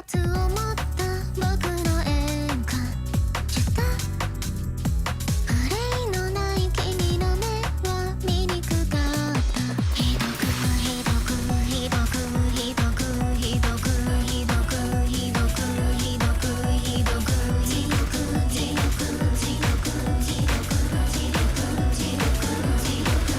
つを持った僕の演歌ちゃった憂いのない君の目は醜かったひどくひどくひどくひどくひどくひどくひどくひどくひどくひどくひどくひどくひどくひどく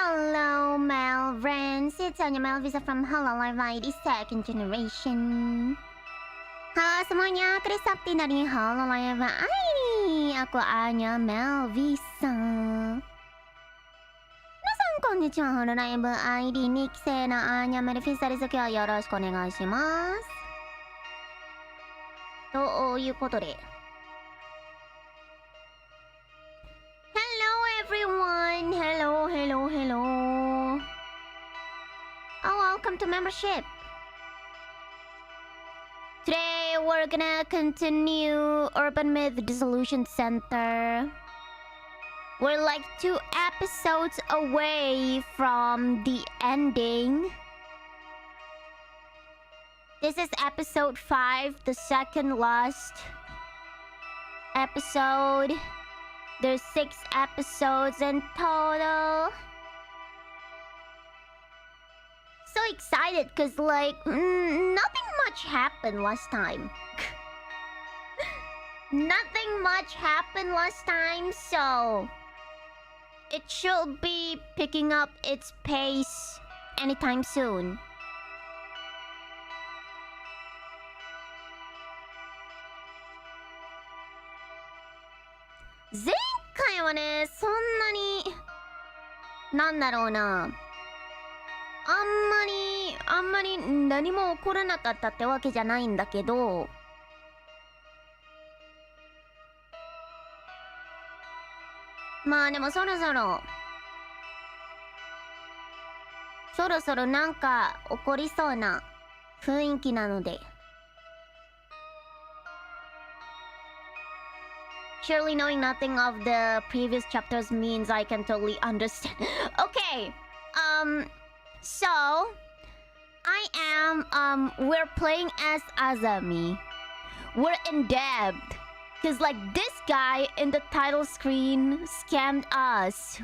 Hello, Melvrans. It's Anya Melfissa from hololive ID second generation. Halo semuanya, Chris Sakti dari hololive ID. Aku Anya Melfissa. Minasan konnichiwa, hololive ID 2期生のAnya Melfissaです。今日はよろしくお願いします。ということで。Everyone, hello. Welcome to membership. Today we're gonna continue Urban Myth Dissolution Center. We're like 2 episodes away from the ending. This is episode 5, the second last episode. There's 6 episodes in total. So excited because like nothing much happened last time. Nothing much happened last time, so it should be picking up its pace anytime soon. Zen 回はね、そんなになんだろうな、あんまり何も起こらなかったってわけじゃないんだけど、まあでもそろそろなんか起こりそうな雰囲気なので。Surely knowing nothing of the previous chapters means I can totally understand. Okay, so I am we're playing as Azami. We're in debt cause like this guy in the title screen scammed us.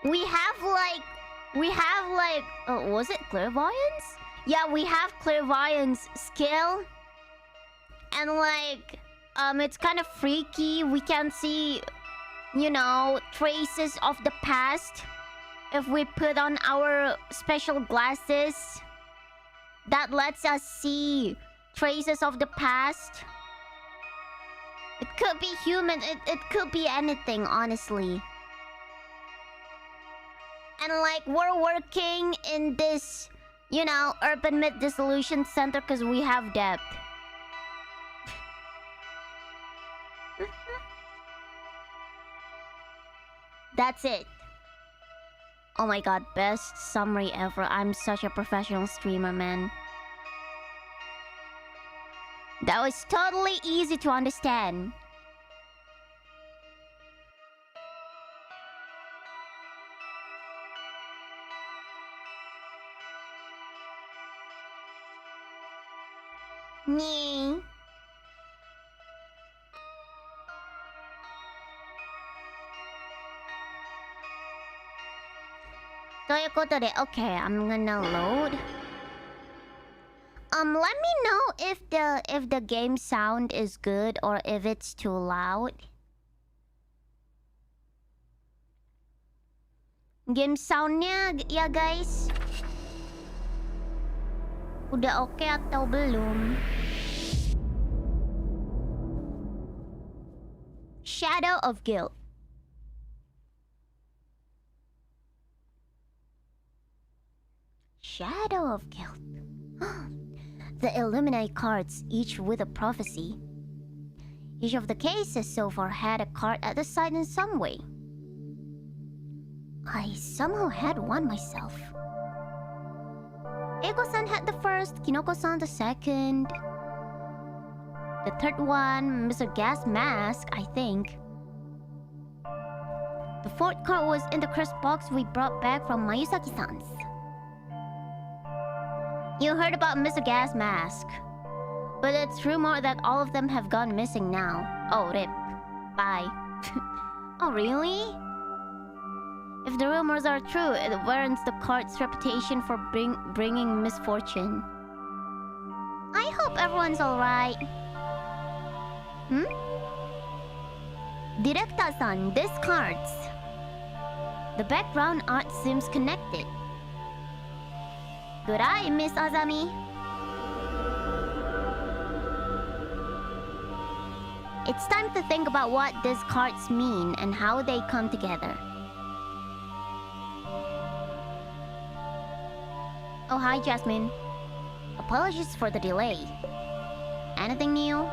we have like was it clairvoyance? Yeah, we have clairvoyance skill. And like, it's kind of freaky. We can see, you know, traces of the past if we put on our special glasses. That lets us see traces of the past. It could be human. It could be anything, honestly. And like, we're working in this, you know, Urban Myth Dissolution Center because we have debt. That's it. Oh my god, best summary ever. I'm such a professional streamer, man. That was totally easy to understand. Nee. ということで okay, I'm gonna load. Let me know if the game sound is good or if it's too loud. Game soundnya ya guys, udah oke atau belum? Shadow of Guilt. Shadow of Guilt. The Illuminate cards, each with a prophecy. Each of the cases so far had a card at the side in some way. I somehow had one myself. Eiko-san had the first, Kinoko-san the second. The third one, Mr. Gas Mask, I think. The fourth card was in the crest box we brought back from Mayusaki-san's. You heard about Mr. Gas Mask, but it's rumored that all of them have gone missing now. Oh, rip. Bye. Oh, really? If the rumors are true, it warrants the card's reputation for bringing misfortune. I hope everyone's alright. Director-san discards. The background art seems connected. Good eye, Miss Azami. It's time to think about what these cards mean and how they come together. Oh, hi, Jasmine. Apologies for the delay. Anything new?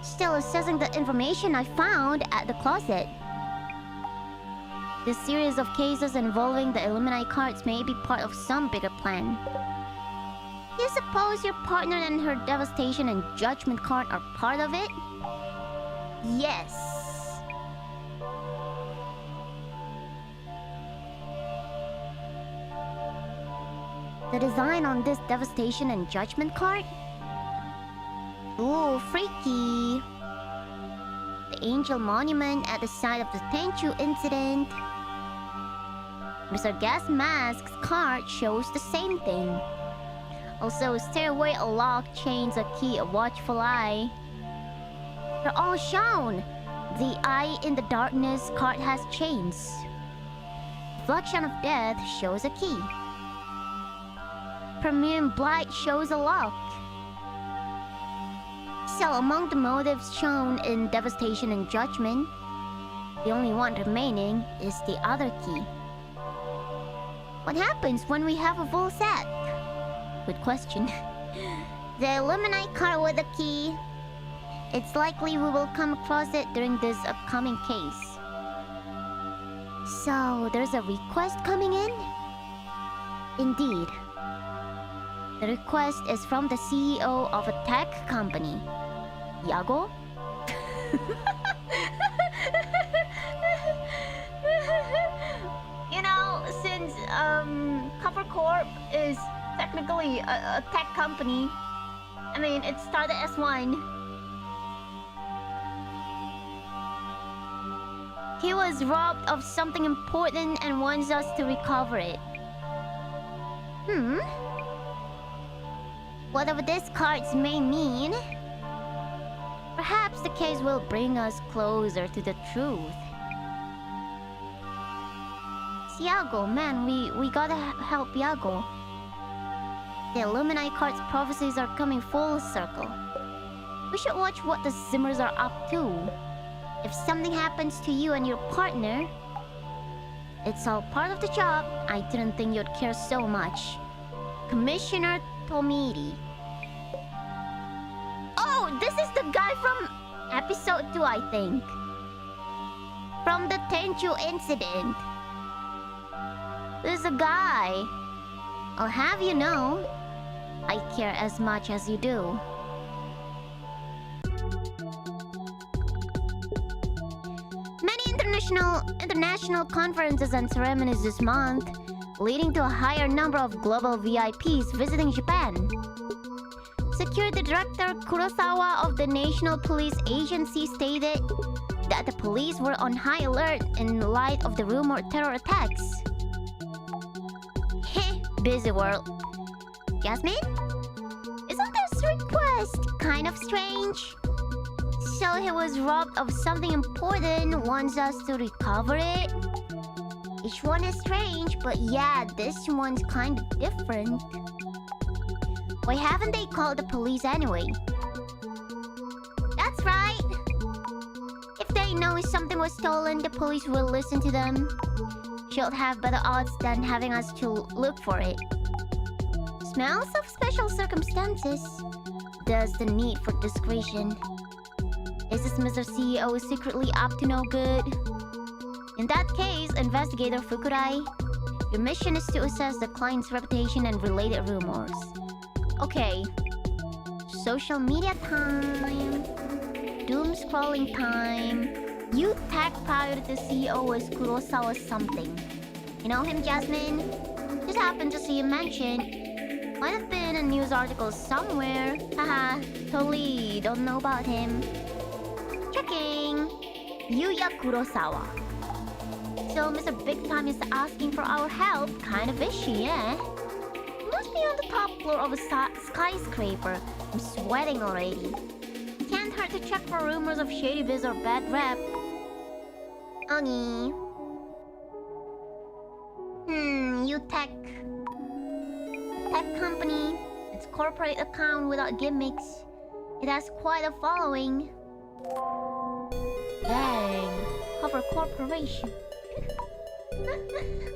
Still assessing the information I found at the closet. This series of cases involving the Illuminati cards may be part of some bigger plan. Do you suppose your partner and her devastation and judgment card are part of it? Yes. The design on this devastation and judgment card? Ooh, freaky. The angel monument at the site of the Tenchu incident. Mr. Gas Mask's card shows the same thing. Also, a stairway, a lock, chains, a key, a watchful eye. They're all shown. The eye in the darkness card has chains. Reflection of death shows a key. Premium blight shows a lock. So among the motives shown in devastation and judgment, the only one remaining is the other key. What happens when we have a full set? Good question. The Illuminati card with the key. It's likely we will come across it during this upcoming case. So, there's a request coming in? Indeed. The request is from the CEO of a tech company. Yago? You know, since Copper Corp is technically a tech company, I mean, it started as one. He was robbed of something important and wants us to recover it. Whatever these cards may mean, perhaps the case will bring us closer to the truth. It's Yago, man, we gotta help Yago. The Illuminati card's prophecies are coming full circle. We should watch what the Zimmers are up to. If something happens to you and your partner, it's all part of the job. I didn't think you'd care so much. Commissioner Tomiri. Oh, this is the guy from episode 2, I think. From the Tenchu incident. There's a guy. I'll have you know, I care as much as you do. Many international conferences and ceremonies this month, leading to a higher number of global VIPs visiting Japan. Security Director Kurosawa of the National Police Agency stated that the police were on high alert in light of the rumored terror attacks. Heh, busy world. Jasmine? Isn't this request kind of strange? So he was robbed of something important, wants us to recover it? Each one is strange, but yeah, this one's kinda different. Why haven't they called the police anyway? That's right! If they know something was stolen, the police will listen to them. Should have better odds than having us to look for it. Smells of special circumstances. Does the need for discretion. Is this Mr. CEO secretly up to no good? In that case, Investigator Fukurai, your mission is to assess the client's reputation and related rumors. Okay. Social media time. Doom scrolling time. You tag priority CEO as Kurosawa something. You know him, Jasmine? Just happened to see him mentioned. Might have been a news article somewhere. Haha, totally don't know about him. Checking. Yuya Kurosawa. So Mr. Big Time is asking for our help. Kind of fishy, eh? Must be on the top floor of a skyscraper. I'm sweating already. Can't hurt to check for rumors of shady biz or bad rep. Ani. You tech company. It's corporate account without gimmicks. It has quite a following. Dang. Cover corporation.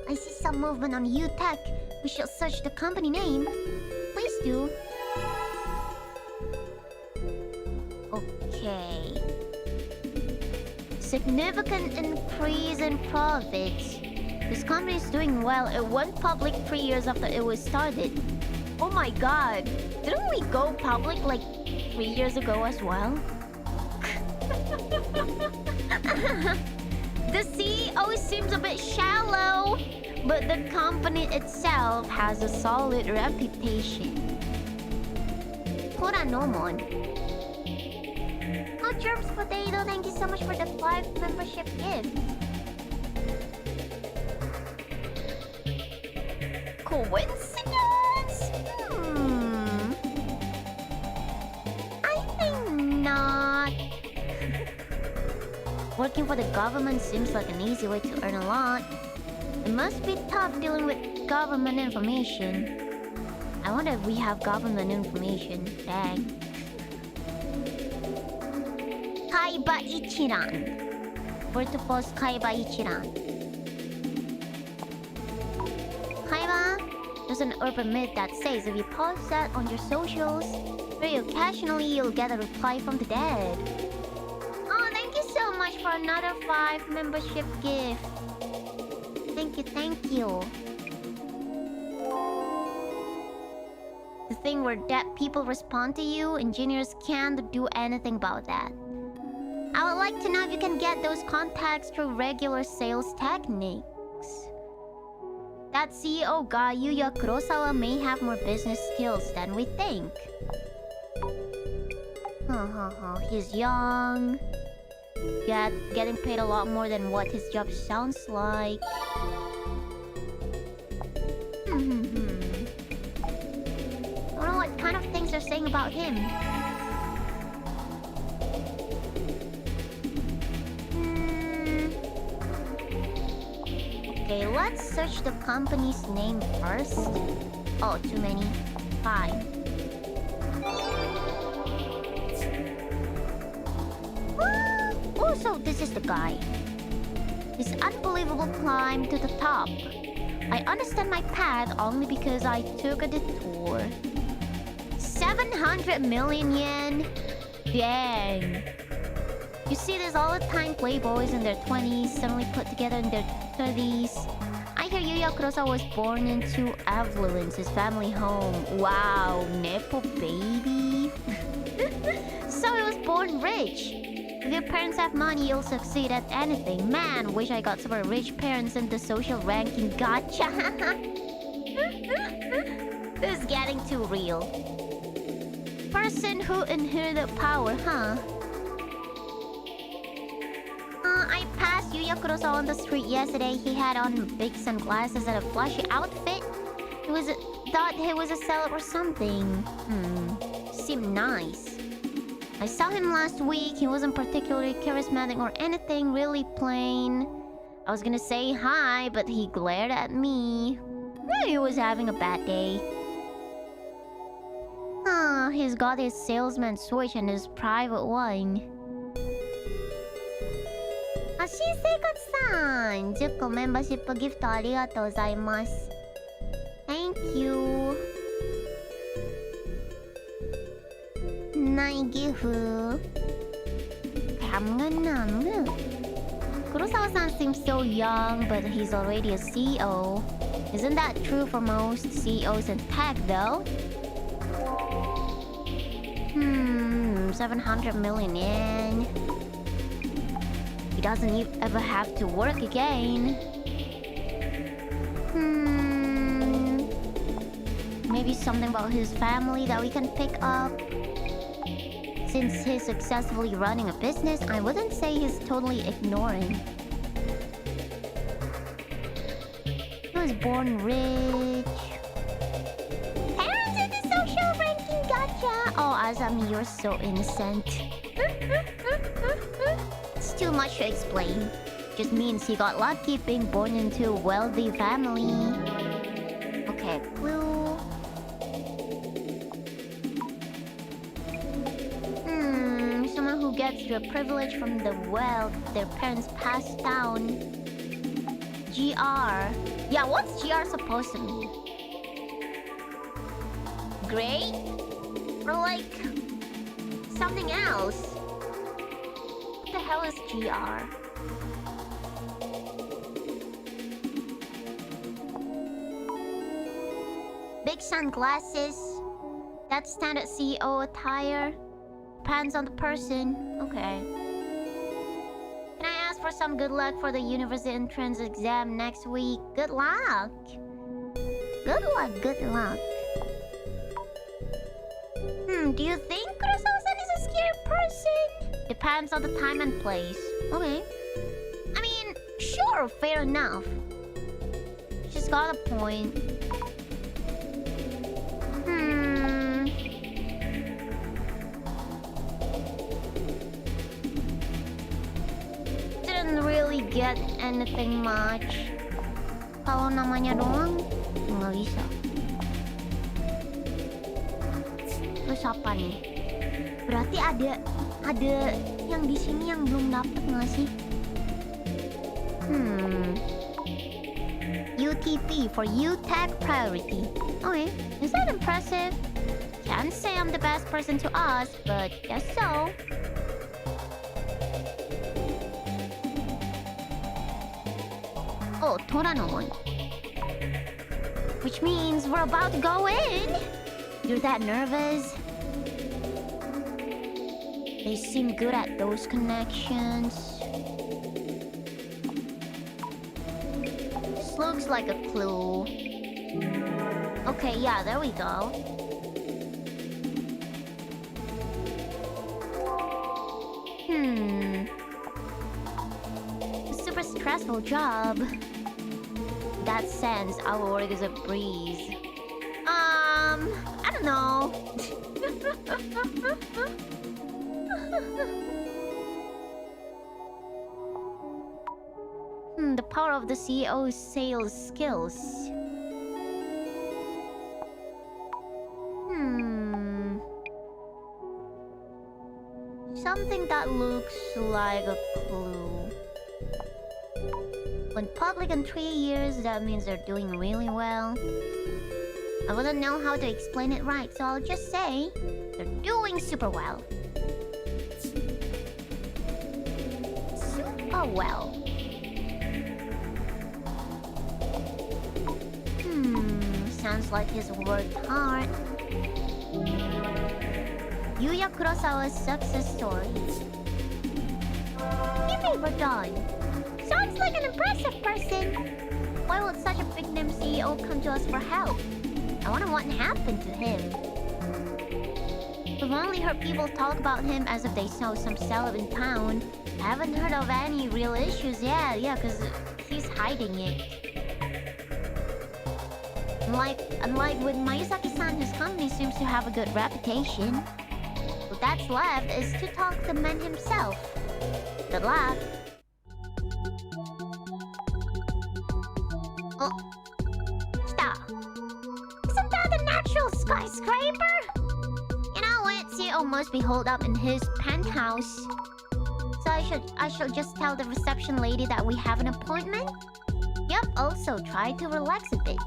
I see some movement on UTech. We should search the company name. Please do. Okay. Significant increase in profits. This company is doing well. It went public 3 years after it was started. Oh my god. Didn't we go public like 3 years ago as well? The CEO seems a bit shallow, but the company itself has a solid reputation. Dimohon. Oh, Jerps Potato, thank you so much for the 5 membership gift. Coincidence? I think not. Working for the government seems like an easy way to earn a lot. It must be tough dealing with government information. I wonder if we have government information. Dang. Kaiba Ichiran. Where to post Kaiba Ichiran? Kaiba? There's an urban myth that says if you post that on your socials, very occasionally you'll get a reply from the dead. Oh, thank you so much for another 5 membership gift. Thank you. The thing where dead people respond to you, engineers can't do anything about that. I would like to know if you can get those contacts through regular sales techniques. That CEO guy, Yuya Kurosawa, may have more business skills than we think. He's young. Yet getting paid a lot more than what his job sounds like. I don't know what kind of things they're saying about him. Okay, let's search the company's name first. Oh, too many. Fine. Oh, so this is the guy. His unbelievable climb to the top. I understand my path only because I took a detour. 700 million yen? Dang. You see this all the time. Playboys in their 20s suddenly put together in their 30s. I hear Yuya Kurosawa was born into affluence, his family home. Wow, Nepo baby. So he was born rich. If your parents have money, you'll succeed at anything. Man, wish I got some rich parents in the social ranking. Gotcha. This is getting too real. Person who inherited power, huh? I passed Yuya Kurosawa on the street yesterday. He had on big sunglasses and a flashy outfit. Thought he was a seller or something. Seemed nice. I saw him last week. He wasn't particularly charismatic or anything, really plain. I was gonna say hi, but he glared at me. He was having a bad day. He's got his salesman switch and his private one. Shinseikatsu-san! 10個メンバーシップギフトありがとうございます。Thank you. ないギフ。Kurosawa-san seems so young, but he's already a CEO. Isn't that true for most CEOs in tech, though? 700 million yen. He doesn't ever have to work again. Maybe something about his family that we can pick up. Since he's successfully running a business, I wouldn't say he's totally ignoring. He was born rich. Parents in the social ranking, gotcha! Oh, Azami, you're so innocent. It's too much to explain. just means he got lucky being born into a wealthy family. Okay, clue. Someone who gets the privilege from the wealth their parents passed down. GR. Yeah, what's GR supposed to mean? Great? Or like something else? What the hell is GR? Big sunglasses. That's standard CEO attire. Depends on the person. Okay. Can I ask for some good luck for the university entrance exam next week? Good luck. Good luck, good luck. Do you think Kurosawa-san is a scary person? Depends on the time and place. Okay. I mean, sure, fair enough. She's got a point. Didn't really get anything much. Kalau namanya doang, nggak bisa. Terus apa nih? Berarti ada yang di sini yang belum dapet nggak sih? UTP for UTAG priority. Okay, is that impressive? Can't say I'm the best person to ask, but guess so. Oh, Toranomon. Which means we're about to go in. You're that nervous? They seem good at those connections. This looks like a clue. Okay, yeah, there we go. A super stressful job. In that sense, our work is a breeze. I don't know. The power of the CEO's sales skills. Something that looks like a clue. When public in 3 years, that means they're doing really well. I wouldn't know how to explain it right, so I'll just say they're doing super well. Super well. Sounds like he's worked hard. Yuya Kurosawa's success story. Yippee, we're done. Sounds like an impressive person. Why would such a big name CEO come to us for help? I wonder what happened to him. We've only heard people talk about him as if they saw some celeb in town. I haven't heard of any real issues yet. Yeah, because he's hiding it. Unlike with Mayuzaki-san, his company seems to have a good reputation. What that's left is to talk to the man himself. Good luck. Oh. Stop. Isn't that the natural skyscraper? You know what? CEO must be holed up in his penthouse. So I should just tell the reception lady that we have an appointment? Yep, also try to relax a bit.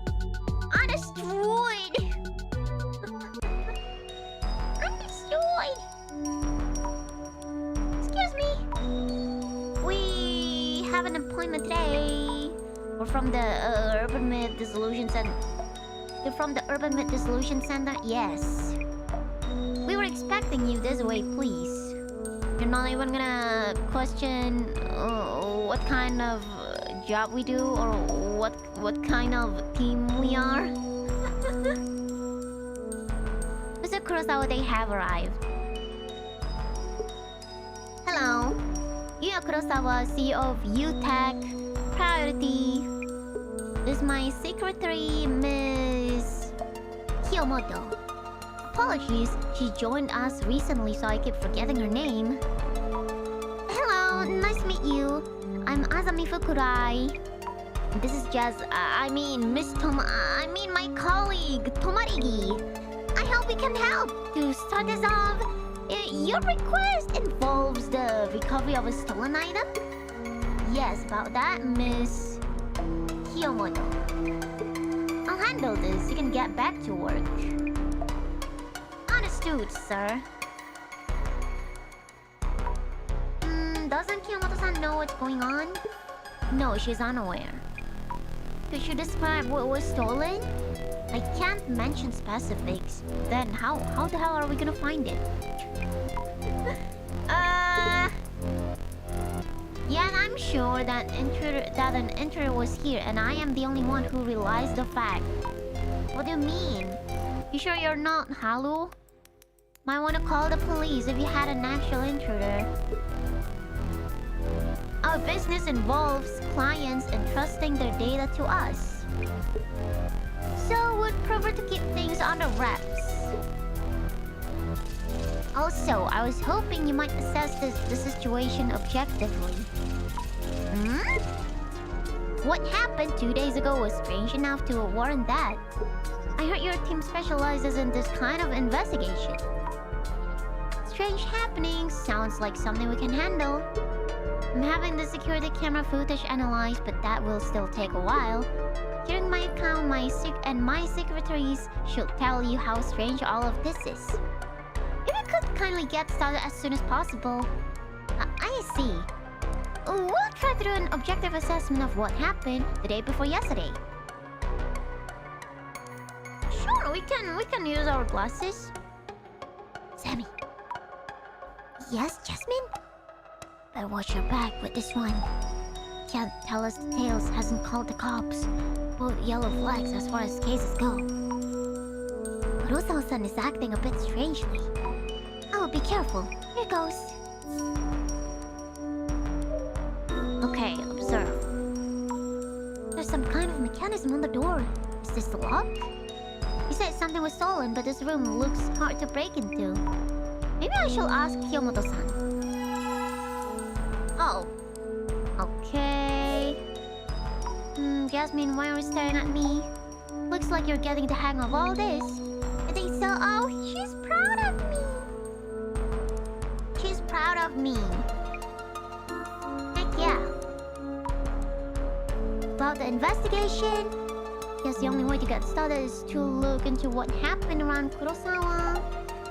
Understood. Understood. Excuse me. We have an appointment today. We're from the Urban Myth Dissolution Center. You're from the Urban Myth Dissolution Center? Yes. We were expecting you this way, please. You're not even gonna question what kind of job we do or what kind of team we are. Mr. Kurosawa, they have arrived. Hello. Yuya Kurosawa, CEO of UTAC Priority. This is my secretary, Ms. Kiyomoto. Apologies, she joined us recently, so I keep forgetting her name. Hello, nice to meet you. I'm Azami Fukurai. This is just, my colleague, Tomarigi. I hope we can help. To start this off, your request involves the recovery of a stolen item? Yes, about that, Miss Kiyomoto. I'll handle this. You can get back to work. Understood, sir. Doesn't Kiyomoto-san know what's going on? No, she's unaware. Could you describe what was stolen? I can't mention specifics. Then how the hell are we gonna find it? Yeah, I'm sure that an intruder was here, and I am the only one who realized the fact. What do you mean? You sure you're not Halu? Might want to call the police if you had an actual intruder. Our business involves clients entrusting their data to us, so would prefer to keep things under wraps. Also, I was hoping you might assess the situation objectively. What happened 2 days ago was strange enough to warrant that. I heard your team specializes in this kind of investigation. Strange happenings sounds like something we can handle. I'm having the security camera footage analyzed, but that will still take a while. Hearing my account, my secretaries should tell you how strange all of this is. If you could kindly get started as soon as possible. I see. We'll try to do an objective assessment of what happened the day before yesterday. Sure, we can use our glasses. Sammy. Yes, Jasmine? Better watch your back with this one. Can't tell us details, hasn't called the cops. Both yellow flags as far as cases go. Kurosawa-san is acting a bit strangely. Oh, be careful. Here goes. Okay, observe. There's some kind of mechanism on the door. Is this the lock? You said something was stolen, but this room looks hard to break into. Maybe I shall ask Kiyomoto-san. Oh. Okay. Jasmine, why are you staring at me? Looks like you're getting the hang of all this. I think so. Oh, she's proud of me. She's proud of me. Heck yeah. About the investigation, guess the only way to get started is to look into what happened around Kurosawa.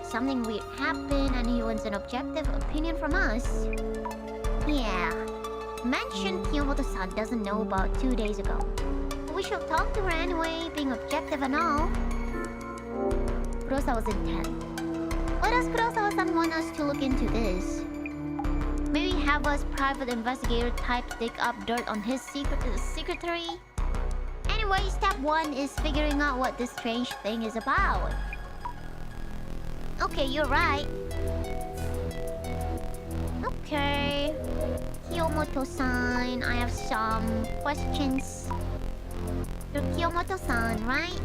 Something weird happened and he wants an objective opinion from us. Yeah. Mentioned Kiyomoto-san doesn't know about 2 days ago. But we shall talk to her anyway, being objective and all. Kurosawa's intent. Why does Kurosawa-san want us to look into this? Maybe have us private investigator type dig up dirt on his secretary? Anyway, step 1 is figuring out what this strange thing is about. Okay, you're right. Okay. Kiyomoto-san, I have some questions. You're Kiyomoto-san, right?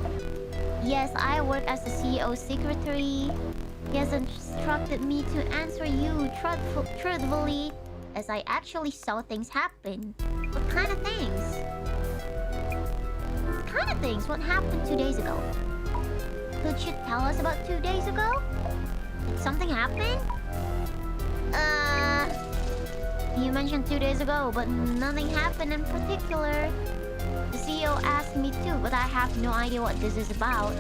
Yes, I work as the CEO's secretary. He has instructed me to answer you truthfully, as I actually saw things happen. What kind of things? What kind of things? What happened 2 days ago? Could you tell us about 2 days ago? Did something happen? You mentioned 2 days ago, but nothing happened in particular. The CEO asked me too, but I have no idea what this is about.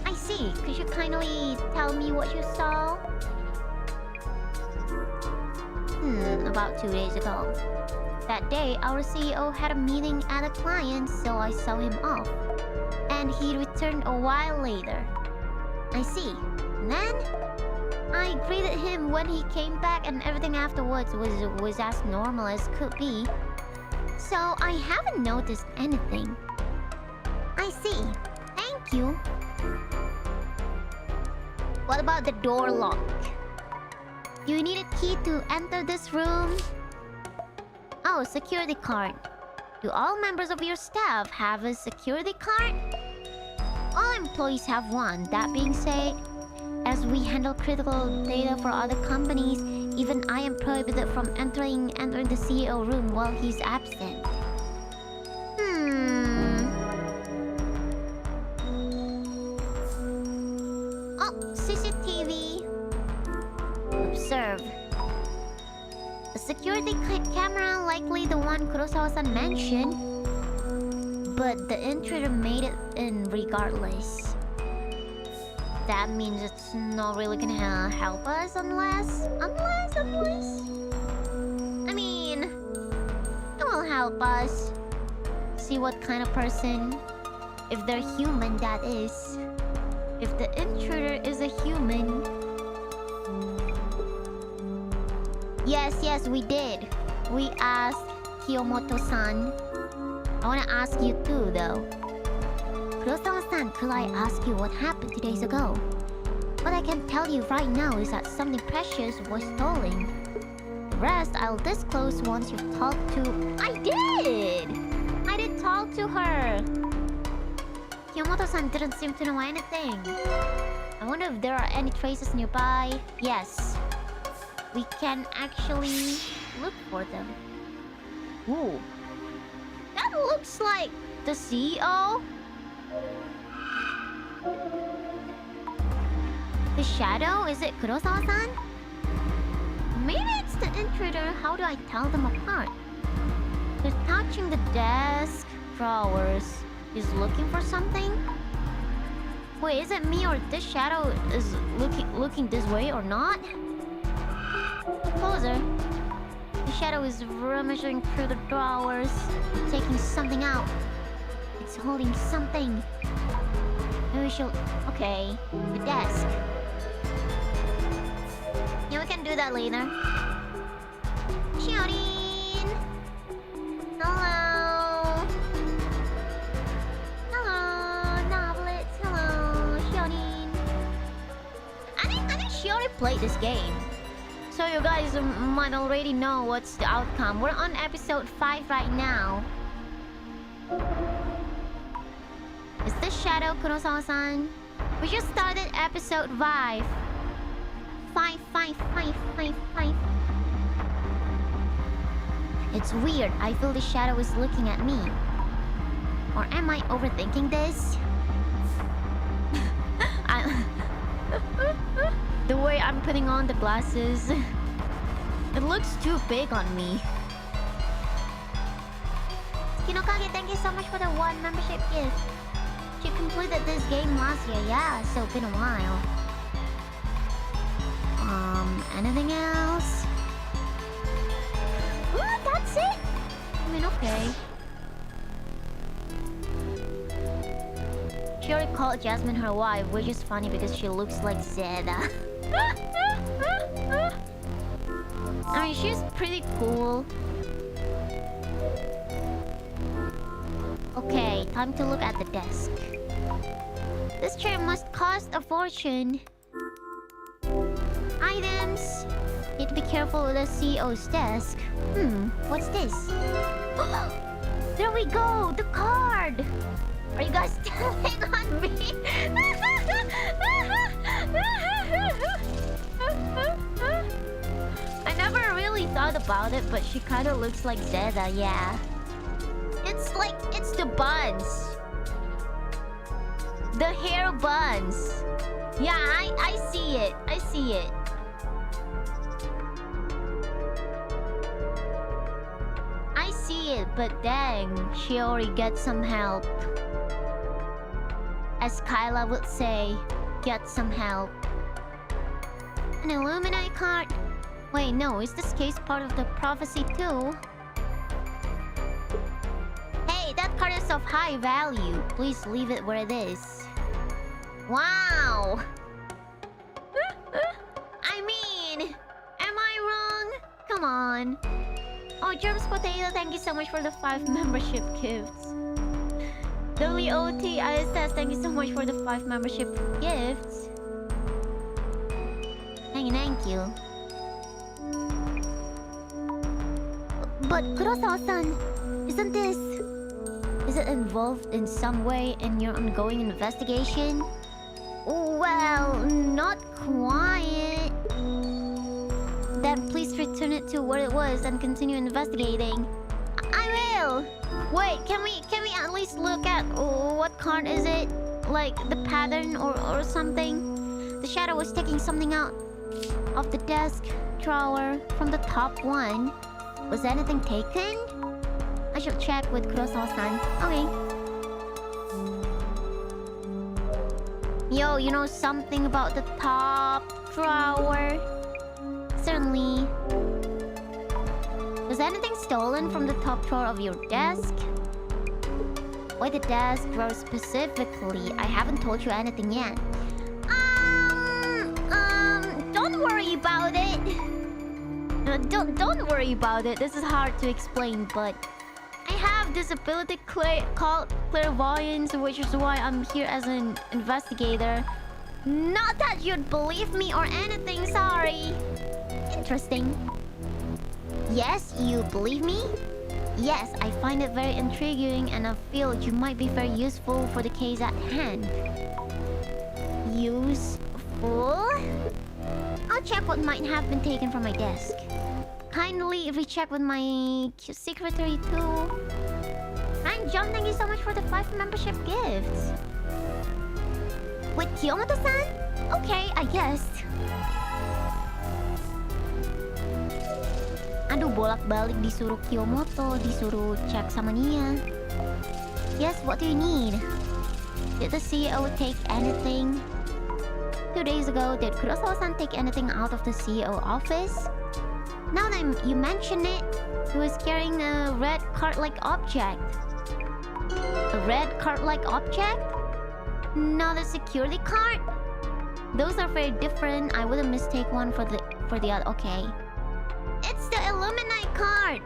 I see. Could you kindly tell me what you saw? About 2 days ago. That day, our CEO had a meeting at a client, so I saw him off. And he returned a while later. I see. And then I greeted him when he came back, and everything afterwards was as normal as could be. So I haven't noticed anything. I see. Thank you. What about the door lock? Do you need a key to enter this room? Oh, security card. Do all members of your staff have a security card? All employees have one. That being said, as we handle critical data for other companies, Even I am prohibited from entering the CEO room while he's absent. Oh, CCTV. Observe. A security camera, likely the one Kurosawa-san mentioned. But the intruder made it in regardless. That means it's not really gonna help us unless... I mean... it will help us. See what kind of person. If they're human, that is. If the intruder is a human... Yes, we did. We asked Kiyomoto-san. I wanna ask you too, though. Kurosawa-san, could I ask you what happened 2 days ago? What I can tell you right now is that something precious was stolen. The rest I'll disclose once you've talked to... I did talk to her! Kiyomoto-san didn't seem to know anything. I wonder if there are any traces nearby. Yes. We can actually look for them. Ooh. That looks like the CEO. The shadow? Is it Kurosawa-san? Maybe it's the intruder. How do I tell them apart? They're touching the desk drawers. He's looking for something? Wait, is it me or this shadow is looking this way or not? Closer. The shadow is rummaging through the drawers, taking something out. It's holding something. Maybe she'll... Okay, the desk. Yeah, we can do that later. Shiorin! Hello! Hello, Noblets. Hello, Shiorin. I think she already played this game. So you guys might already know what's the outcome. We're on episode 5 right now. Is this shadow Kurosawa-san? We just started episode 5. 5. It's weird. I feel the shadow is looking at me. Or am I overthinking this? The way I'm putting on the glasses, it looks too big on me. Kinokage, thank you so much for the 1 membership gift. She completed this game last year, yeah, so been a while. Anything else? Ooh, that's it! I mean, okay. She already called Jasmine her wife, which is funny because she looks like Zeta. I mean, she's pretty cool. Okay, time to look at the desk. This chair must cost a fortune. Items. Need to be careful with the CEO's desk. What's this? There we go! The card! Are you guys telling on me? I never really thought about it, but she kind of looks like Zeta, yeah. It's the buns. The hair buns. Yeah, I see it. I see it. I see it, but dang, she already gets some help. As Kyla would say, get some help. An Illuminati card? Wait, no, is this case part of the prophecy too? Hey, that card is of high value. Please leave it where it is. Wow! I mean, am I wrong? Come on. Oh, Germs Potato, thank you so much for the 5 membership gifts. WOTISS, thank you so much for the 5 membership gifts. Thank you. But Kurosawa-san, isn't this... Is it involved in some way in your ongoing investigation? Well, not quite. Then please return it to where it was and continue investigating. I will! Wait, can we at least look at what card is it? Like the pattern or something? The shadow was taking something out of the desk drawer from the top one. Was anything taken? I should check with Kurosawa-san. Okay. Yo, you know something about the top drawer? Certainly. Was anything stolen from the top drawer of your desk? Why the desk drawer specifically? I haven't told you anything yet. Don't worry about it. Don't worry about it. This is hard to explain, but I have this ability called clairvoyance, which is why I'm here as an investigator. Not that you'd believe me or anything, sorry. Interesting. Yes, you believe me? Yes, I find it very intriguing and I feel you might be very useful for the case at hand. Useful? I'll check what might have been taken from my desk. Kindly recheck with my secretary too. And John, thank you so much for the 5 membership gifts. With Kiyomoto-san? Okay, I guess. Aduh, bolak-balik disuruh Kiyomoto, disuruh cek sama Nia. Yes, what do you need? Did the CEO take anything? 2 days ago, did Kurosawa-san take anything out of the CEO office? Now that you mention it, he was carrying a red card-like object. A red card-like object? Not a security card? Those are very different. I wouldn't mistake one for the other. Okay. It's the Illuminate card!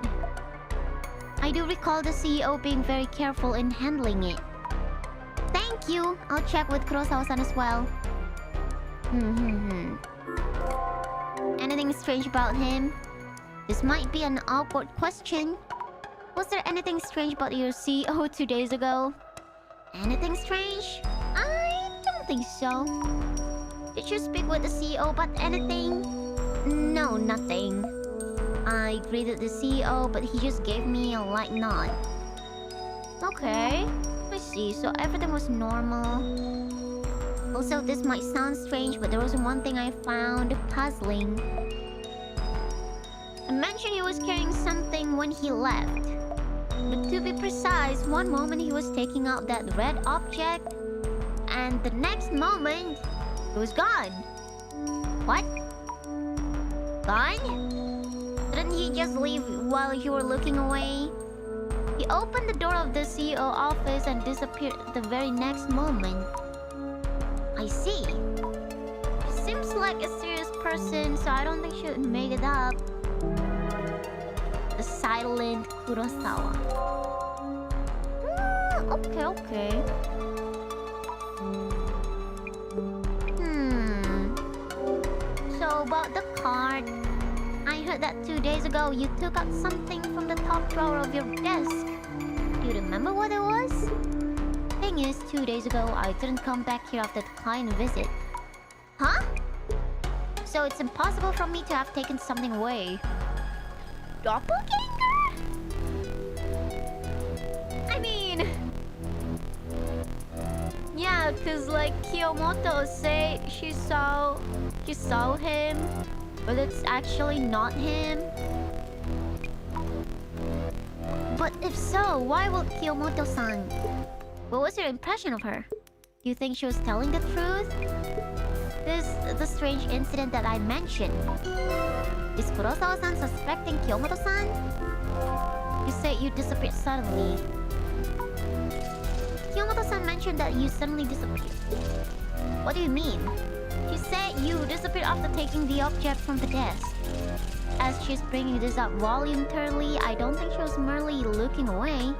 I do recall the CEO being very careful in handling it. Thank you! I'll check with Kurosawa-san as well. Anything strange about him? This might be an awkward question. Was there anything strange about your CEO 2 days ago? Anything strange? I don't think so. Did you speak with the CEO about anything? No, nothing. I greeted the CEO, but he just gave me a light nod. Okay, I see. So everything was normal. Also, this might sound strange, but there was one thing I found puzzling. I mentioned he was carrying something when he left. But to be precise, one moment he was taking out that red object, and the next moment, it was gone. What? Gone? Didn't he just leave while you were looking away? He opened the door of the CEO office and disappeared the very next moment. I see. He seems like a serious person, so I don't think she would make it up. The silent Kurosawa. Okay. So about the card, I heard that 2 days ago you took out something from the top drawer of your desk. Do you remember what it was? Thing is, 2 days ago I didn't come back here after the client visit. Huh? So it's impossible for me to have taken something away. Doppelganger? I mean... Yeah, cause like Kiyomoto say she saw him, but it's actually not him. But if so, why would Kiyomoto-san? What was your impression of her? Do you think she was telling the truth? The strange incident that I mentioned. Is Kurosawa-san suspecting Kiyomoto-san? You say you disappeared suddenly. Kiyomoto-san mentioned that you suddenly disappeared. What do you mean? She said you disappeared after taking the object from the desk. As she's bringing this up voluntarily, I don't think she was merely looking away.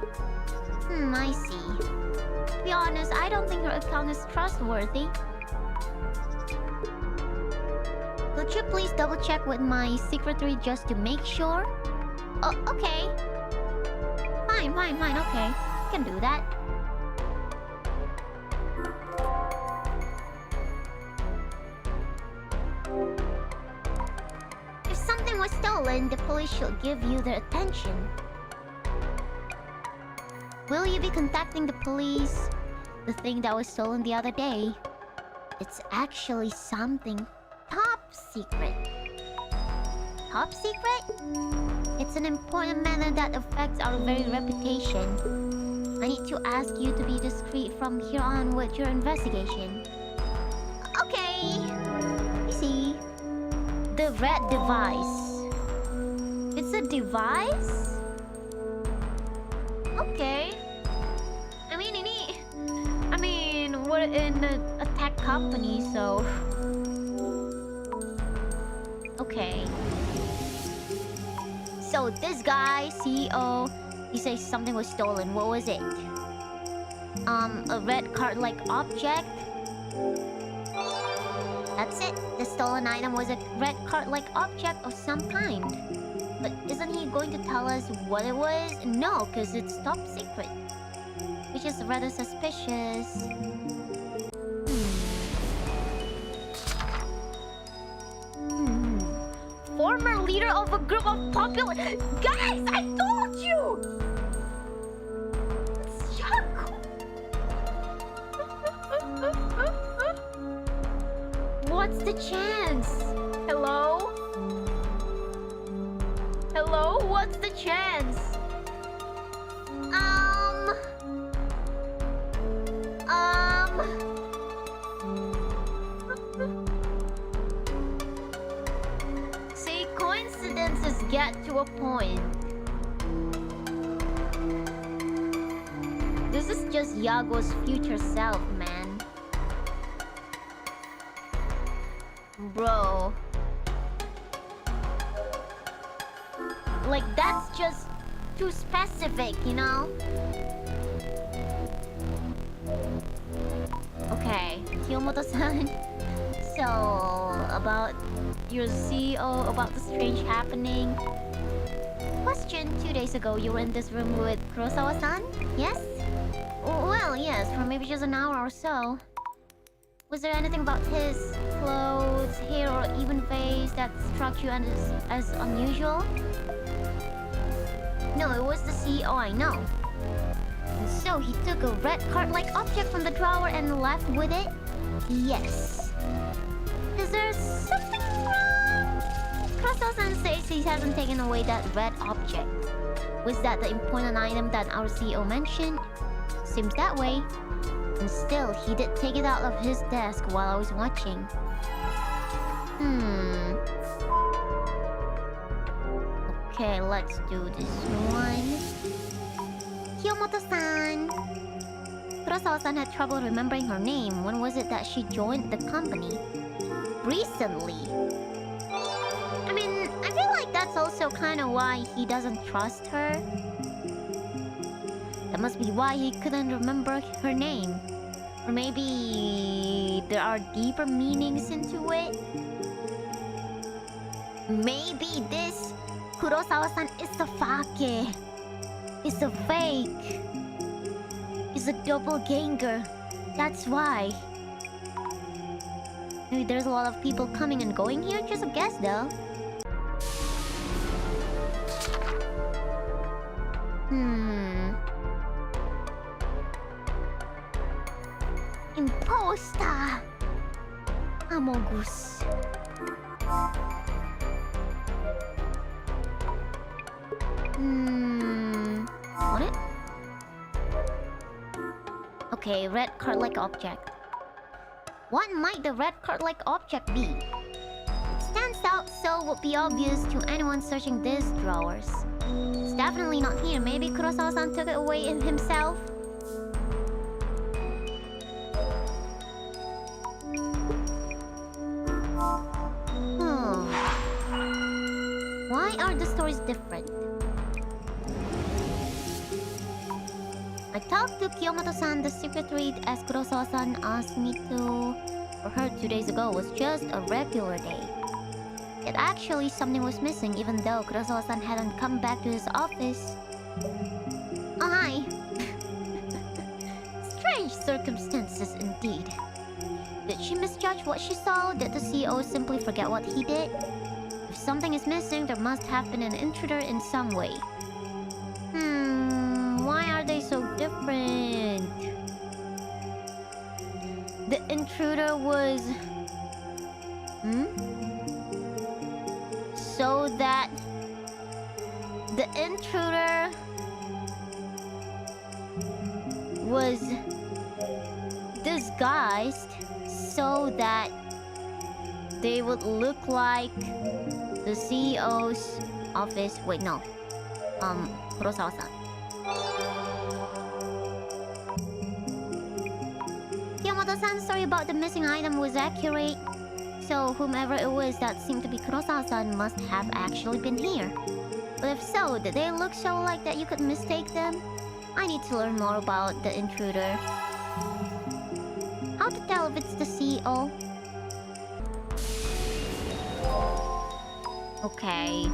I see. To be honest, I don't think her account is trustworthy. Could you please double check with my secretary just to make sure? Oh, okay. Fine, okay. I can do that. stolen, the police should give you their attention. Will you be contacting the police? The thing that was stolen the other day. It's actually something top secret. Top secret? It's an important matter that affects our very reputation. I need to ask you to be discreet from here on with your investigation. Okay. Easy. The red device. It's a device? Okay. We're in a tech company, so... Okay. So this guy, CEO, he says something was stolen. What was it? A red card-like object? That's it. The stolen item was a red card-like object of some kind. But isn't he going to tell us what it was? No, because it's top secret. Which is rather suspicious. Former leader of a group of popular... Guys, I told you! It's Shaku! What's the chance? Hello? Hello? What's the chance? See, coincidences get to a point. This is just Yago's future self, man. Bro. Like, that's just too specific, you know? Okay, Kiyomoto-san. So, about your CEO, about the strange happening. Question, 2 days ago you were in this room with Kurosawa-san? Yes? Well, yes, for maybe just an hour or so. Was there anything about his clothes, hair, or even face that struck you as unusual? No, it was the CEO I know. And so he took a red card-like object from the drawer and left with it? Yes. Is there something wrong? Kurosawa-san says he hasn't taken away that red object. Was that the important item that our CEO mentioned? Seems that way. And still, he did take it out of his desk while I was watching. Okay, let's do this one. Kiyomoto-san. Kurosawa-san had trouble remembering her name. When was it that she joined the company? Recently. I mean, I feel like that's also kind of why he doesn't trust her. That must be why he couldn't remember her name. Or maybe there are deeper meanings into it. Maybe this Kurosawa-san is a fake. It's a fake. It's a doppelganger. That's why. Maybe there's a lot of people coming and going here. Just a guess, though. Imposter. Amogus. What it? Okay, red card-like object. What might the red card-like object be? It stands out, so would be obvious to anyone searching these drawers. It's definitely not here. Maybe Kurosawa-san took it away himself. Why are the stories different? I talked to Kiyomoto-san, the secretary, as Kurosawa-san asked me to. For her, 2 days ago was just a regular day. Yet actually something was missing even though Kurosawa-san hadn't come back to his office. Oh, hi. Strange circumstances indeed. Did she misjudge what she saw? Did the CEO simply forget what he did? If something is missing, there must have been an intruder in some way. Why are they so different? The intruder was... So that... The intruder... was... disguised so that... they would look like... the CEO's office... Wait, no. Kurosawa-san. Yamato-san's story about the missing item was accurate. So whomever it was that seemed to be Kurosawa-san must have actually been here. But if so, did they look so alike that you could mistake them? I need to learn more about the intruder. How to tell if it's the CEO? Okay.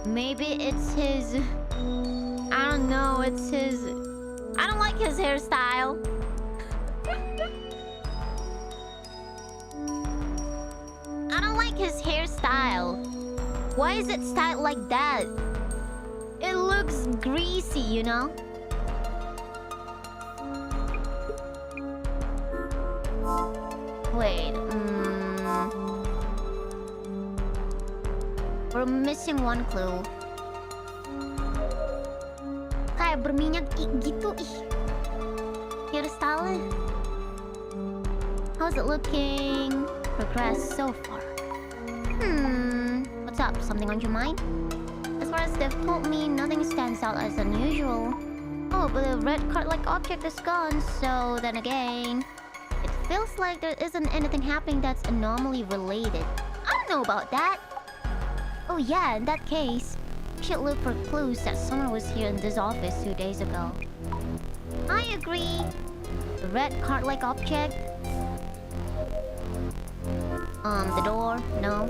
Maybe it's his... I don't know, it's his... I don't like his hairstyle. I don't like his hairstyle. Why is it styled like that? It looks greasy, you know? Wait, we're missing one clue. Kayak berminyak gitu ih. Hairstyle. How's it looking? Progress so far. What's up? Something on your mind? As far as they've told me, nothing stands out as unusual. Oh, but the red card-like object is gone, so then again... It feels like there isn't anything happening that's anomaly related. I don't know about that! Oh yeah, in that case, we should look for clues that someone was here in this office 2 days ago. I agree! The red card-like object? The door? No.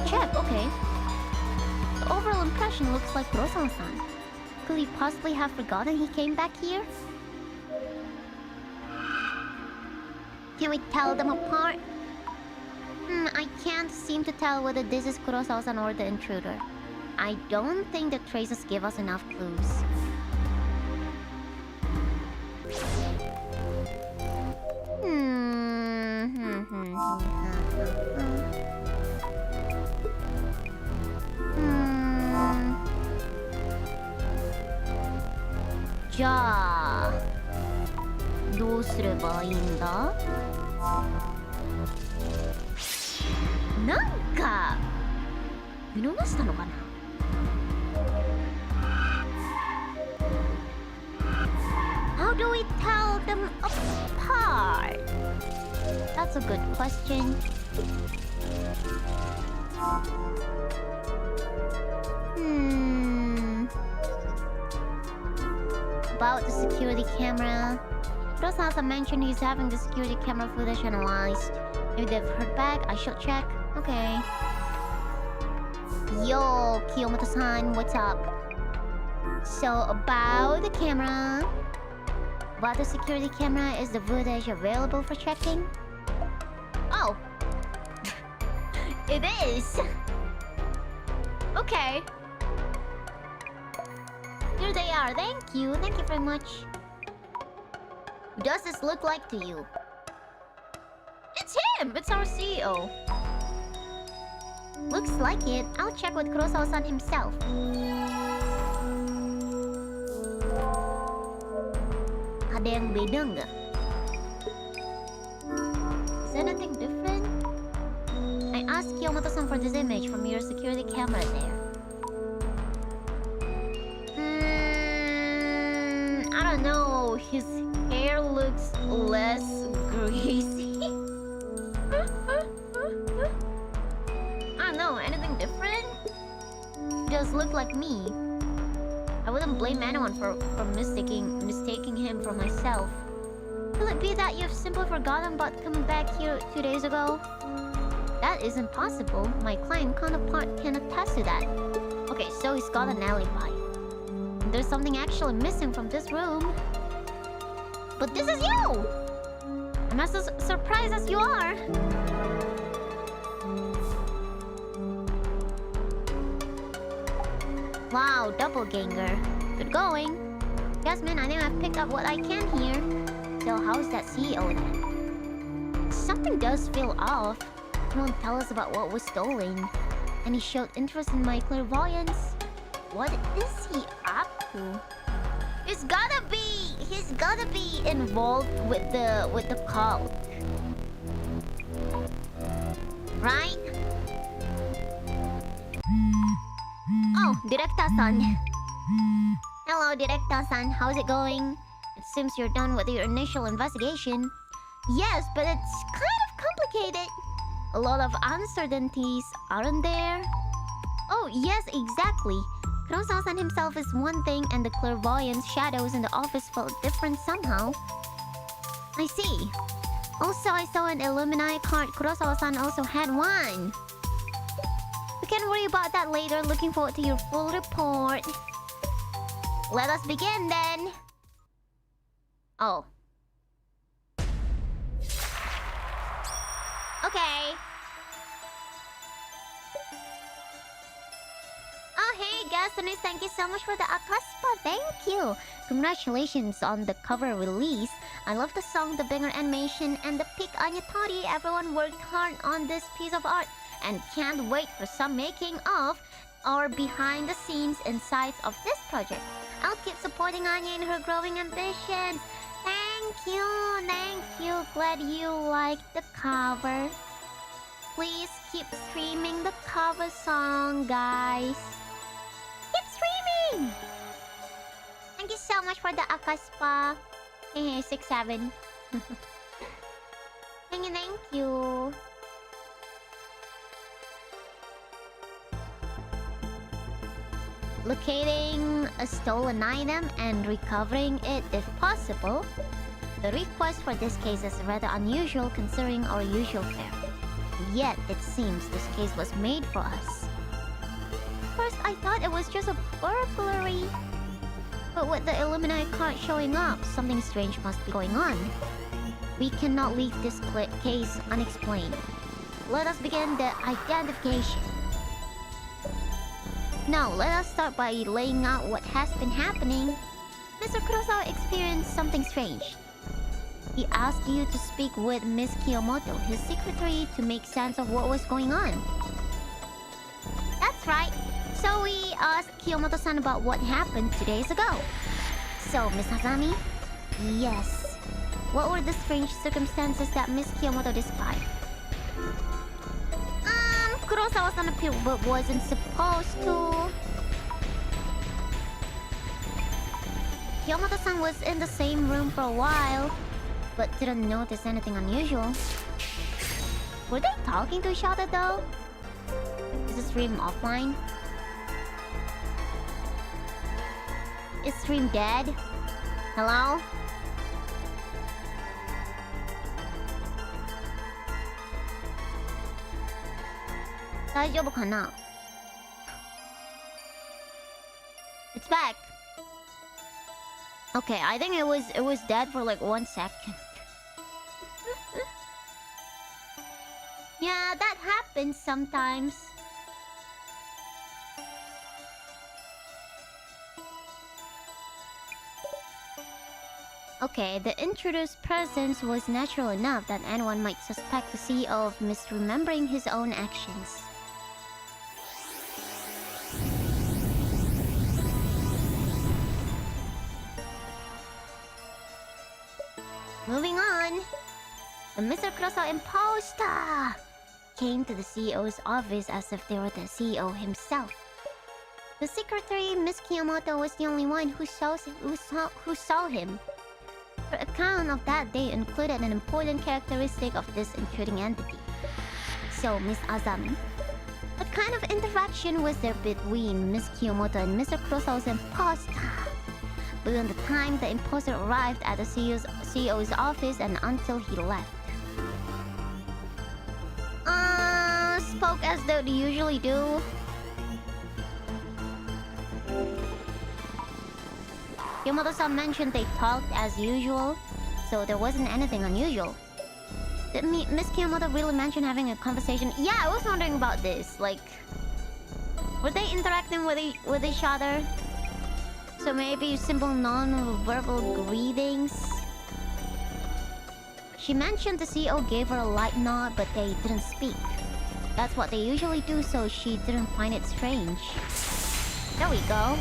Check, okay. The overall impression looks like Kurosawa-san. Could he possibly have forgotten he came back here? Can we tell them apart? I can't seem to tell whether this is Kurosawa-san or the intruder. I don't think the traces give us enough clues. Ja, どうすればいいんだ? なんか見逃したのかな? How do we tell them apart? That's a good question. About the security camera. Kurosawa mentioned he's having the security camera footage analyzed. Maybe they've heard back. I should check. Okay. Yo, Kiyomoto-san, what's up? So about the camera. About the security camera, is the footage available for checking? Oh. It is. Okay. Here they are. Thank you. Thank you very much. Who does this look like to you? It's him! It's our CEO. Looks like it. I'll check with Kurosawa-san himself. Ada yang beda nggak? Is anything different? I asked Kiyomoto-san for this image from your security camera there. I don't know. His hair looks less greasy. I don't know. Anything different? He does look like me. I wouldn't blame anyone for mistaking him for myself. Could it be that you've simply forgotten about coming back here 2 days ago? That isn't possible. My client counterpart can attest to that. Okay, so he's got an alibi. There's something actually missing from this room. But this is you! I'm as surprised as you are. Wow, doppelganger. Good going. Jasmine, I think I've picked up what I can here. So how's that CEO then? Something does feel off. He won't tell us about what was stolen. And he showed interest in my clairvoyance. What is he up to? He's gotta be involved with the cult. Right? Oh, Director-san. Hello, Director-san. How's it going? It seems you're done with your initial investigation. Yes, but it's kind of complicated. A lot of uncertainties, aren't there? Oh, yes, exactly. Kurosawa-san himself is one thing, and the clairvoyance shadows in the office felt different somehow. I see. Also, I saw an Illuminati card. Kurosawa-san also had one. We can worry about that later. Looking forward to your full report. Let us begin then. Oh. Okay. Oh, hey, Gastonus, thank you so much for the Akaspa. Thank you. Congratulations on the cover release. I love the song, the banger animation, and the pic Anya Tori. Everyone worked hard on this piece of art and can't wait for some making of or behind the scenes insights of this project. I'll keep supporting Anya in her growing ambitions. Thank you. Glad you liked the cover. Please keep streaming the cover song, guys. Keep streaming! Thank you so much for the Akaspa. Hey, 6-7. Thank you. Locating a stolen item and recovering it if possible. The request for this case is rather unusual considering our usual fare. Yet, it seems this case was made for us. First, I thought it was just a burglary. But with the Illuminati card showing up, something strange must be going on. We cannot leave this case unexplained. Let us begin the identification. Now, let us start by laying out what has been happening. Mr. Kurosawa experienced something strange. He asked you to speak with Miss Kiyomoto, his secretary, to make sense of what was going on. That's right. So we asked Kiyomoto-san about what happened 2 days ago. So, Miss Hazami? Yes. What were the strange circumstances that Miss Kiyomoto described? Kurosawa-san appeared but wasn't supposed to. Kiyomoto-san was in the same room for a while, but didn't notice anything unusual. Were they talking to each other though? Is the stream offline? Is stream dead? Hello? It's back. Okay, I think it was dead for like 1 second. Yeah, that happens sometimes. Okay, the intruder's presence was natural enough that anyone might suspect the CEO of misremembering his own actions. Moving on, the Mr. Kurosawa imposter came to the CEO's office as if they were the CEO himself. The secretary, Miss Kiyomoto, was the only one who saw him. Her account of that day included an important characteristic of this intruding entity. So, Miss Azami, what kind of interaction was there between Miss Kiyomoto and Mr. Kurosawa's imposter between the time the imposter arrived at the CEO's office and until he left? spoke as though they usually do. Yamato-san mentioned they talked as usual, so there wasn't anything unusual. Did Miss Kiyomoto really mention having a conversation? Yeah, I was wondering about this. Like, were they interacting with each other? So maybe simple non-verbal greetings? She mentioned the CEO gave her a light nod, but they didn't speak. That's what they usually do, so she didn't find it strange. There we go.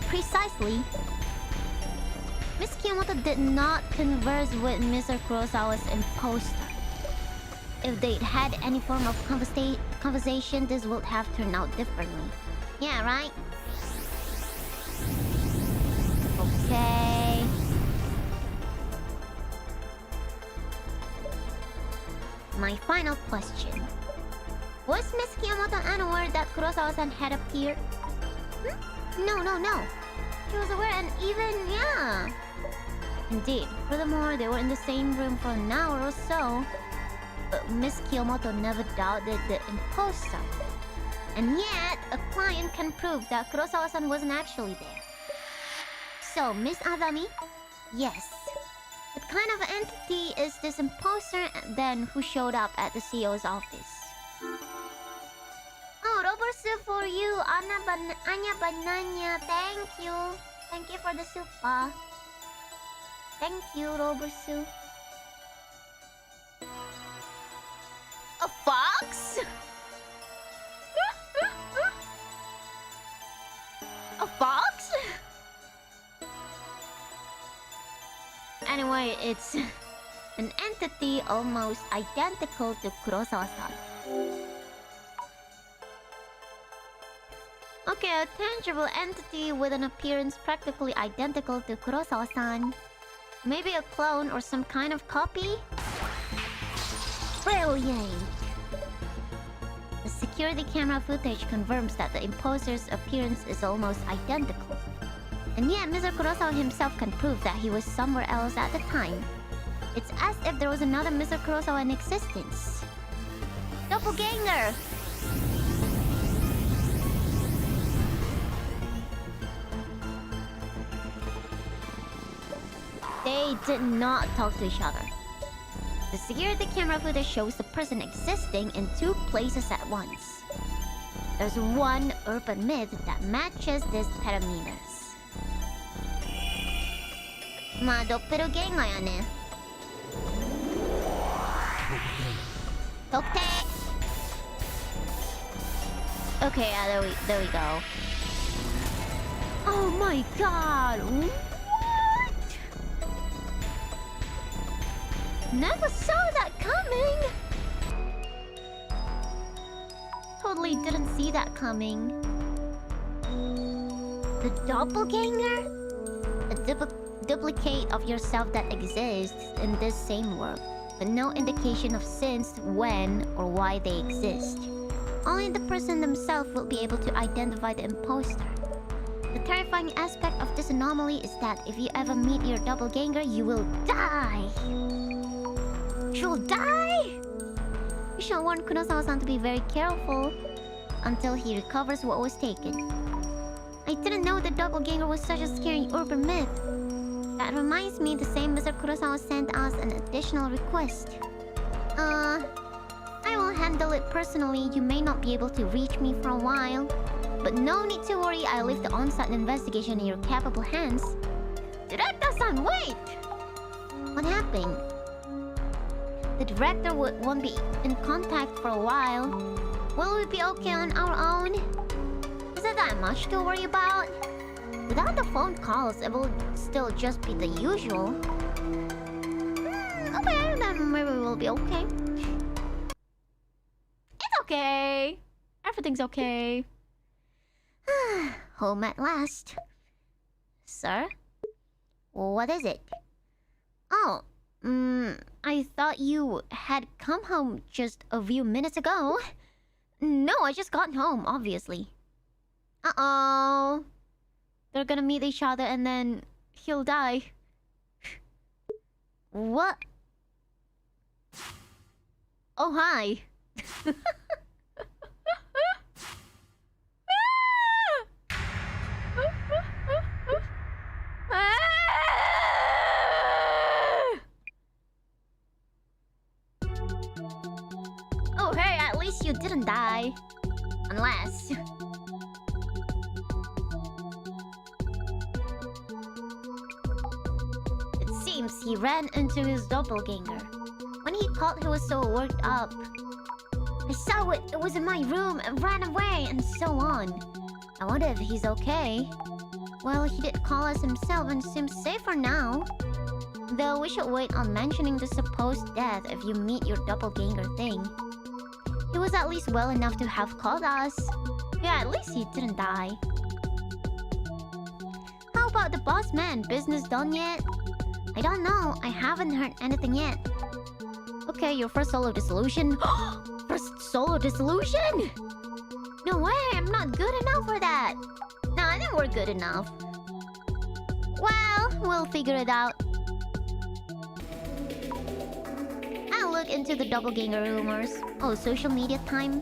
Precisely. Miss Kiyomoto did not converse with Mr. Kurosawa's imposter. If they'd had any form of conversation, this would have turned out differently. Yeah, right? Okay. My final question. Was Miss Kiyomoto unaware that Kurosawa-san had appeared? No. She was aware and even, yeah. Indeed. Furthermore, they were in the same room for an hour or so. But Miss Kiyomoto never doubted the imposter. And yet, a client can prove that Kurosawa-san wasn't actually there. So, Miss Azami? Yes. What kind of entity is this imposter then who showed up at the CEO's office? Oh, Robersu for you, Anya Bananya. Thank you. Thank you for the super. Thank you, Robersu. A fox? A fox? Anyway, it's an entity almost identical to Kurosawa-san. Okay, a tangible entity with an appearance practically identical to Kurosawa-san. Maybe a clone or some kind of copy? Brilliant! The security camera footage confirms that the imposter's appearance is almost identical. And yet, Mr. Kurosawa himself can prove that he was somewhere else at the time. It's as if there was another Mr. Kurosawa in existence. Doppelganger! They did not talk to each other. The security camera footage shows the person existing in two places at once. There's one urban myth that matches these parameters. まあドッペルゲンガーやね。特定。Okay, yeah, there we go. Oh my god! What? Never saw that coming! Totally didn't see that coming. The doppelganger? A duplicate of yourself that exists in this same world, but no indication of since, when, or why they exist. Only the person themselves will be able to identify the imposter. The terrifying aspect of this anomaly is that if you ever meet your doppelganger, you will die! You'll die?! We shall warn Kurosawa-san to be very careful until he recovers what was taken. I didn't know the doppelganger was such a scary urban myth. That reminds me, the same Mr. Kurosawa sent us an additional request. I will handle it personally. You may not be able to reach me for a while. But no need to worry, I'll leave the on-site investigation in your capable hands. Director-san, wait! What happened? The director won't be in contact for a while. Will we be okay on our own? Is it that much to worry about? Without the phone calls, it will still just be the usual. Okay, then maybe we'll be okay. It's okay. Everything's okay. Home at last. Sir? What is it? Oh, I thought you had come home just a few minutes ago. No, I just got home, obviously. Uh-oh. They're gonna meet each other and then he'll die. What? Oh, hi. Oh, hey, at least you didn't die. Unless... It seems he ran into his doppelganger. When he called, he was so worked up. I saw it was in my room and ran away and so on. I wonder if he's okay. Well, he did call us himself and seems safe for now. Though we should wait on mentioning the supposed death if you meet your doppelganger thing. He was at least well enough to have called us. Yeah, at least he didn't die. How about the boss man? Business done yet? I don't know. I haven't heard anything yet. Okay, your first solo dissolution. First solo dissolution? No way, I'm not good enough for that. No, I think we're good enough. Well, we'll figure it out. I'll look into the doppelganger rumors. Oh, social media time?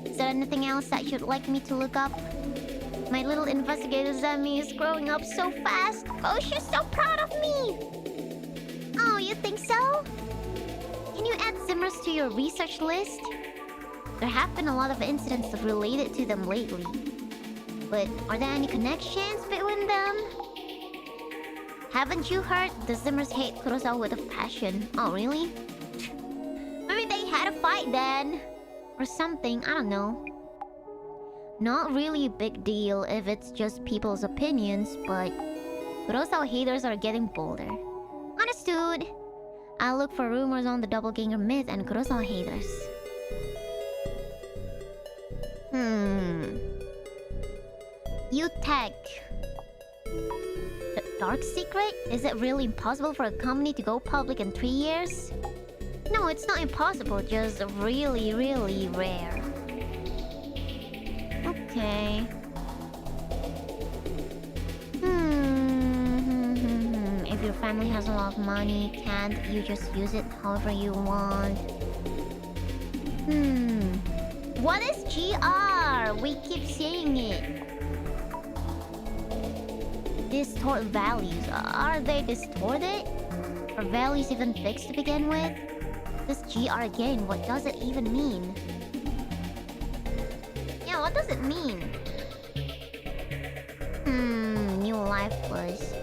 Is there anything else that you'd like me to look up? My little investigator Zemi is growing up so fast. Oh, she's so proud of me! Oh, you think so? Can you add Zimmers to your research list? There have been a lot of incidents related to them lately. But are there any connections between them? Haven't you heard? The Zimmers hate Kurosawa with a passion. Oh, really? Maybe they had a fight then. Or something, I don't know. Not really a big deal if it's just people's opinions, but Kurosawa haters are getting bolder. Understood. I'll look for rumors on the doppelganger myth and Kurosawa haters. U-Tech. Dark secret? Is it really impossible for a company to go public in 3 years? No, it's not impossible, just really, really rare. Okay. If your family has a lot of money, can't you just use it however you want? What is GR? We keep saying it. Distort values. Are they distorted? Are values even fixed to begin with? This GR again, what does it even mean? Yeah, what does it mean? New life plus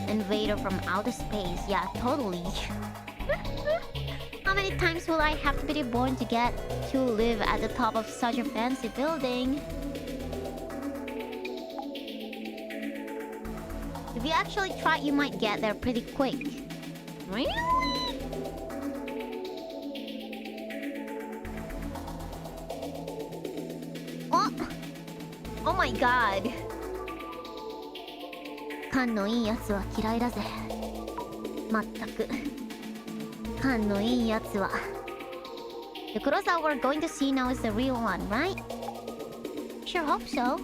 invader from outer space. Yeah, totally. How many times will I have to be reborn to get to live at the top of such a fancy building? If you actually try, you might get there pretty quick. Really? Oh! Oh my god. 勘のいいやつは嫌いだぜ。まったく。勘のいいやつは。The Kurosawa we're going to see now is the real one, right? Sure hope so.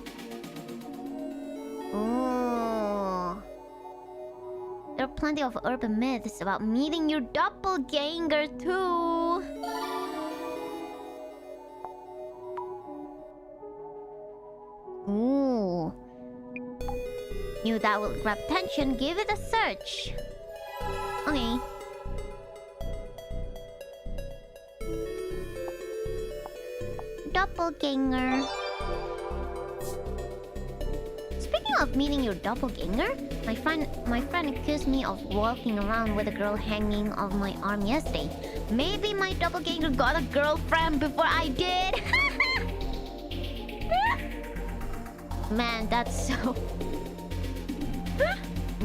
Oh. There are plenty of urban myths about meeting your doppelganger too. Ooh. Knew that would grab attention. Give it a search. Okay. Doppelganger. Speaking of meeting your doppelganger, my friend accused me of walking around with a girl hanging off my arm yesterday. Maybe my doppelganger got a girlfriend before I did. Man, that's so...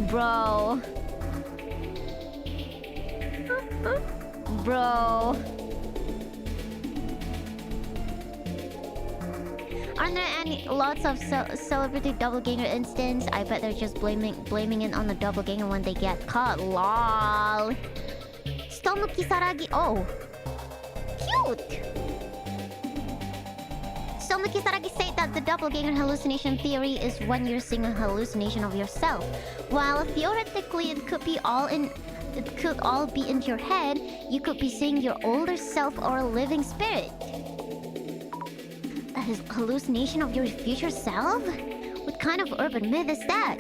Bro. Bro. Aren't there lots of celebrity doppelganger incidents? I bet they're just blaming it on the doppelganger when they get caught. Lol. Stomuki Saragi. Oh. Cute. Stomuki Saragi said that the doppelganger hallucination theory is when you're seeing a hallucination of yourself. While theoretically it could be all in it could all be in your head. You could be seeing your older self or a living spirit. A hallucination of your future self? What kind of urban myth is that?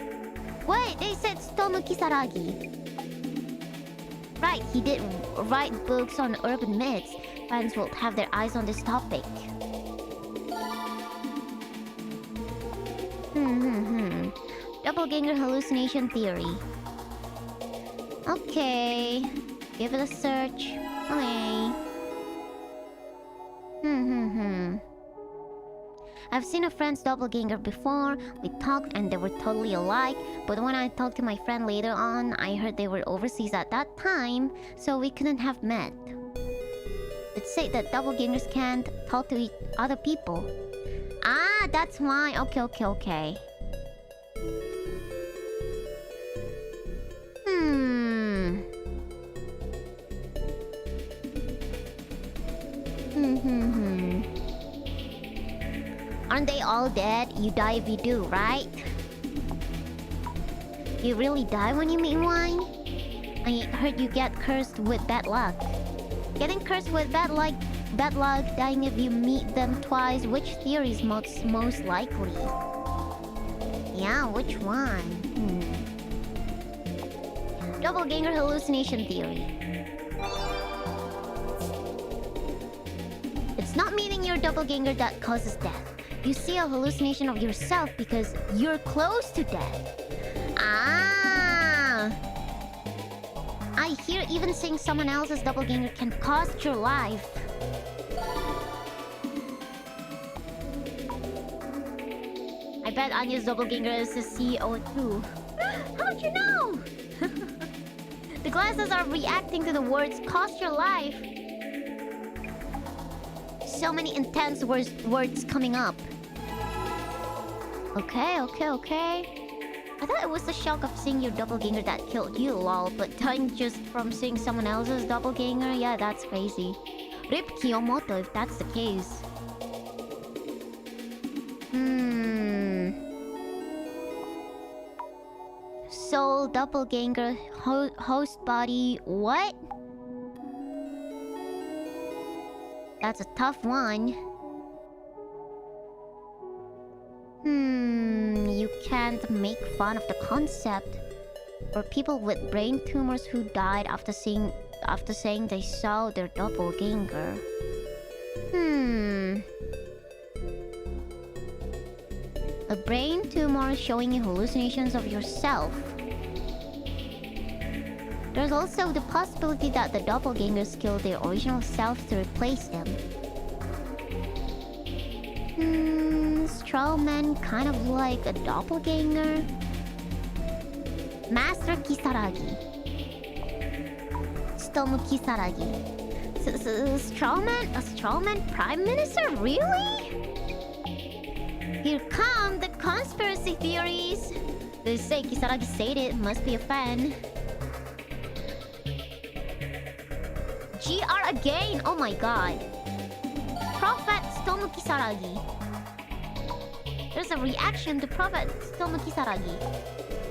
Wait, they said Tsutomu Kisaragi. Right, he did write books on urban myths. Fans will have their eyes on this topic. Doppelganger hallucination theory. Okay. Give it a search. Okay. I've seen a friend's doppelganger before. We talked and they were totally alike. But when I talked to my friend later on, I heard they were overseas at that time, so we couldn't have met. It's said that doppelgangers can't talk to other people. Ah, that's why. Okay. Aren't they all dead? You die if you do, right? You really die when you meet one? I heard you get cursed with bad luck. Getting cursed with bad luck, dying if you meet them twice. Which theory is most likely? Yeah, which one? Doppelganger hallucination theory. It's not meeting your doppelganger that causes death. You see a hallucination of yourself because you're close to death. Ah! I hear even seeing someone else's doppelganger can cost your life. I bet Anya's doppelganger is the CEO too. How'd you know? The glasses are reacting to the words "cost your life." So many intense words coming up. Okay. I thought it was the shock of seeing your doppelganger that killed you, lol. But dying just from seeing someone else's doppelganger? Yeah, that's crazy. Rip Kiyomoto if that's the case. Soul, doppelganger, host body, what? That's a tough one. You can't make fun of the concept. Or people with brain tumors who died after saying they saw their doppelganger. A brain tumor showing you hallucinations of yourself. There's also the possibility that the doppelgangers killed their original selves to replace them. Straw man kind of like a doppelganger. Master Kisaragi. Tsutomu Kisaragi. Straw man? A straw man prime minister? Really? Here come the conspiracy theories. They say Kisaragi said it. Must be a fan. GR again! Oh my god. Prophet Tsutomu Kisaragi. There's a reaction to Prophet Tsutomu Kisaragi.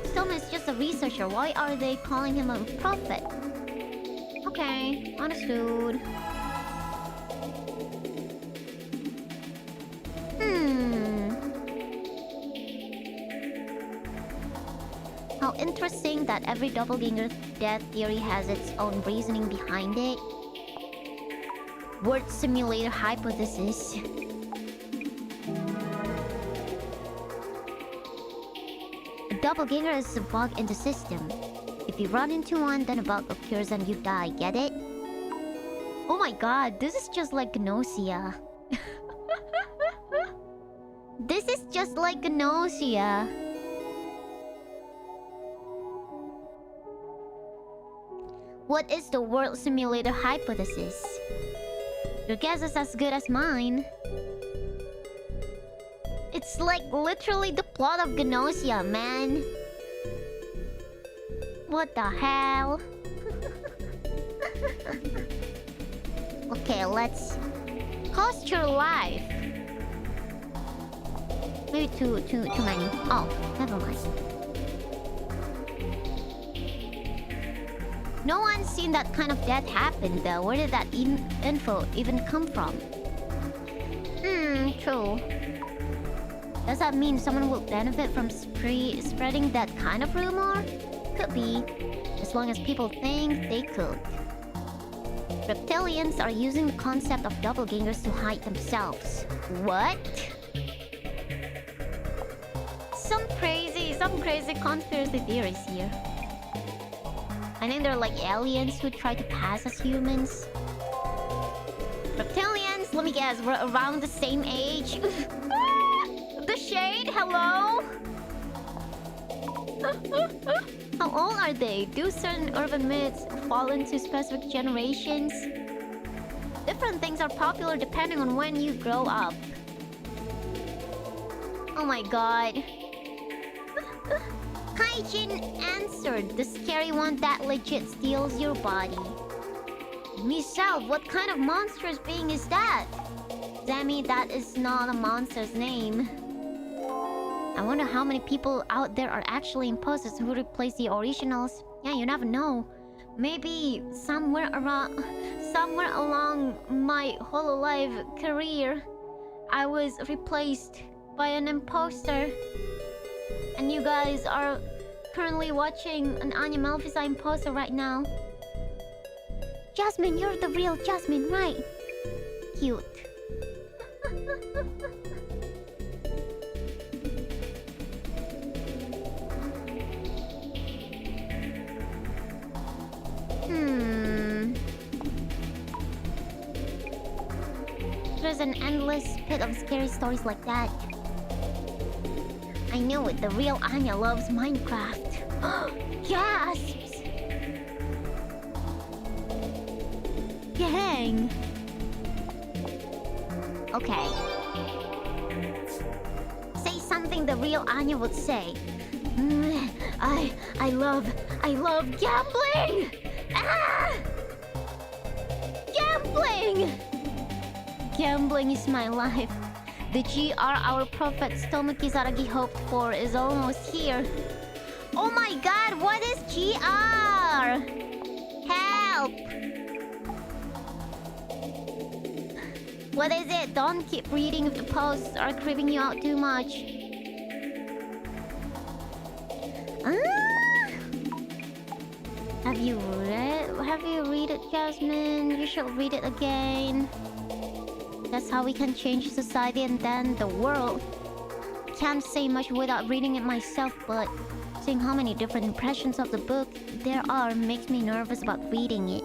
Tsutomu is just a researcher. Why are they calling him a prophet? Okay, understood. How interesting that every doppelganger death theory has its own reasoning behind it. Word simulator hypothesis. A doppelganger is a bug in the system. If you run into one, then a bug occurs and you die. Get it? Oh my god, this is just like Gnosia. This is just like Gnosia. What is the world simulator hypothesis? Your guess is as good as mine. It's like literally the plot of Gnosia, man. What the hell? Okay, let's... Cost your life. Maybe too many. Oh, never mind. No one's seen that kind of death happen though. Where did that info even come from? True. Does that mean someone will benefit from spreading that kind of rumor? Could be, as long as people think they could. Reptilians are using the concept of doppelgangers to hide themselves. What? Some crazy conspiracy theories here. I think they're like aliens who try to pass as humans. Reptilians, let me guess, we're around the same age. The shade, hello? How old are they? Do certain urban myths fall into specific generations? Different things are popular depending on when you grow up. Oh my god. Kaijin answered, the scary one that legit steals your body. Michelle, what kind of monstrous being is that? Sammy, that is not a monster's name. I wonder how many people out there are actually imposters who replace the originals. Yeah, you never know. Maybe somewhere along my hololive career, I was replaced by an imposter. And you guys are currently watching an Anya Melfissa imposter right now. Jasmine, you're the real Jasmine, right? Cute. There's an endless pit of scary stories like that. I knew it, the real Anya loves Minecraft. Gasps! Gang! Okay. Say something the real Anya would say. I love gambling! Ah! Gambling! Gambling is my life. The GR our prophet Tomo Kisaragi hoped for is almost here. Oh my god, what is GR? Help! What is it? Don't keep reading if the posts are creeping you out too much. Have you read it, Jasmine? You should read it again. That's how we can change society and then the world. Can't say much without reading it myself, but seeing how many different impressions of the book there are makes me nervous about reading it.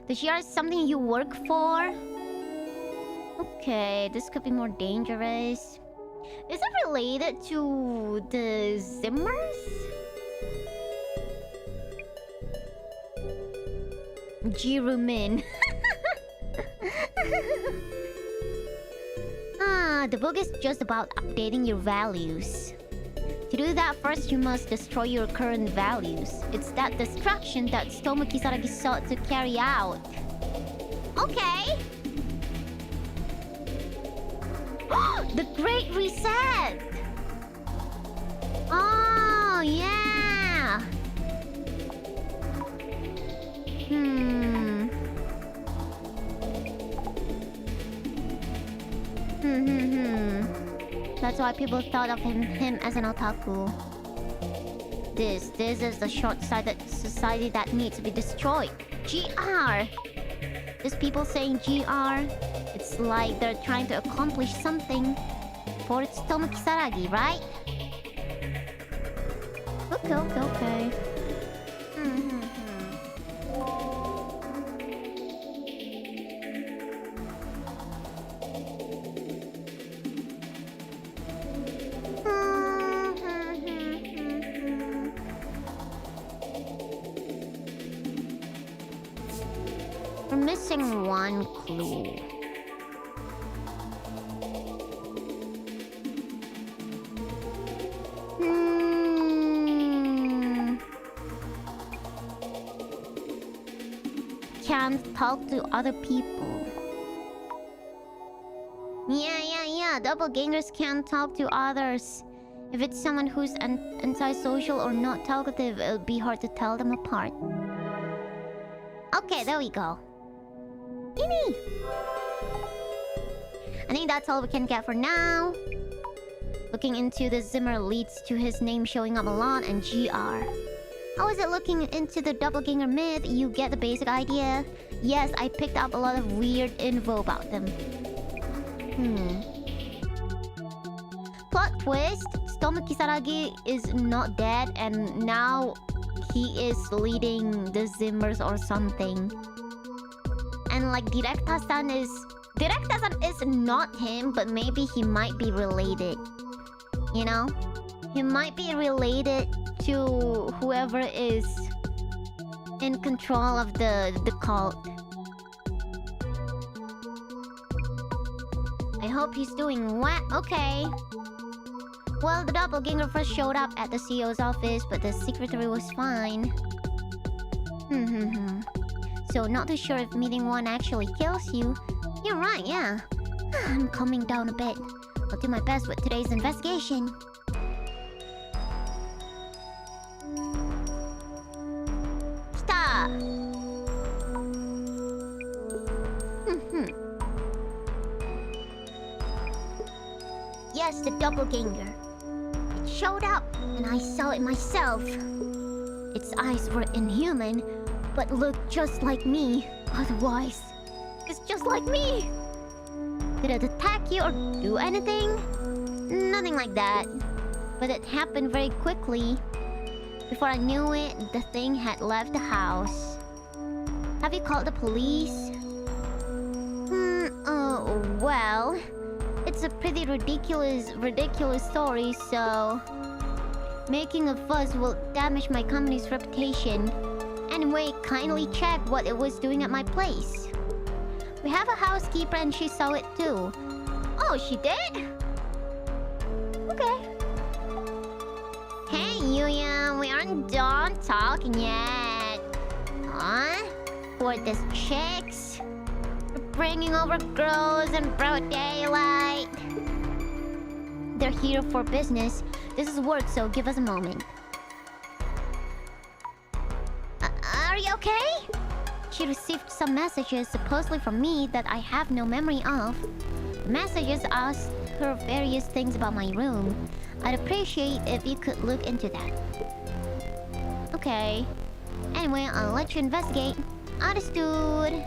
The GR is something you work for? Okay, this could be more dangerous. Is it related to the Zimmers? Jirumin. The book is just about updating your values. To do that, first you must destroy your current values. It's that destruction that Tomo Kisaragi sought to carry out. Okay. The Great Reset! Oh, yeah! That's why people thought of him as an otaku. This is the short-sighted society that needs to be destroyed. GR! There's people saying GR. It's like they're trying to accomplish something for its Tomo Kisaragi, right? Okay. We're missing one clue. Can't talk to other people. Yeah. Doppelgangers can't talk to others. If it's someone who's antisocial or not talkative, it'll be hard to tell them apart. Okay, there we go. Yay! I think that's all we can get for now. Looking into the Zimmer leads to his name showing up a lot and GR. How is it looking into the doppelganger myth? You get the basic idea. Yes, I picked up a lot of weird info about them. Plot twist, Stomu Kisaragi is not dead and now he is leading the Zimmers or something. And like Direkta-san is not him, but maybe he might be related. You know? He might be related to whoever is in control of the cult. I hope he's doing well. Okay. Well, the doppelganger first showed up at the CEO's office, but the secretary was fine. So not too sure if meeting one actually kills you. You're right, yeah. I'm calming down a bit. I'll do my best with today's investigation. Stop! Yes, the doppelganger. It showed up, and I saw it myself. Its eyes were inhuman, but looked just like me. Otherwise, it's just like me. Did it attack you or do anything? Nothing like that. But it happened very quickly. Before I knew it, the thing had left the house. Have you called the police? Well, it's a pretty ridiculous story, so making a fuss will damage my company's reputation. Anyway, kindly check what it was doing at my place. We have a housekeeper and she saw it too. Oh, she did? Okay. Hey, Yuya, we aren't done talking yet. Huh? For these chicks? Bringing over girls in broad daylight. They're here for business. This is work, so give us a moment. Are you okay? She received some messages supposedly from me that I have no memory of. The messages asked her various things about my room. I'd appreciate if you could look into that. Okay. Anyway, I'll let you investigate. Understood.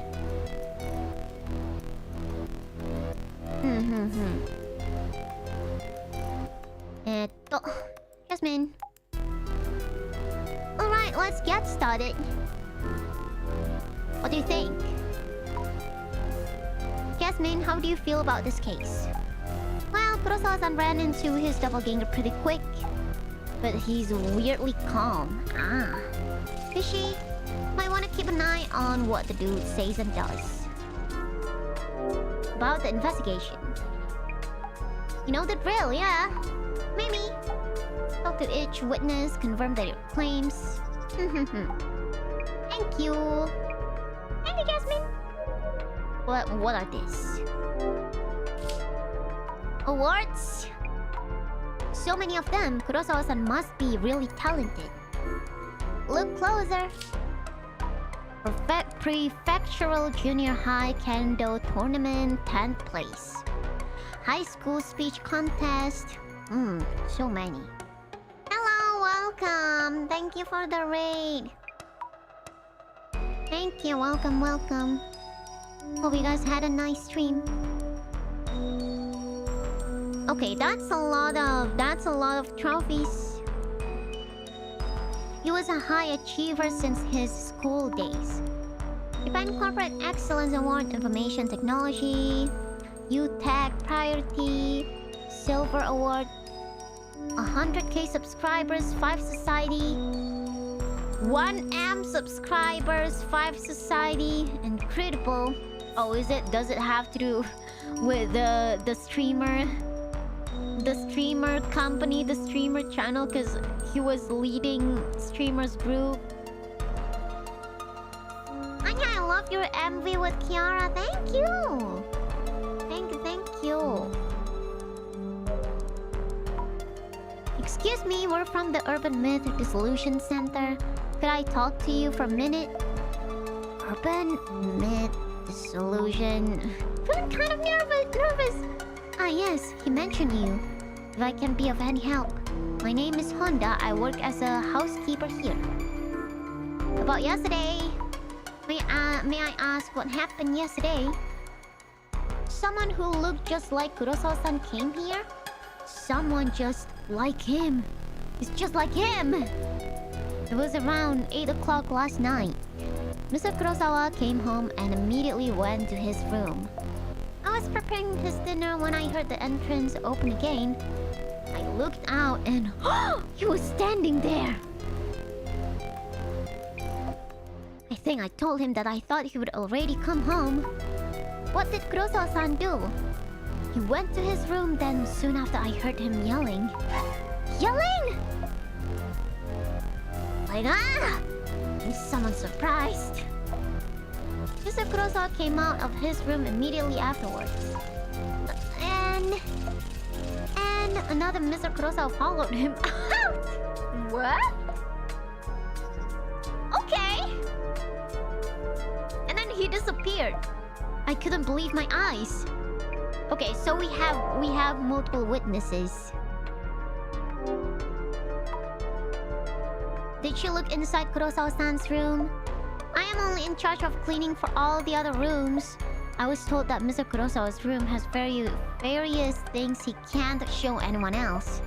Jasmine. Alright, let's get started. What do you think? Jasmine, how do you feel about this case? Well, Kurosawa-san ran into his doppelganger pretty quick. But he's weirdly calm. Fishy? Might want to keep an eye on what the dude says and does. About the investigation. You know the drill, yeah? Maybe. Talk to each witness, confirm their claims. Thank you. Thank you, Jasmine. What are these? Awards? So many of them. Kurosawa-san must be really talented. Look closer. Prefectural Junior High Kendo Tournament, 10th place. High School Speech Contest. So many. Hello, welcome. Thank you for the raid. Thank you, welcome. Hope you guys had a nice stream. Okay, that's a lot of trophies. He was a high achiever since his school days. Japan Corporate Excellence Award, Information Technology, UTech Priority, Silver Award, 100k subscribers, 5 Society, 1M subscribers, 5 Society, Incredible. Oh, does it have to do with the streamer? The streamer company, the streamer channel, because he was leading streamers group. Anya, I love your MV with Kiara. Thank you. Thank you. Excuse me, we're from the Urban Myth Dissolution Center. Could I talk to you for a minute? Urban Myth Dissolution. Feeling kind of nervous. Ah yes, he mentioned you. If I can be of any help. My name is Honda. I work as a housekeeper here. About yesterday. May I ask what happened yesterday? Someone who looked just like Kurosawa-san came here? Someone just like him. It's just like him! It was around 8 o'clock last night. Mr. Kurosawa came home and immediately went to his room. I was preparing his dinner when I heard the entrance open again. I looked out and he was standing there! I think I told him that I thought he would already come home. What did Kurosawa-san do? He went to his room, then soon after I heard him yelling. Yelling? Like, is someone surprised? Mr. Kurosawa came out of his room immediately afterwards. And another Mr. Kurosawa followed him out! What? Okay! And then he disappeared. I couldn't believe my eyes. Okay, so we have multiple witnesses. Did you look inside Kurosawa-san's room? I am only in charge of cleaning for all the other rooms. I was told that Mr. Kurosawa's room has various things he can't show anyone else.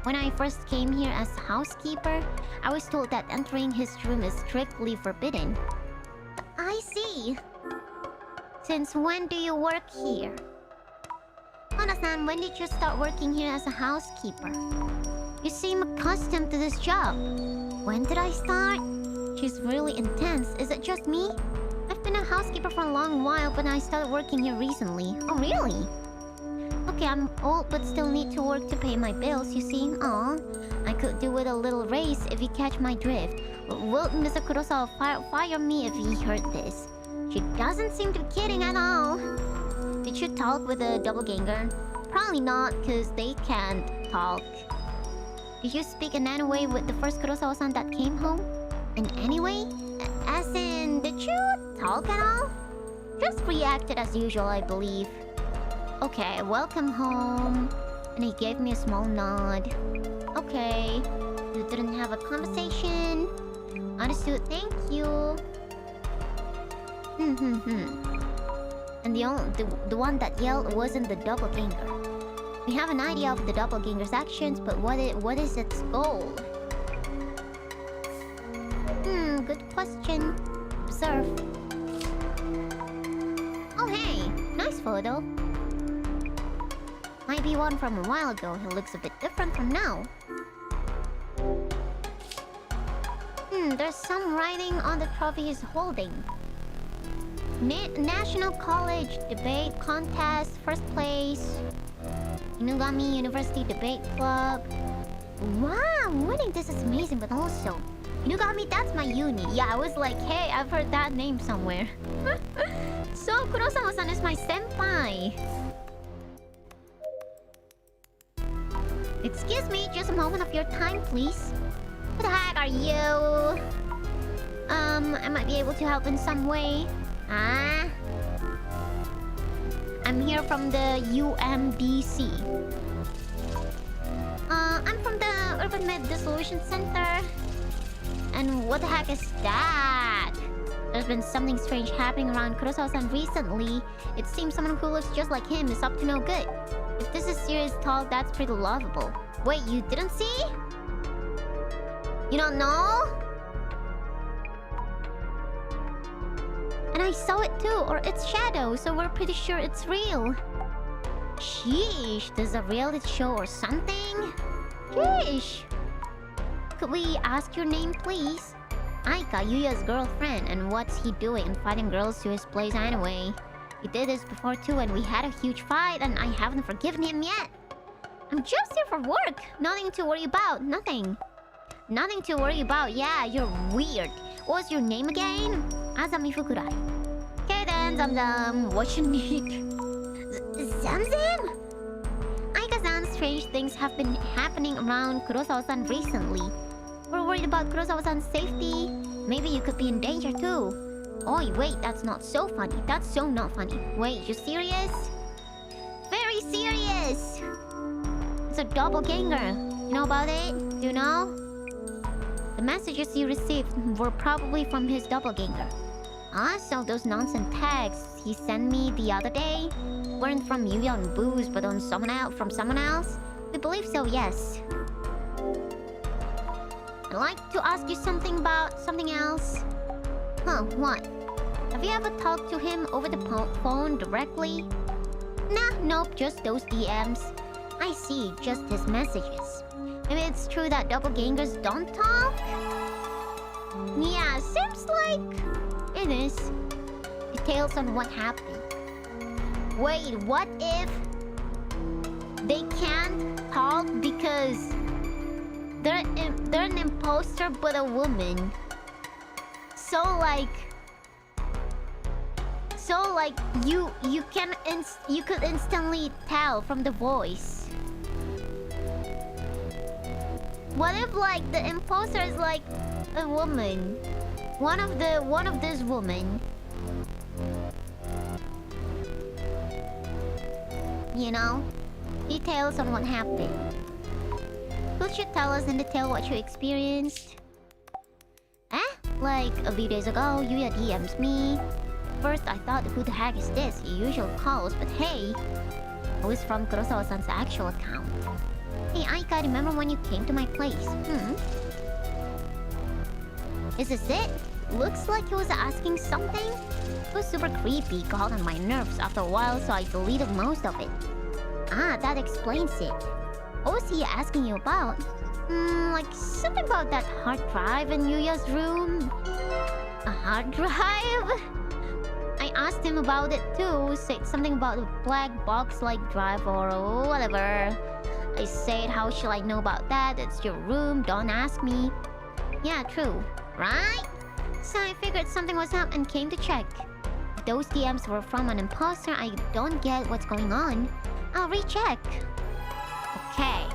When I first came here as housekeeper, I was told that entering his room is strictly forbidden. I see. Since when do you work here? Honda-san, when did you start working here as a housekeeper? You seem accustomed to this job. When did I start? She's really intense. Is it just me? I've been a housekeeper for a long while, but I started working here recently. Oh, really? Okay, I'm old but still need to work to pay my bills, you see. Aw, I could do with a little raise if you catch my drift. Will Mr. Kurosawa fire me if he heard this? She doesn't seem to be kidding at all. Did you talk with a doppelganger? Probably not, because they can't talk. Did you speak in any way with the first Kurosawa-san that came home? In any way? As in, did you talk at all? Just reacted as usual, I believe. Okay, welcome home. And he gave me a small nod. Okay. You didn't have a conversation. Understood, thank you. And the one that yelled wasn't the doppelganger. We have an idea of the doppelganger's actions, but what is its goal? Good question. Observe. Oh hey, nice photo. Might be one from a while ago. He looks a bit different from now. There's some writing on the trophy he's holding. National College Debate Contest, first place. Inugami University Debate Club. Wow, winning this is amazing, but also Inugami, that's my uni. Yeah, I was like, hey, I've heard that name somewhere. So Kurosawa-san is my senpai. Excuse me, just a moment of your time, please. Who the heck are you? I might be able to help in some way. I'm here from the UMDC. I'm from the Urban Myth Dissolution Center. And what the heck is that? There's been something strange happening around Kurosawa-san recently. It seems someone who looks just like him is up to no good. If this is serious talk, that's pretty lovable. Wait, you didn't see? You don't know? And I saw it too, or its shadow, so we're pretty sure it's real. Sheesh, there's a reality show or something? Sheesh. Could we ask your name, please? Aika, Yuya's girlfriend, and what's he doing inviting girls to his place anyway? He did this before too, and we had a huge fight, and I haven't forgiven him yet. I'm just here for work. Nothing to worry about. Nothing. Nothing to worry about. Yeah, you're weird. What's your name again? Azami Fukurai. Okay then, Zamzam. What you need? Zamzam? Aika-san's strange things have been happening around Kurosawa-san recently. We're worried about Kurosawa-san's safety. Maybe you could be in danger too. Oh, wait, that's not so funny. That's so not funny. Wait, you serious? Very serious! It's a doppelganger. You know about it? Do you know? The messages you received were probably from his doppelganger. Ah, so those nonsense texts he sent me the other day weren't from Yuya and Booze, but on from someone else? We believe so, yes. I'd like to ask you something about something else. Huh, what? Have you ever talked to him over the phone directly? Nah, nope, just those DMs. I see, just his messages. Maybe it's true that doppelgangers don't talk? Yeah, seems like it is. Details on what happened. Wait, what if they can't talk because they're an imposter but a woman? So like you could instantly tell from the voice. What if like the imposter is like a woman? One of this woman. You know? Details on what happened. Could you tell us in detail what you experienced? Like a few days ago, Yuya DMs me. First I thought, who the heck is this? He usually calls, but hey, it was from Kurosawa-san's actual account. Hey Aika, remember when you came to my place? Is this it? Looks like he was asking something. It was super creepy, got on my nerves after a while, so I deleted most of it. Ah, that explains it. What was he asking you about? Like something about that hard drive in Yuya's room. A hard drive? I asked him about it too, said something about a black box-like drive or whatever. I said, how should I know about that? It's your room, don't ask me. Yeah, true. Right? So I figured something was up and came to check. If those DMs were from an imposter, I don't get what's going on. I'll recheck. Okay.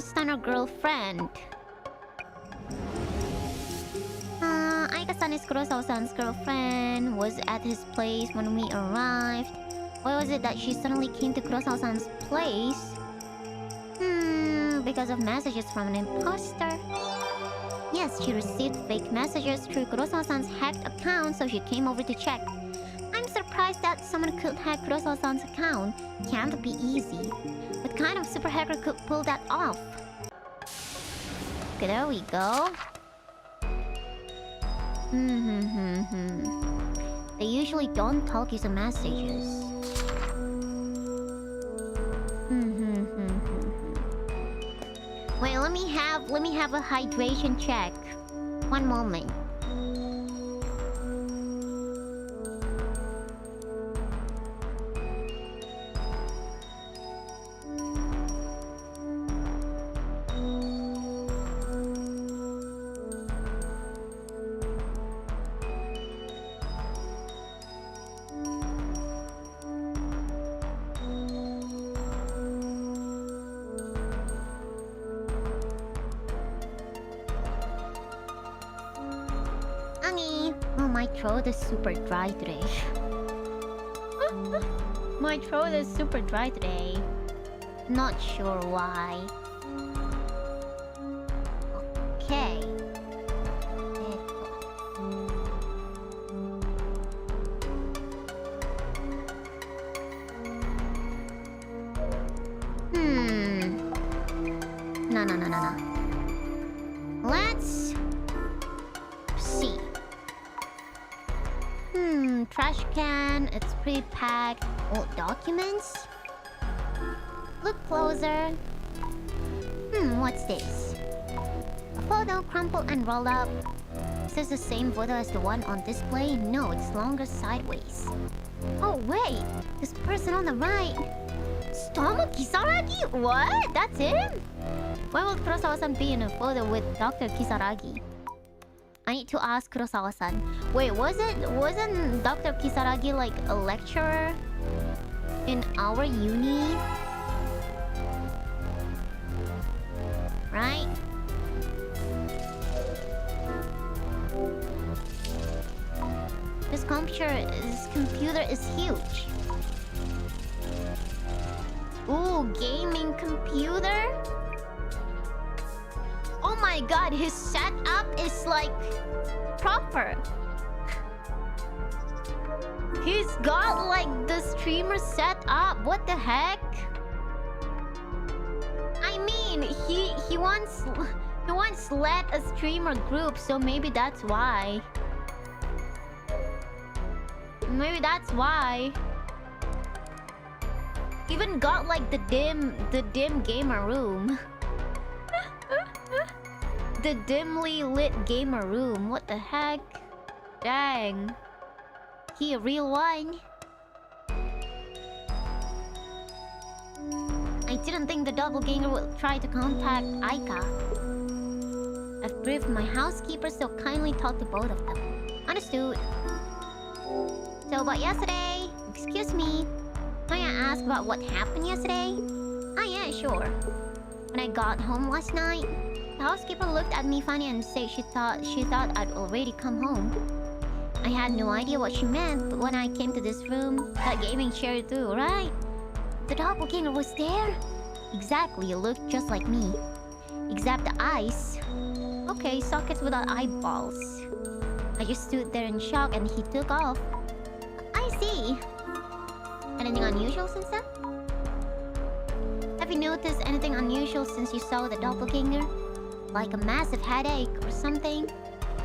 Stunner girlfriend. Aika-san is Kurosawa-san's girlfriend. Was at his place when we arrived. Why was it that she suddenly came to Kurosawa-san's place? Because of messages from an imposter. Yes, she received fake messages through Kurosawa-san's hacked account, so she came over to check. I'm surprised that someone could hack Kurosawa-san's account. Can't be easy. What kind of super hacker could pull that off? Okay, there we go. They usually don't talk using messages. Wait, let me have a hydration check. One moment. My throat is super dry today. My throat is super dry today. Not sure why. Okay. No. Let's see. Trash can. It's pretty packed. Old documents? Look closer. What's this? A photo crumpled and rolled up. Is this the same photo as the one on display? No, it's longer sideways. Oh wait! This person on the right! Tsutomu Kisaragi? What? That's him? Why would Kurosawa-san be in a photo with Dr. Kisaragi? I need to ask Kurosawa-san. Wait, wasn't Dr. Kisaragi like a lecturer? in our uni. Right? This computer is huge. Ooh, gaming computer? Oh my god, his setup is like proper. He's got like the streamer set up. What the heck? I mean, he once led a streamer group, so maybe that's why. Maybe that's why. Even got like the dim gamer room. The dimly lit gamer room. What the heck? Dang. He a real one. I didn't think the doppelganger would try to contact Aika. I've briefed my housekeeper, so kindly talk to both of them. Understood. So about yesterday, excuse me, may I ask about what happened yesterday? Ah yeah, sure. When I got home last night, the housekeeper looked at me funny and said she thought I'd already come home. I had no idea what she meant, but when I came to this room, that gaming chair too, right? The doppelganger was there. Exactly, it looked just like me. Except the eyes. Okay, sockets without eyeballs. I just stood there in shock and he took off. I see. Anything unusual since then? Have you noticed anything unusual since you saw the doppelganger? Like a massive headache or something?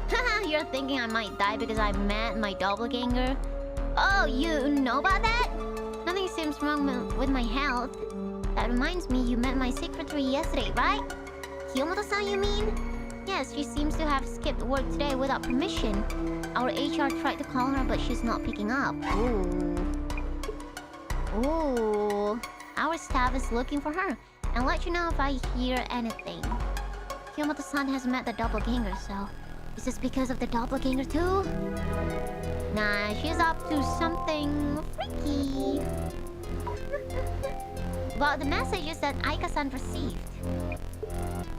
Haha, you're thinking I might die because I met my doppelganger? Oh, you know about that? Nothing seems wrong with my health. That reminds me, you met my secretary yesterday, right? Kiyomoto-san, you mean? Yes, she seems to have skipped work today without permission. Our HR tried to call her, but she's not picking up. Ooh. Our staff is looking for her. I'll let you know if I hear anything. Kiyomoto-san has met the doppelganger, so... Is this because of the doppelganger too? Nah, she's up to something freaky. About the messages that Aika-san received.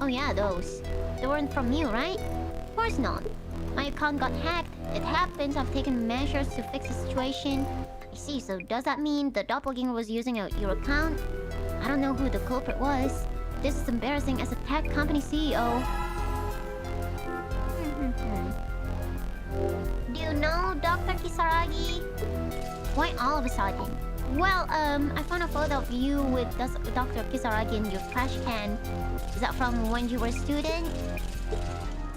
Oh yeah, those. They weren't from you, right? Of course not. My account got hacked. It happens. I've taken measures to fix the situation. I see, so does that mean the doppelganger was using your account? I don't know who the culprit was. This is embarrassing as a tech company CEO. Do you know Dr. Kisaragi? Why all of a sudden? Well, I found a photo of you with Dr. Kisaragi in your trash can. Is that from when you were a student?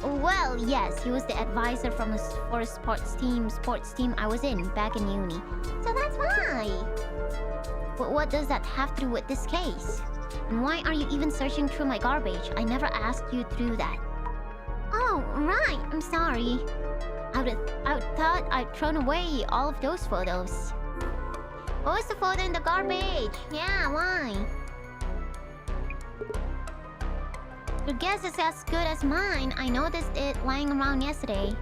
Well, yes, he was the advisor for a sports team I was in back in uni. So that's why. But what does that have to do with this case? And why are you even searching through my garbage? I never asked you to do that. Oh, right. I'm sorry. I thought I'd thrown away all of those photos. What was the photo in the garbage? Yeah, why? Your guess is as good as mine. I noticed it lying around yesterday.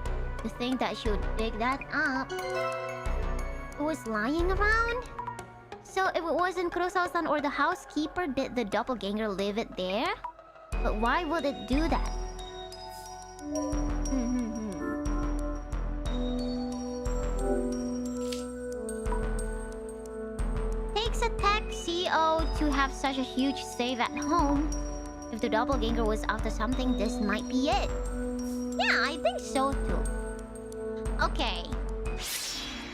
To think that she would dig that up. It was lying around? So if it wasn't Kurosawa-san or the housekeeper, did the doppelganger leave it there? But why would it do that? Takes a tech CEO to have such a huge save at home. If the doppelganger was after something, this might be it. Yeah, I think so too. Okay.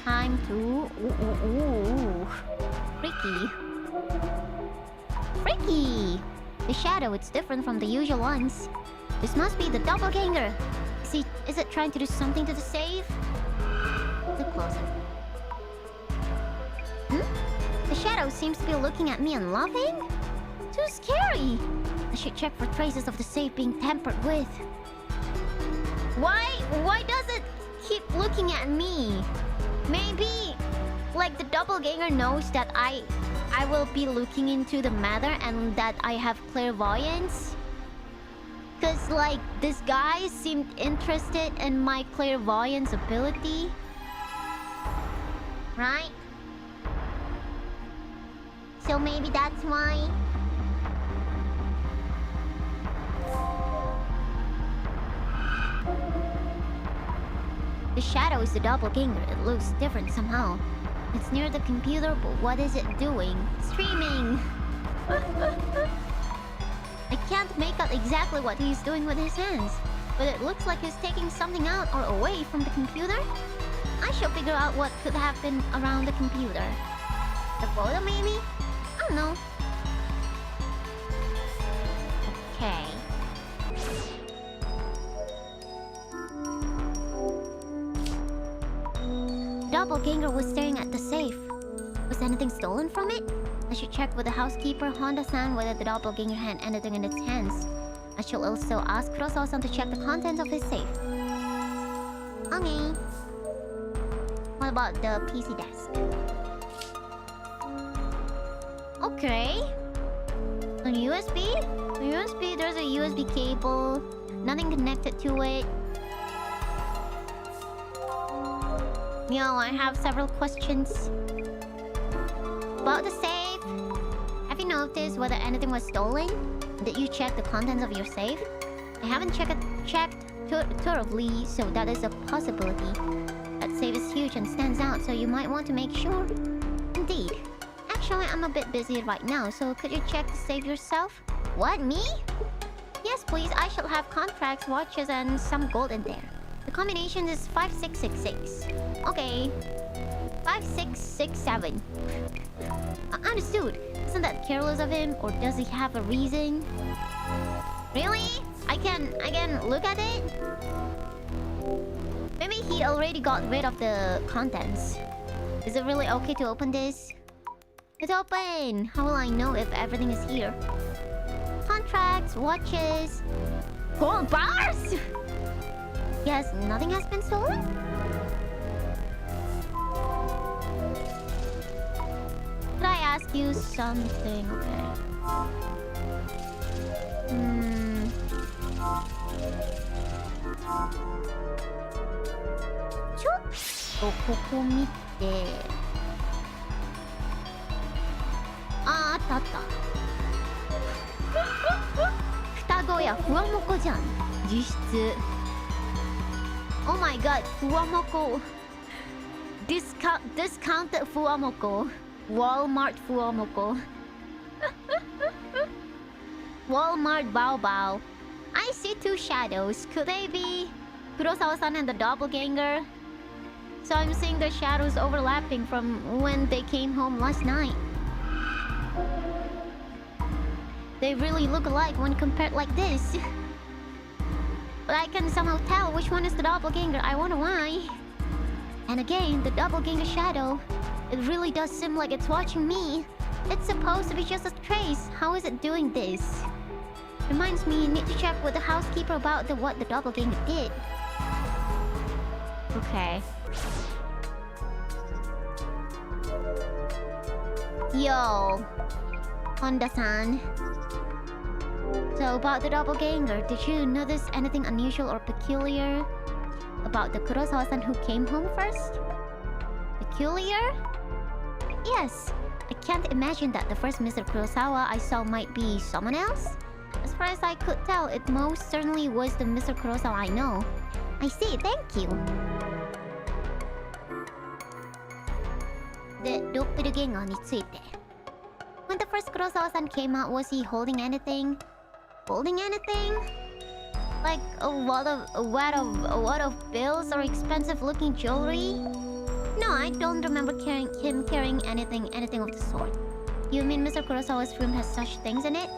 Time to... Ooh. Freaky. Freaky! The shadow, it's different from the usual ones. This must be the doppelganger. Is it trying to do something to the save? Look closer. The shadow seems to be looking at me and laughing? Too scary! I should check for traces of the save being tampered with. Why does it keep looking at me? Maybe, like the doppelganger knows that I will be looking into the matter and that I have clairvoyance? Cause like, this guy seemed interested in my clairvoyance ability. Right? So maybe that's why. The shadow is the doppelganger. It looks different somehow. It's near the computer, but what is it doing? Streaming! I can't make out exactly what he's doing with his hands, but it looks like he's taking something out or away from the computer. I shall figure out what could have been around the computer. The photo, maybe? I don't know. Okay. Doppelganger was staring at the safe. Was anything stolen from it? I should check with the housekeeper Honda-san whether the doppelganger had anything in its hands. I shall also ask Kurosawa-san to check the contents of his safe. Okay. What about the PC desk? Okay. On USB? On USB, there's a USB cable. Nothing connected to it. Yo, I have several questions. About the safe. Have you noticed whether anything was stolen? Did you check the contents of your safe? I haven't checked thoroughly, so that is a possibility. That safe is huge and stands out, so you might want to make sure. Indeed. Actually, I'm a bit busy right now, so could you check the safe yourself? What, me? Yes, please. I shall have contracts, watches, and some gold in there. The combination is 5666. Okay. 5667. Understood. Isn't that careless of him, or does he have a reason? Really? I can look at it? Maybe he already got rid of the contents. Is it really okay to open this? It's open! How will I know if everything is here? Contracts, watches... gold bars?! Yes, nothing has been stolen? Could I ask you something? Okay. Ah, あったあった。双子やふわもこじゃん。実質。Oh my god, ふわもこ。Discounted ふわもこ。Walmart ふわもこ。Walmart Bao Bao. I see two shadows. Could they be Kurosawa-san and the doppelganger? So I'm seeing the shadows overlapping from when they came home last night. They really look alike when compared like this. But I can somehow tell which one is the doppelganger. I wonder why. And again, the doppelganger shadow. It really does seem like it's watching me. It's supposed to be just a trace. How is it doing this? Reminds me, you need to check with the housekeeper about what the doppelganger did. Okay. Yo, Honda-san. So about the doppelganger, did you notice anything unusual or peculiar about the Kurosawa-san who came home first? Peculiar? Yes. I can't imagine that the first Mr. Kurosawa I saw might be someone else. As far as I could tell, it most certainly was the Mr. Kurosawa I know. I see, thank you. The doppelganger について. When the first Kurosawa-san came out, was he holding anything? Holding anything? Like a lot of bills or expensive-looking jewelry? No, I don't remember him carrying anything of the sort. You mean Mr. Kurosawa's room has such things in it?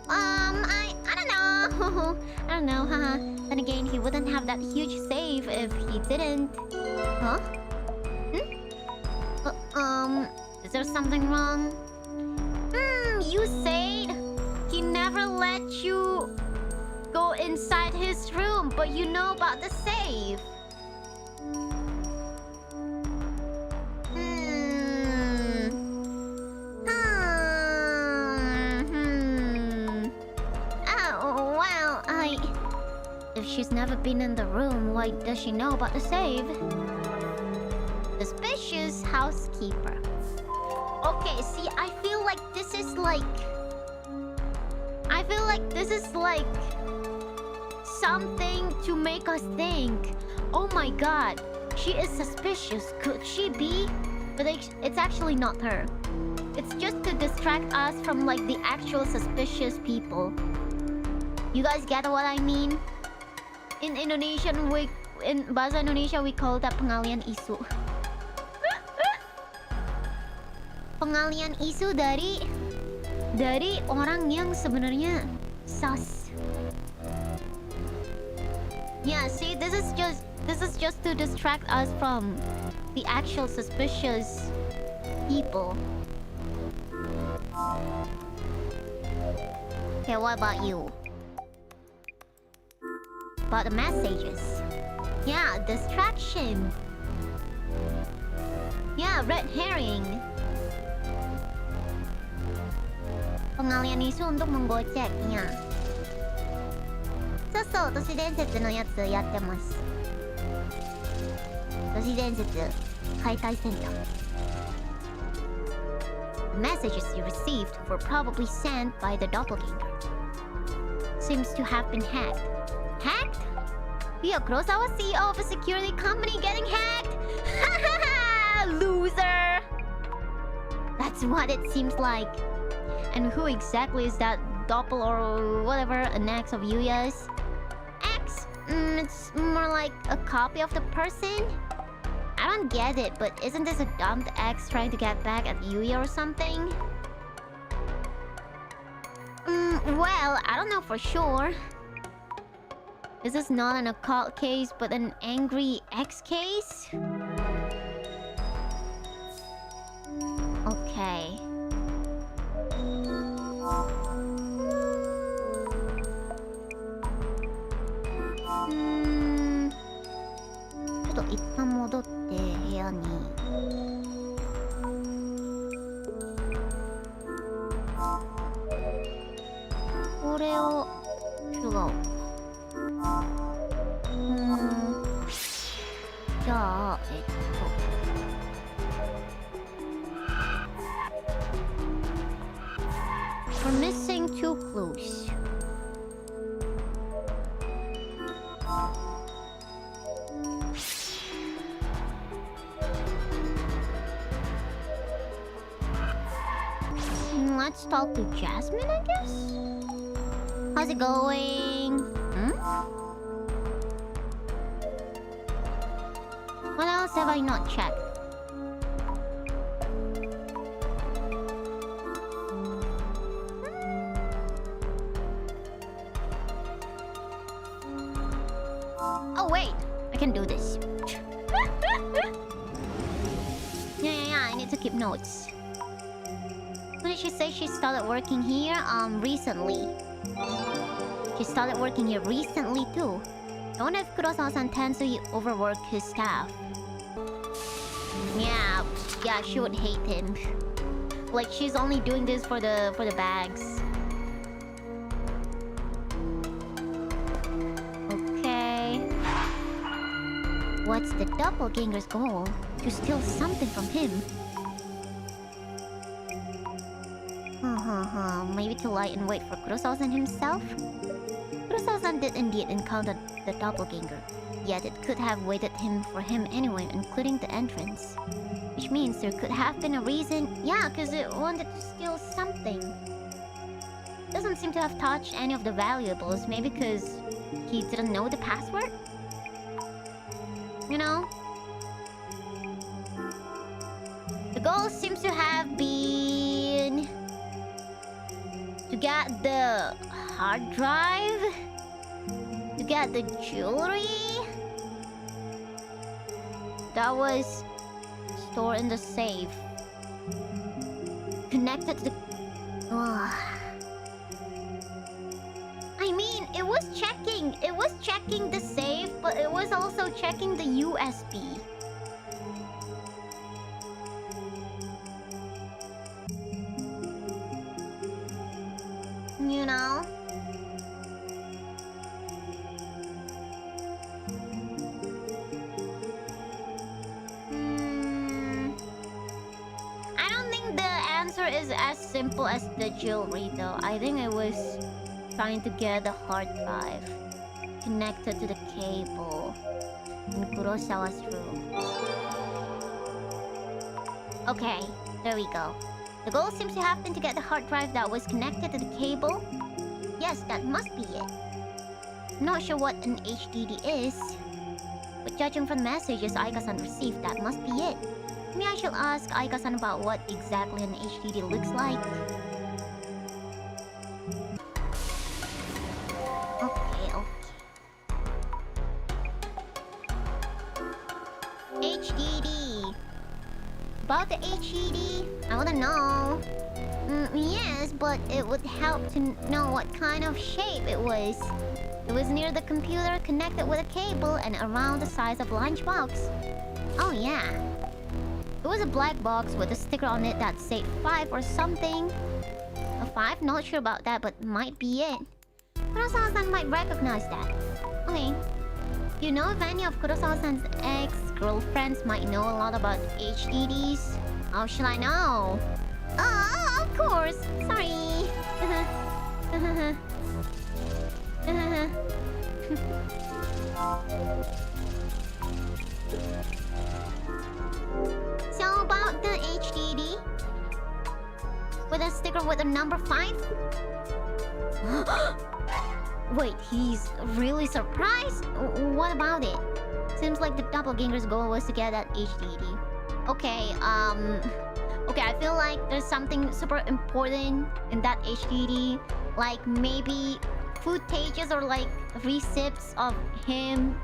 I don't know. I don't know, haha. Then again, he wouldn't have that huge safe if he didn't. Huh? Is there something wrong? You said he never let you go inside his room, but you know about the safe. If she's never been in the room, why does she know about the safe? Suspicious housekeeper. Okay, see, I feel like this is like... I feel like this is like... something to make us think, oh my god, she is suspicious. Could she be? But it's actually not her. It's just to distract us from like the actual suspicious people. You guys get what I mean? In Indonesian, in bahasa Indonesia, we call that pengalian isu. Pengalian isu dari orang yang sebenarnya sus. Yeah, see, this is just to distract us from the actual suspicious people. Okay, what about you? About the messages. Yeah, distraction. Yeah, red herring. Pengalian isu untuk menggocek, ya. そう、都市伝説のやつやってます。都市伝説解体センター。The messages you received were probably sent by the doppelganger. Seems to have been hacked. Hacked? Yeah, Kurosawa, CEO of a security company, getting hacked? Loser! That's what it seems like. And who exactly is that doppel or whatever, an ex of Yuya's? Ex? It's more like a copy of the person? I don't get it, but isn't this a dumped ex trying to get back at Yuya or something? Well, I don't know for sure. This is not an occult case, but an angry ex case? Okay. We're missing 2 clues. Let's talk to Jasmine, I guess? How's it going? What else have I not checked? Oh wait, I can do this. Yeah, I need to keep notes. What did she say? She started working here recently. She started working here recently too. I wonder if Kurosawa-san tends to overwork his staff. Yeah, she would hate him. Like she's only doing this for the bags. Okay. What's the doppelganger's goal? To steal something from him. Maybe to lie in wait for Kurosawa-san himself? Kurosawa-san did indeed encounter the doppelganger. Yet it could have waited for him anywhere, including the entrance. Which means there could have been a reason. Yeah, because it wanted to steal something. Doesn't seem to have touched any of the valuables. Maybe because he didn't know the password? You know? The goal seems to have been to get the hard drive, to get the jewelry that was stored in the safe, connected to the... I mean, it was checking the safe, but it was also checking the USB. You know? I don't think the answer is as simple as the jewelry though. I think it was trying to get the hard drive connected to the cable in Kurosawa's room. Okay, there we go. The goal seems to have been to get the hard drive that was connected to the cable. Yes, that must be it. Not sure what an HDD is, but judging from the messages Aika-san received, that must be it. Maybe I should ask Aika-san about what exactly an HDD looks like. Okay. HDD. About the HDD? I wouldn't know. Yes, but it would help to know what kind of shape it was. It was near the computer, connected with a cable, and around the size of a lunchbox. Oh yeah. It was a black box with a sticker on it that said 5 or something. A 5? Not sure about that, but might be it. Kurosawa-san might recognize that. Okay. Do you know if any of Kurosawa-san's ex-girlfriends might know a lot about HDDs? How should I know? Oh, of course! Sorry! So about the HDD with a sticker with a number 5? Wait, he's really surprised? What about it? Seems like the doppelganger's goal was to get that HDD. Okay, I feel like there's something super important in that HDD. Like maybe footages or like receipts of him,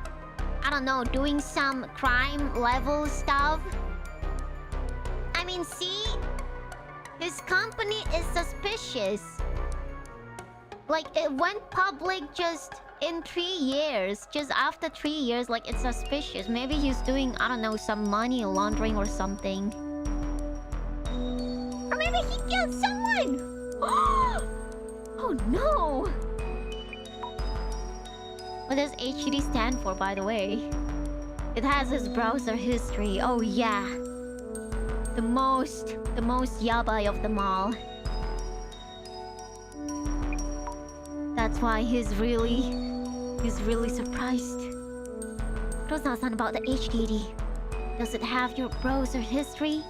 I don't know, doing some crime level stuff. I mean, see? His company is suspicious. Like, it went public just in 3 years. Just after 3 years, like, it's suspicious. Maybe he's doing, I don't know, some money laundering or something. Or maybe he killed someone! Oh no! What does HDD stand for, by the way? It has his browser history. Oh yeah. The most yabai of them all. That's why he's really surprised. Kurosawa-san, about the HDD. Does it have your browser history?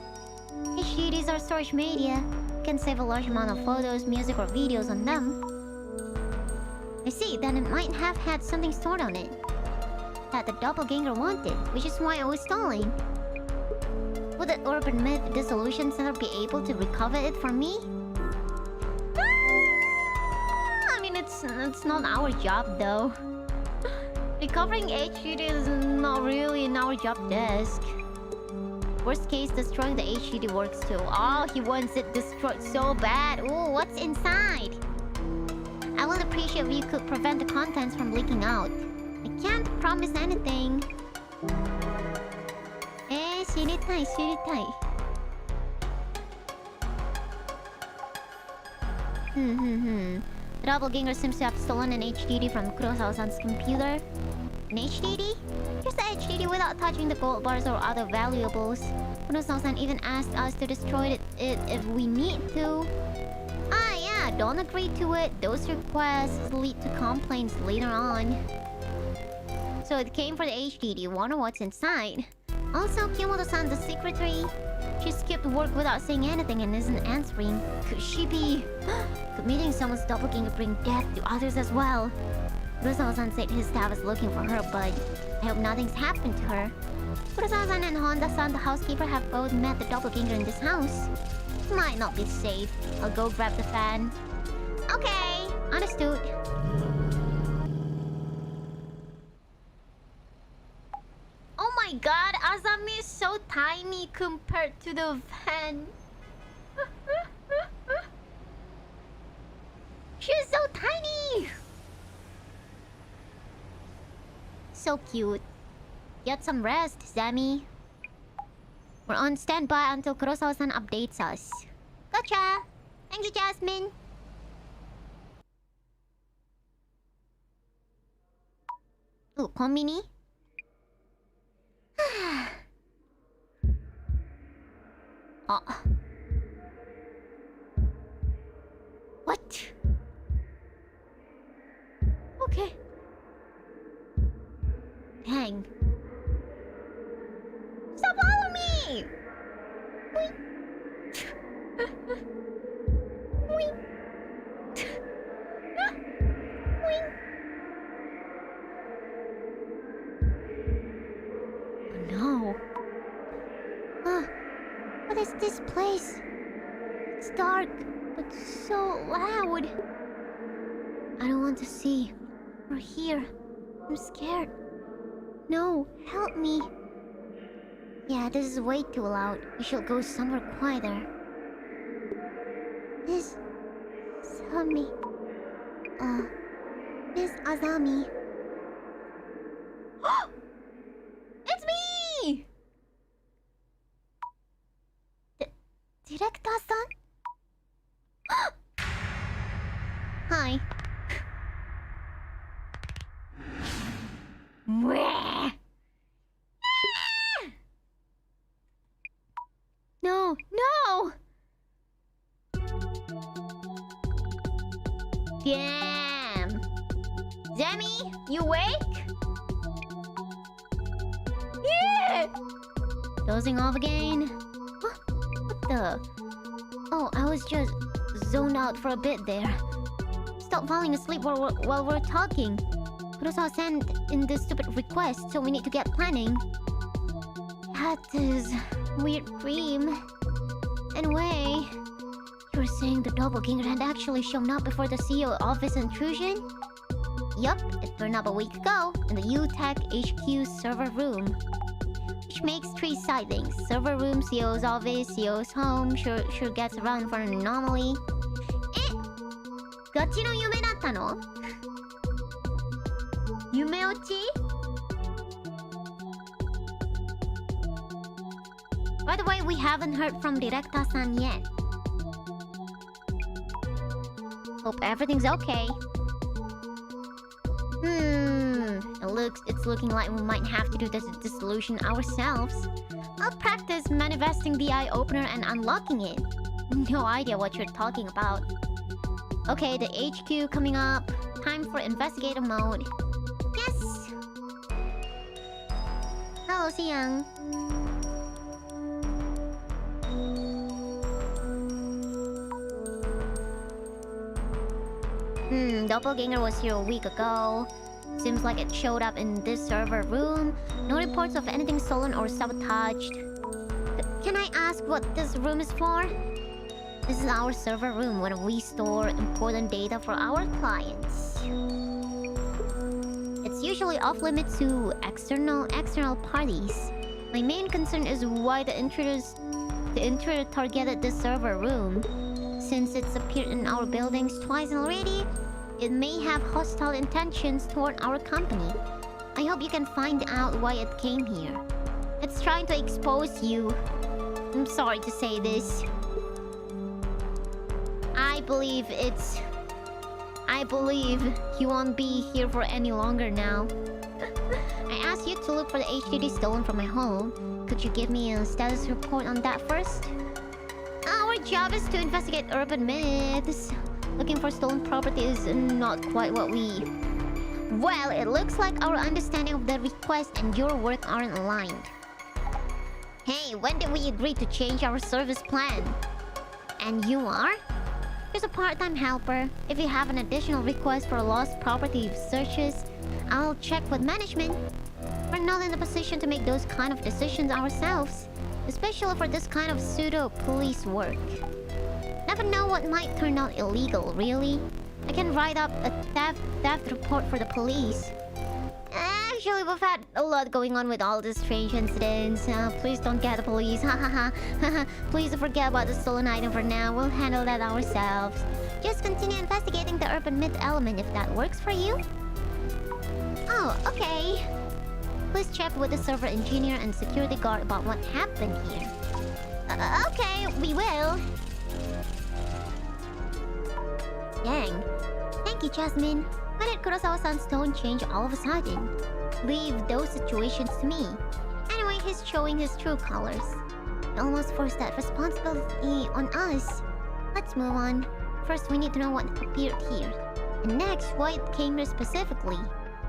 HDDs are storage media. You can save a large amount of photos, music, or videos on them. I see, then it might have had something stored on it that the doppelganger wanted, which is why it was stolen. Would the urban myth Dissolution Center be able to recover it from me? I mean, it's not our job though. Recovering HDD is not really in our job desk. Worst case, destroying the HDD works too. Oh, he wants it destroyed so bad. Ooh, what's inside? I would appreciate if you could prevent the contents from leaking out. I can't promise anything. 知りたい。The doppelganger seems to have stolen an HDD from Kurosawa-san's computer. An HDD? Just the HDD without touching the gold bars or other valuables. Kurosawa-san even asked us to destroy it if we need to. Ah yeah, don't agree to it. Those requests lead to complaints later on. So it came for the HDD. Wonder what's inside. Also, Kyomoto-san, the secretary, she skipped work without saying anything and isn't answering. Could she be... Could meeting someone's doppelganger bring death to others as well? Kurosawa-san said his staff is looking for her, but I hope nothing's happened to her. Kurosawa-san and Honda-san, the housekeeper, have both met the doppelganger in this house. Might not be safe. I'll go grab the fan. Okay, understood. Oh my god, Azami is so tiny compared to the van. She's so tiny! So cute. Get some rest, Zami. We're on standby until Kurosawa-san updates us. Gotcha! Thank you, Jasmine! Ooh, konbini? Oh. Okay. Dang. Stop following me! Wait. Wait. Wait. Oh no. What is this place? It's dark, but so loud. I don't want to see or hear. I'm scared. No, help me. Yeah, this is way too loud. We should go somewhere quieter. Miss Azami. Miss Azami. It's me! Director-san? Hi. No, no! Damn! Zemi, you awake? Yeah! Dozing off again? What the? Oh, I was just zoned out for a bit there. Stop falling asleep while we're talking. Kurosawa sent in this stupid request, so we need to get planning. Had this weird dream. Anyway, you were saying the doppelganger had actually shown up before the CEO office intrusion? Yup, it turned up a week ago in the UTech HQ server room. Which makes 3 sightings. Server room, CEO's office, CEO's home. Sure gets around for an anomaly. Gachi no yume datta no? Yumeochi? By the way, we haven't heard from Director-san yet. Hope everything's okay. It's looking like we might have to do this dissolution ourselves. I'll practice manifesting the eye opener and unlocking it. No idea what you're talking about. Okay, the HQ coming up. Time for investigator mode. Yes! Hello, Siyang. Doppelganger was here a week ago. Seems like it showed up in this server room. No reports of anything stolen or sabotaged. Can I ask what this room is for? This is our server room where we store important data for our clients. It's usually off limits to external parties. My main concern is why the intruder targeted this server room. Since it's appeared in our buildings twice already, it may have hostile intentions toward our company. I hope you can find out why it came here. It's trying to expose you. I'm sorry to say this. I believe you won't be here for any longer now. I asked you to look for the HDD stolen from my home. Could you give me a status report on that first? Our job is to investigate urban myths. Looking for stolen property is not quite what we... Well, it looks like our understanding of the request and your work aren't aligned. Hey, when did we agree to change our service plan? And you are? Here's a part-time helper. If you have an additional request for lost property searches, I'll check with management. We're not in a position to make those kind of decisions ourselves, especially for this kind of pseudo-police work. Never know what might turn out illegal, really. I can write up a theft report for the police. Actually, we've had a lot going on with all these strange incidents. Please don't get the police. Please forget about the stolen item for now. We'll handle that ourselves. Just continue investigating the urban myth element if that works for you. Oh, okay. Please check with the server engineer and security guard about what happened here. Okay, we will. Dang. Thank you, Jasmine. Why did Kurosawa-san's tone change all of a sudden? Leave those situations to me. Anyway, he's showing his true colors. He almost forced that responsibility on us. Let's move on. First, we need to know what appeared here. And next, why it came here specifically.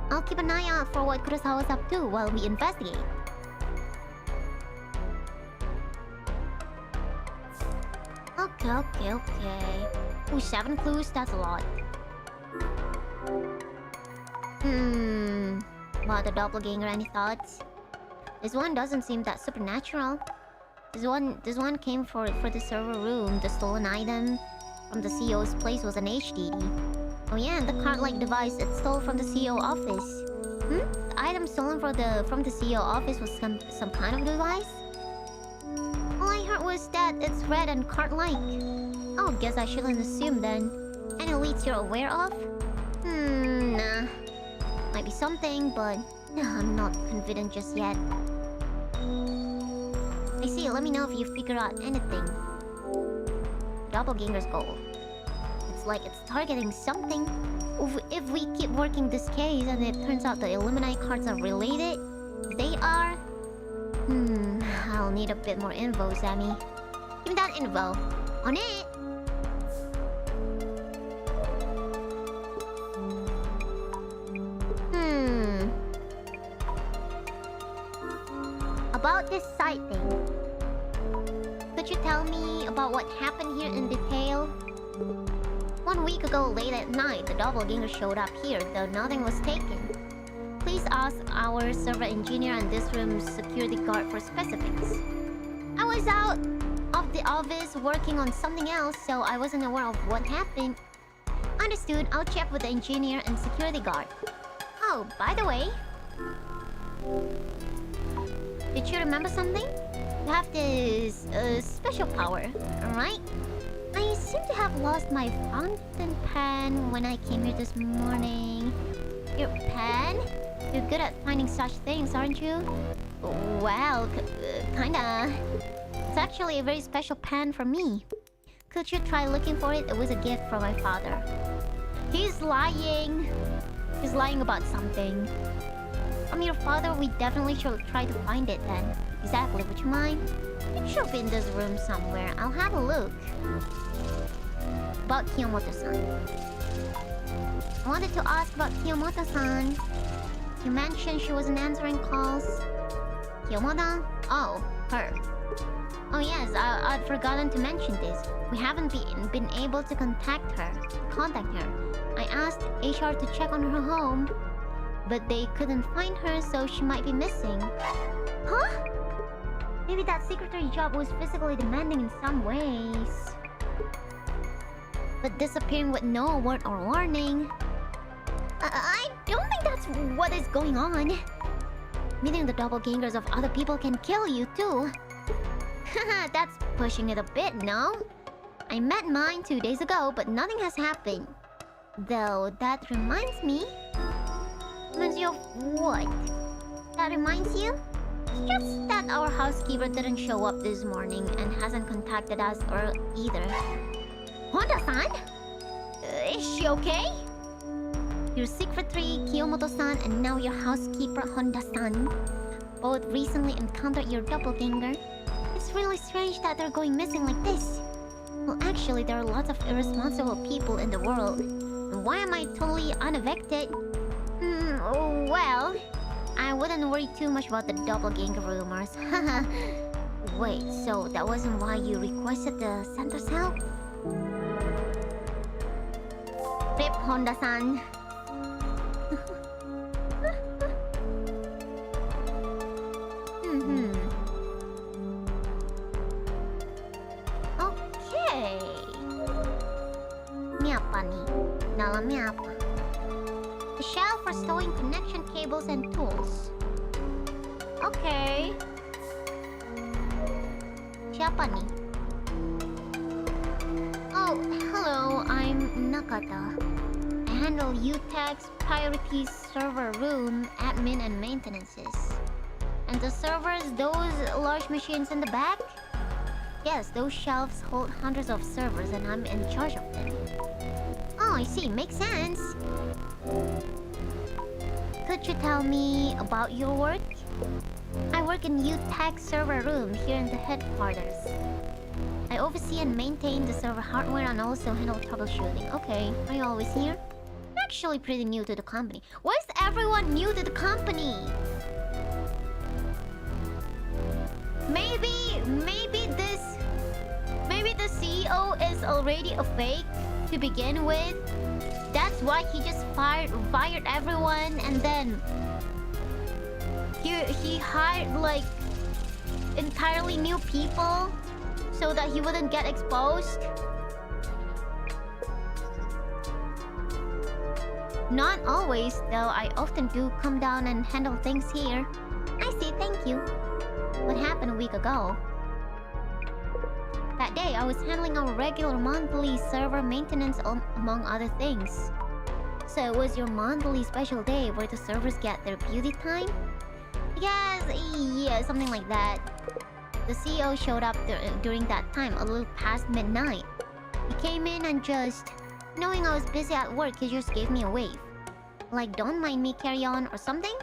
I'll keep an eye out for what Kurosawa's up to while we investigate. Okay. Ooh, 7 clues, that's a lot. About the doppelganger, any thoughts? This one doesn't seem that supernatural. This one came for the server room. The stolen item from the CEO's place was an HDD. Oh yeah, and the cart-like device it stole from the CEO office. The item stolen from the CEO office was some kind of device? All I heard was that it's red and cart-like. Oh, guess I shouldn't assume then. Any leads you're aware of? Nah. Might be something, but I'm not confident just yet. I see, let me know if you figure out anything. Doppelganger's goal. It's like it's targeting something. If we keep working this case and it turns out the Illuminati cards are related, they are... I'll need a bit more info, Sammy. Give me that info. On it! About this site thing. Could you tell me about what happened here in detail? 1 week ago, late at night, the doppelganger showed up here, though nothing was taken. Please ask our server engineer and this room's security guard for specifics. I was out of the office working on something else, so I wasn't aware of what happened. Understood, I'll check with the engineer and security guard. Oh, by the way... Did you remember something? You have this special power, right? I seem to have lost my fountain pen when I came here this morning. Your pen? You're good at finding such things, aren't you? Well, kinda. It's actually a very special pen for me. Could you try looking for it? It was a gift from my father. He's lying. He's lying about something. From your father, we definitely should try to find it then. Exactly, would you mind? It should be in this room somewhere. I'll have a look. About Kiyomoto-san. I wanted to ask about Kiyomoto-san. You mentioned she wasn't answering calls. Kiyomoto? Oh, her. Oh yes, I'd forgotten to mention this. We haven't been able to contact her. I asked HR to check on her home, but they couldn't find her, so she might be missing. Huh? Maybe that secretary job was physically demanding in some ways. But disappearing with no alert or warning... I don't think that's what is going on. Meeting the doppelgangers of other people can kill you too. Haha, that's pushing it a bit, no? I met mine 2 days ago, but nothing has happened. Though, that reminds me... Reminds you of what? That reminds you? It's just that our housekeeper didn't show up this morning and hasn't contacted us or either. Honda-san? Is she okay? Your secretary, Kiyomoto-san, and now your housekeeper, Honda-san, both recently encountered your doppelganger. It's really strange that they're going missing like this. Well, actually, there are lots of irresponsible people in the world. And why am I totally unaffected? Well, I wouldn't worry too much about the doppelganger rumors. Haha. Wait, so that wasn't why you requested the center's help? Rip, Honda-san. Okay. Ini apa nih? Dalamnya apa? A shelf for stowing connection cables and tools. Okay. Siapa nih? Oh, hello, I'm Nakata. I handle UTech's priorities server room, admin and maintenances. And the servers, those large machines in the back? Yes, those shelves hold hundreds of servers and I'm in charge of them. Oh, I see, makes sense. Could you tell me about your work? I work in UTech server room here in the headquarters. I I oversee and maintain the server hardware and also handle troubleshooting. Okay, are you always here? I'm actually pretty new to the company. Why is everyone new to the company? Maybe the CEO is already a fake to begin with. That's why he just fired everyone, and then he hired like entirely new people so that he wouldn't get exposed. Not always, though. I often do come down and handle things here. I see, thank you. What happened a week ago? That day, I was handling our regular monthly server maintenance among other things. So it was your monthly special day where the servers get their beauty time? Yeah, something like that. The CEO showed up during that time, a little past midnight. He came in and just, knowing I was busy at work, he just gave me a wave. Like, don't mind me, carry on, or something?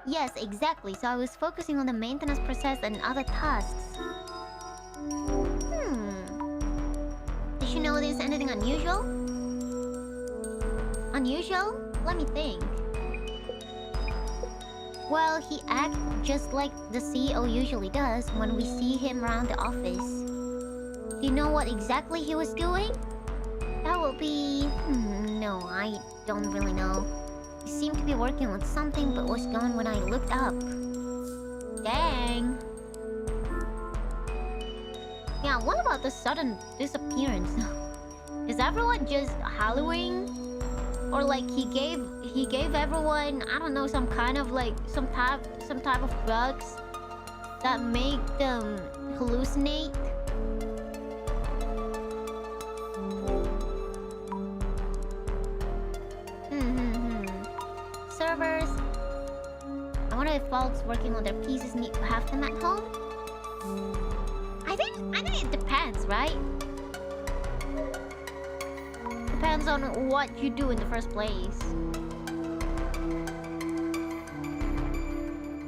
Yes, exactly. So I was focusing on the maintenance process and other tasks. Did you notice anything unusual? Unusual? Let me think. Well, he acts just like the CEO usually does when we see him around the office. Do you know what exactly he was doing? That will be... no, I don't really know. He seemed to be working on something but was gone when I looked up. Dang. Yeah, what about the sudden disappearance? Is everyone just hallowing? Or like he gave everyone, I don't know, some kind of like some type of drugs that make them hallucinate? Servers. I wonder if folks working on their pieces need to have them at home? I think it depends, right? Depends on what you do in the first place.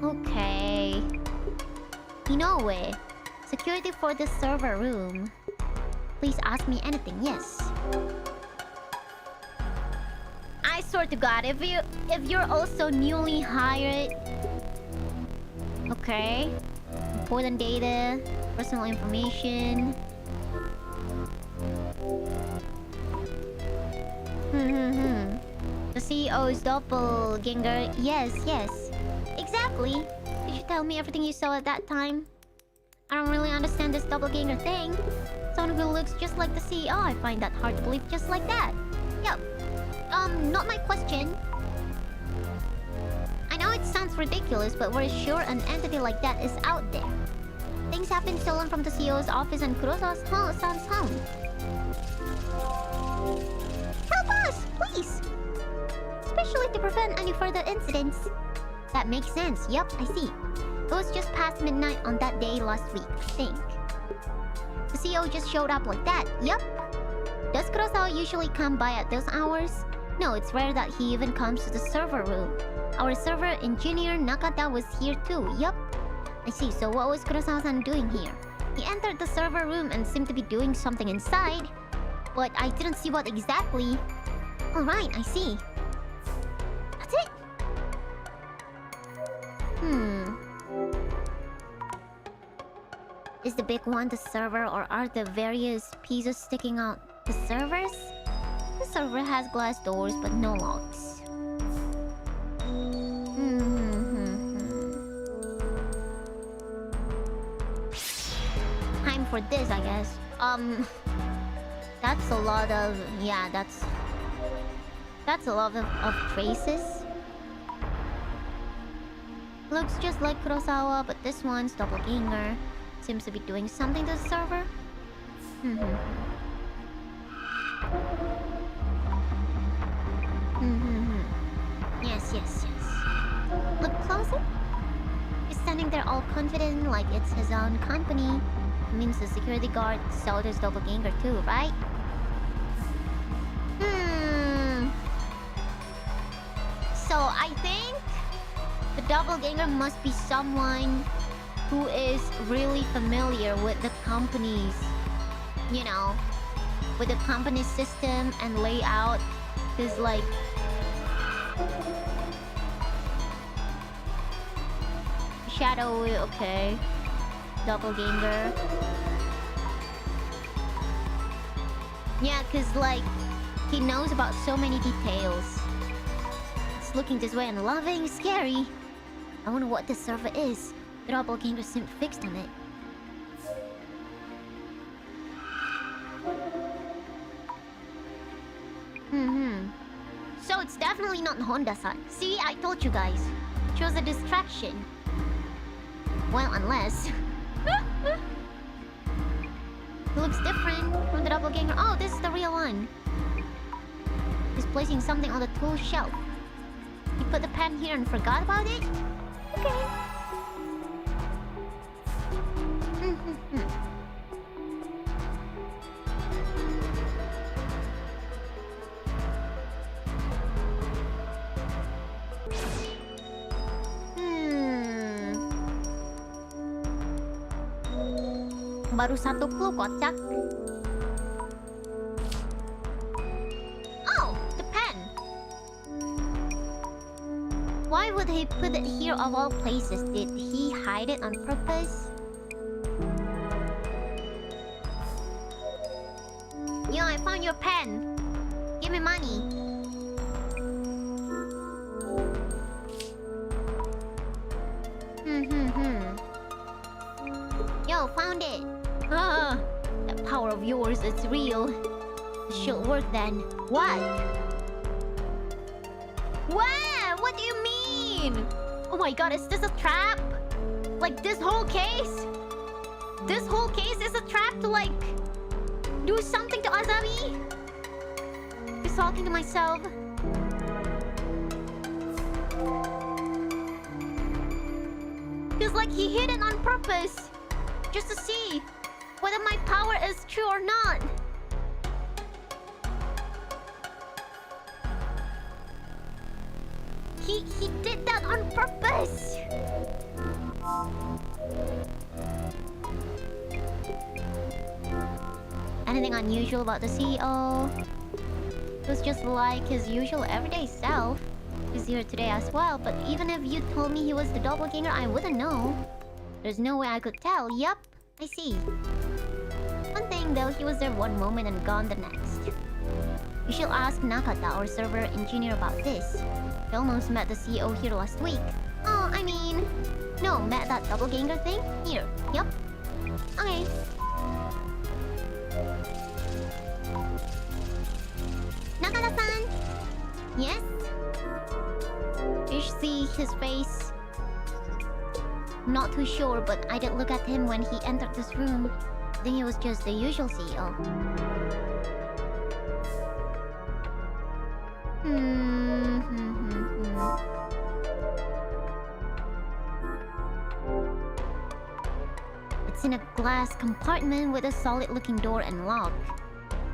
Okay. Inoue, security for the server room. Please ask me anything, yes. I swear to God, if you're also newly hired. Okay. Important data, personal information. The CEO's doppelganger. Yes. Exactly. Did you tell me everything you saw at that time? I don't really understand this doppelganger thing. Someone who looks just like the CEO, I find that hard to believe just like that. Yep. Not my question. I know it sounds ridiculous, but we're sure an entity like that is out there. Things have been stolen from the CEO's office and Kurosawa-san's home. Help us, please! Especially to prevent any further incidents. That makes sense. Yup, I see. It was just past midnight on that day last week, I think. The CEO just showed up like that. Yup. Does Kurosawa usually come by at those hours? No, it's rare that he even comes to the server room. Our server engineer Nakata was here too. Yup. I see. So what was Kurosawa-san doing here? He entered the server room and seemed to be doing something inside. But I didn't see what exactly. Alright, I see. That's it? Is the big one the server, or are the various pieces sticking out the servers? The server has glass doors but no locks. Time for this, I guess. That's a lot of... yeah, that's a lot of traces. Looks just like Kurosawa, but this one's doppelganger. Seems to be doing something to the server. Yes. Look closer. He's standing there all confident, like it's his own company. Means the security guard saw this doppelganger too, right? So I think the doppelganger must be someone who is really familiar with the company's you know, with the company system and layout. Cause like shadow, okay. Doppelganger. Yeah, cause like he knows about so many details. It's looking this way and loving, scary. I wonder what this server is. The doppelganger seemed fixed on it. So it's definitely not Honda-san. See, I told you guys. She was a distraction. Well, unless... It looks different from the doppelganger. Oh, this is the real one. He's placing something on the tool shelf. He put the pen here and forgot about it? Okay. Baru satu clue kocak. Oh, the pen. Why would he put it here of all places? Did he hide it on purpose? Yo, I found your pen. Give me money. Yo, found it. Ah, that power of yours, it's real. It should work then. What? What? What do you mean? Oh my god, is this a trap? Like this whole case? This whole case is a trap to like do something to Azami? Just talking to myself. Cause like he hid it on purpose. Just to see whether my power is true or not. He did that on purpose. Anything unusual about the CEO? It was just like his usual everyday self. He's here today as well, but even if you told me he was the doppelganger, I wouldn't know. There's no way I could tell. Yup, I see. One thing though, he was there one moment and gone the next. You should ask Nakata, our server engineer, about this. He almost met the CEO here last week. Oh, I mean... No, met that doppelganger thing? Here, yup. Okay. Nakata-san! Yes? You should see his face. Not too sure, but I did look at him when he entered this room. I think he was just the usual CEO. It's in a glass compartment with a solid-looking door and lock.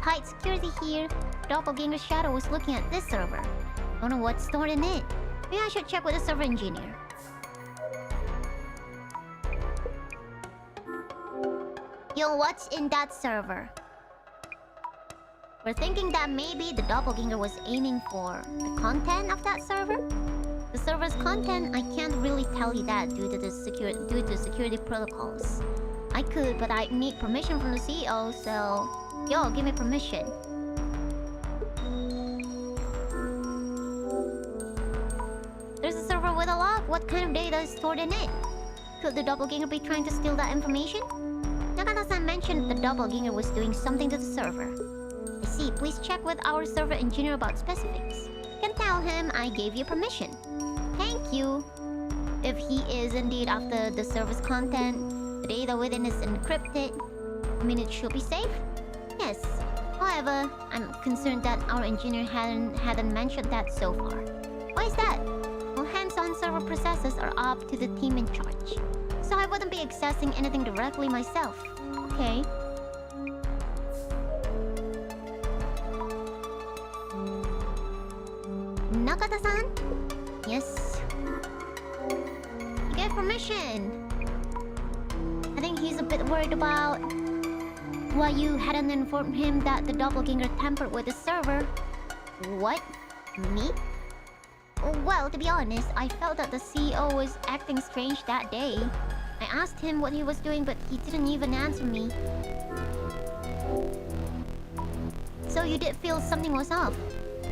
Tight security here. Doppelganger Shadow was looking at this server. Don't know what's stored in it. Maybe I should check with the server engineer. Yo, what's in that server? We're thinking that maybe the doppelganger was aiming for the content of that server? The server's content, I can't really tell you that due to security protocols. I could, but I need permission from the CEO, so... Yo, give me permission. There's a server with a lock. What kind of data is stored in it? Could the doppelganger be trying to steal that information? Nakata-san mentioned the doppelganger was doing something to the server. I see. Please check with our server engineer about specifics. Can tell him I gave you permission. Thank you. If he is indeed after the server's content, the data within is encrypted. I mean, it should be safe? Yes. However, I'm concerned that our engineer hadn't mentioned that so far. Why is that? All hands-on server processes are up to the team in charge. So I wouldn't be accessing anything directly myself. Okay. Nakata-san? Yes. You gave permission. I think he's a bit worried about Why you hadn't informed him that the doppelganger tampered with the server? What? Me? Well, to be honest, I felt that the CEO was acting strange that day. I asked him what he was doing, but he didn't even answer me. So you did feel something was off?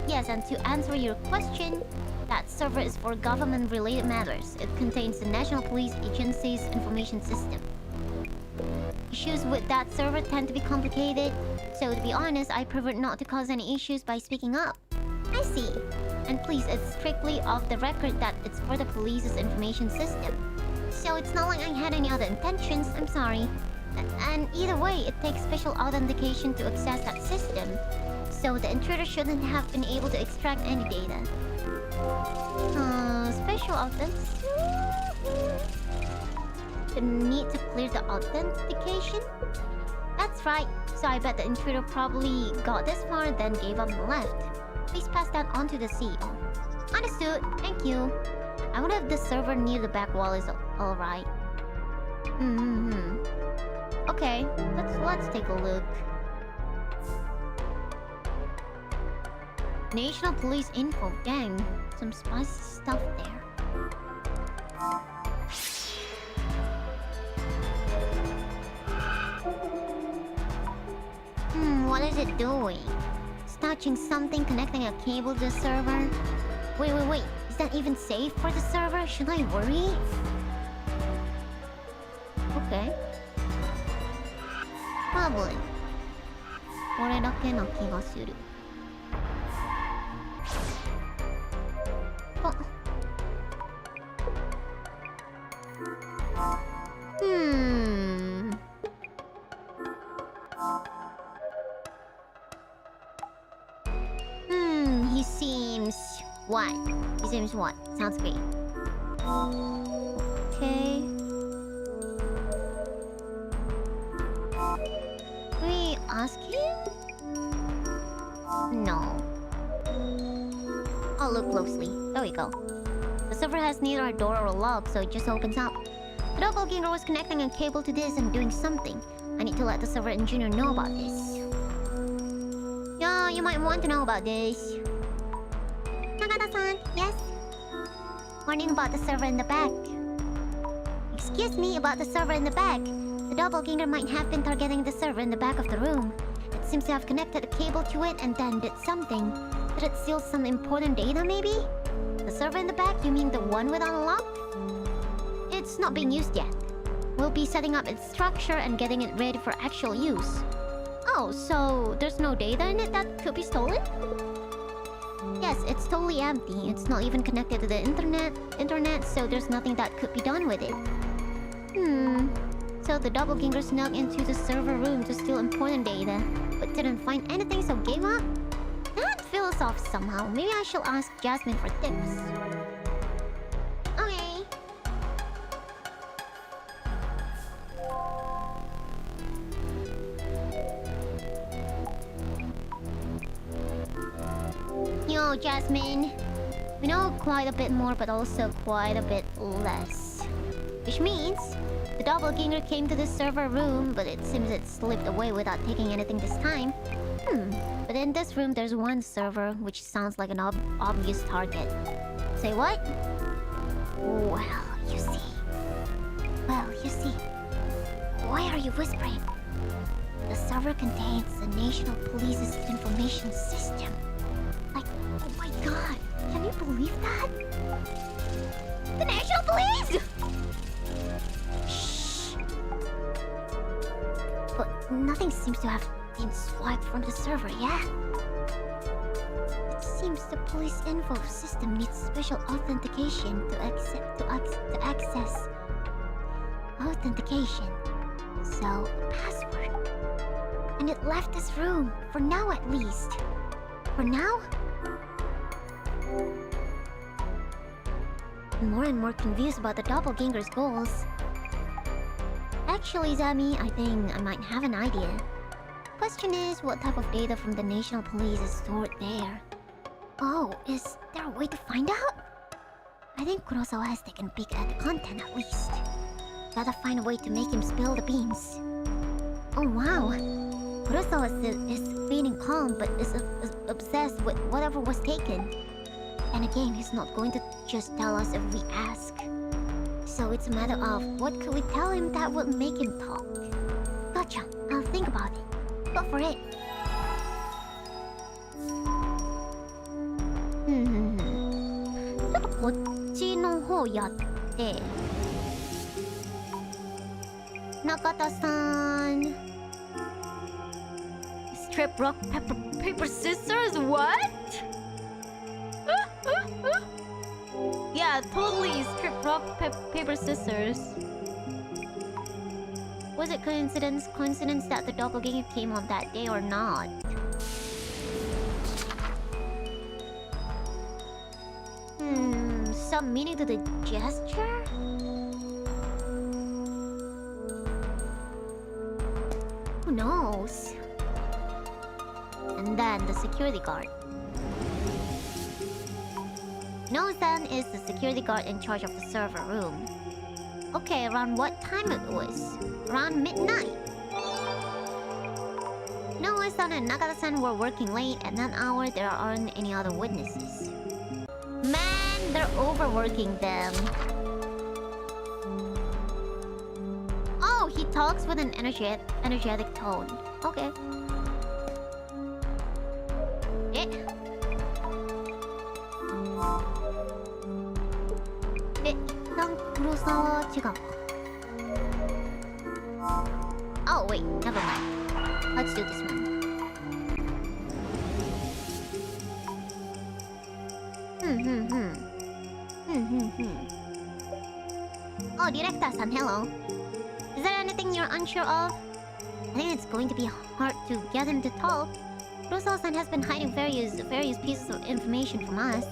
Yes, and to answer your question, that server is for government-related matters. It contains the National Police Agency's information system. Issues with that server tend to be complicated, so to be honest, I prefer not to cause any issues by speaking up. I see. And please, it's strictly off the record that it's for the police's information system. So it's not like I had any other intentions, I'm sorry. And either way, it takes special authentication to access that system. So the intruder shouldn't have been able to extract any data. Special authentication? The need to clear the authentication? That's right. So I bet the intruder probably got this far, then gave up and left. Please pass that on to the CEO. Understood. Thank you. I wonder if the server near the back wall is alright. Okay, let's take a look. National Police info. Dang, some spicy stuff there. What is it doing? It's touching something, connecting a cable to the server. Wait. Is that even safe for the server? Should I worry? Okay. Probably. これだけな気がする。He seems... What? He seems what? Sounds great. Okay. Can we ask him? No. I'll look closely. There we go. The server has neither a door or a lock, so it just opens up. The doppelganger was connecting a cable to this and doing something. I need to let the server engineer know about this. Yeah, you might want to know about this. Nagata-san, yes? Warning about the server in the back. Excuse me, about the server in the back. The doppelganger might have been targeting the server in the back of the room. It seems to have connected a cable to it and then did something. Did it steal some important data, maybe? The server in the back? You mean the one with unlock? It's not being used yet. We'll be setting up its structure and getting it ready for actual use. Oh, so there's no data in it that could be stolen? Yes, it's totally empty. It's not even connected to the internet, so there's nothing that could be done with it. So the doppelganger snuck into the server room to steal important data, but didn't find anything, so gave up? That feels off somehow. Maybe I shall ask Jasmine for tips. Okay. Yo, Jasmine. We know quite a bit more, but also quite a bit less. Which means the doppelganger came to the server room, but it seems it slipped away without taking anything this time. But in this room, there's one server, which sounds like an obvious target. Say what? Well, you see. Why are you whispering? The server contains the National Police's information system. Like, oh my god, can you believe that? The National Police! Shh. But nothing seems to have been swiped from the server yet. It seems the police info system needs special authentication to access authentication. So, a password. And it left this room, for now at least. For now? I'm more and more confused about the doppelganger's goals. Actually, Zami, I think I might have an idea. Question is, what type of data from the National Police is stored there? Oh, is there a way to find out? I think Kurosawa has taken a peek at the content at least. Gotta find a way to make him spill the beans. Oh wow, Kurosawa is feeling calm but is obsessed with whatever was taken. And again, he's not going to just tell us if we ask. So it's a matter of what could we tell him that would make him talk. Gotcha, I'll think about it. Go for it. ちょっとこっちの方やって中田さん Strip rock paper scissors what? Yeah, totally strip rock paper scissors. Was it coincidence that the doppelganger came on that day or not? Some meaning to the gesture? Who knows? And then the security guard. Nozan is the security guard in charge of the server room. Okay, around what time it was? Around midnight. Noah-san and Nagata-san were working late. At that hour, there aren't any other witnesses. Man, they're overworking them. Oh, he talks with an energetic tone. Okay. Oh wait, never mind. Let's do this one. Oh, Director-san, hello. Is there anything you're unsure of? I think it's going to be hard to get him to talk. Kurosawa-san has been hiding various pieces of information from us.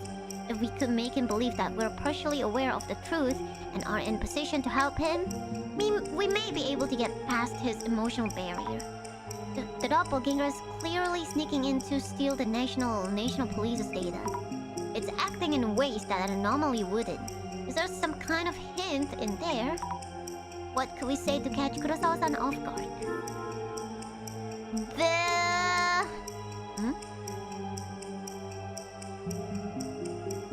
If we could make him believe that we're partially aware of the truth and are in position to help him, we may be able to get past his emotional barrier. The doppelganger is clearly sneaking in to steal the national police's data. It's acting in ways that it normally wouldn't. Is there some kind of hint in there? What could we say to catch Kurosawa-san off guard?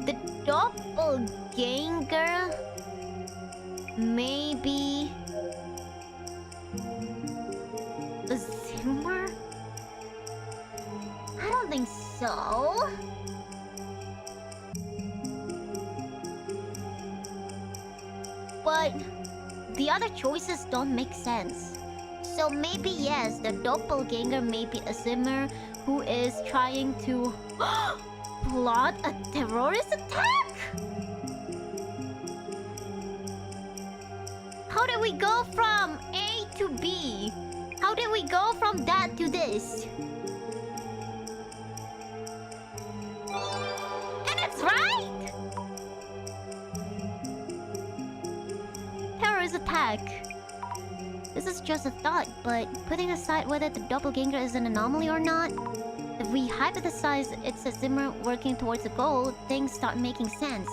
The doppelganger maybe a Zimmer? I don't think so. But the other choices don't make sense. So maybe yes, the doppelganger may be a Zimmer who is trying to plot a terrorist attack? How did we go from A to B? How did we go from that to this? And it's right! Terrorist attack. This is just a thought, but putting aside whether the doppelganger is an anomaly or not, if we hypothesize it's a Zimmer working towards a goal, things start making sense.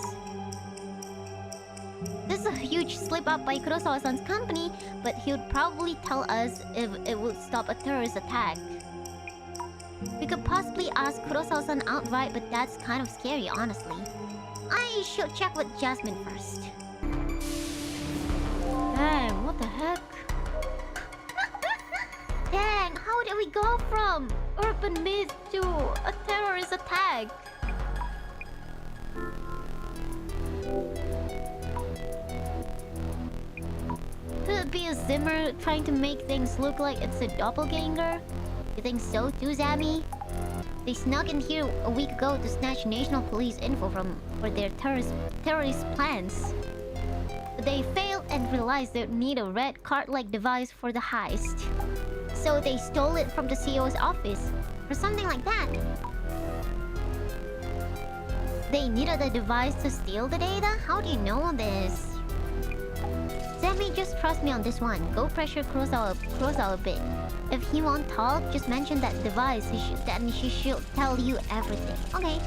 This is a huge slip-up by Kurosawa-san's company, but he would probably tell us if it would stop a terrorist attack. We could possibly ask Kurosawa-san outright, but that's kind of scary, honestly. I should check with Jasmine first. Dang, what the heck? Dang, how did we go from urban myth to a terrorist attack? Could it be a Zimmer trying to make things look like it's a doppelganger? You think so too, Zammy? They snuck in here a week ago to snatch national police info for their terrorist plans. But they failed and realized they'd need a red card-like device for the heist. So they stole it from the CEO's office, or something like that. They needed a device to steal the data? How do you know this? Sammy, just trust me on this one. Go pressure Kurosawa a bit. If he won't talk, just mention that device. Then she should tell you everything. Okay.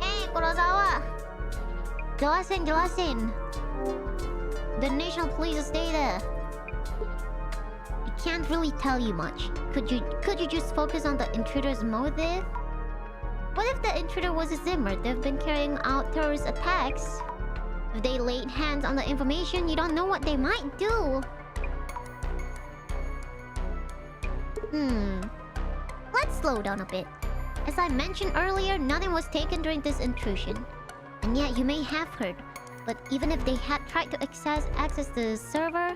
Hey, Kurosawa! Jelasin. The national police's data. can't really tell you much. Could you just focus on the intruder's motive? What if the intruder was a Zimmer? They've been carrying out terrorist attacks. If they laid hands on the information, you don't know what they might do. Let's slow down a bit. As I mentioned earlier, nothing was taken during this intrusion. And yet you may have heard. But even if they had tried to access the server,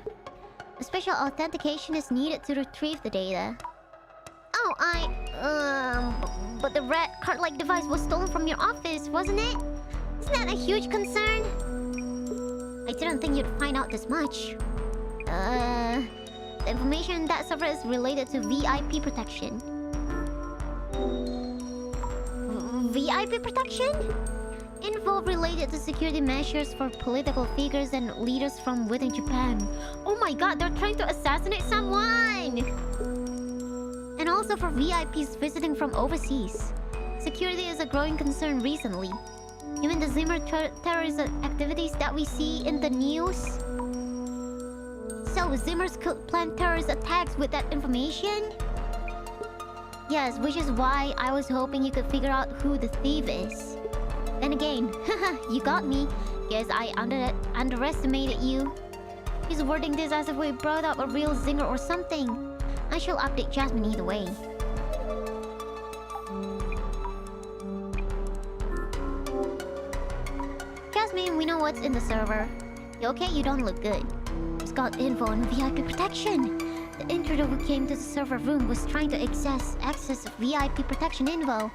a special authentication is needed to retrieve the data. But the red card-like device was stolen from your office, wasn't it? Isn't that a huge concern? I didn't think you'd find out this much. The information in that server is related to VIP protection. VIP protection? Info related to security measures for political figures and leaders from within Japan. Oh my god, they're trying to assassinate someone! And also for VIPs visiting from overseas. Security is a growing concern recently. Even the Zimmer terrorist activities that we see in the news. So Zimmers could plan terrorist attacks with that information? Yes, which is why I was hoping you could figure out who the thief is. Then again, you got me. Guess I underestimated you. He's wording this as if we brought up a real zinger or something. I shall update Jasmine either way. Jasmine, we know what's in the server. You okay? You don't look good. It's got info on VIP protection. The intruder who came to the server room was trying to access VIP protection info.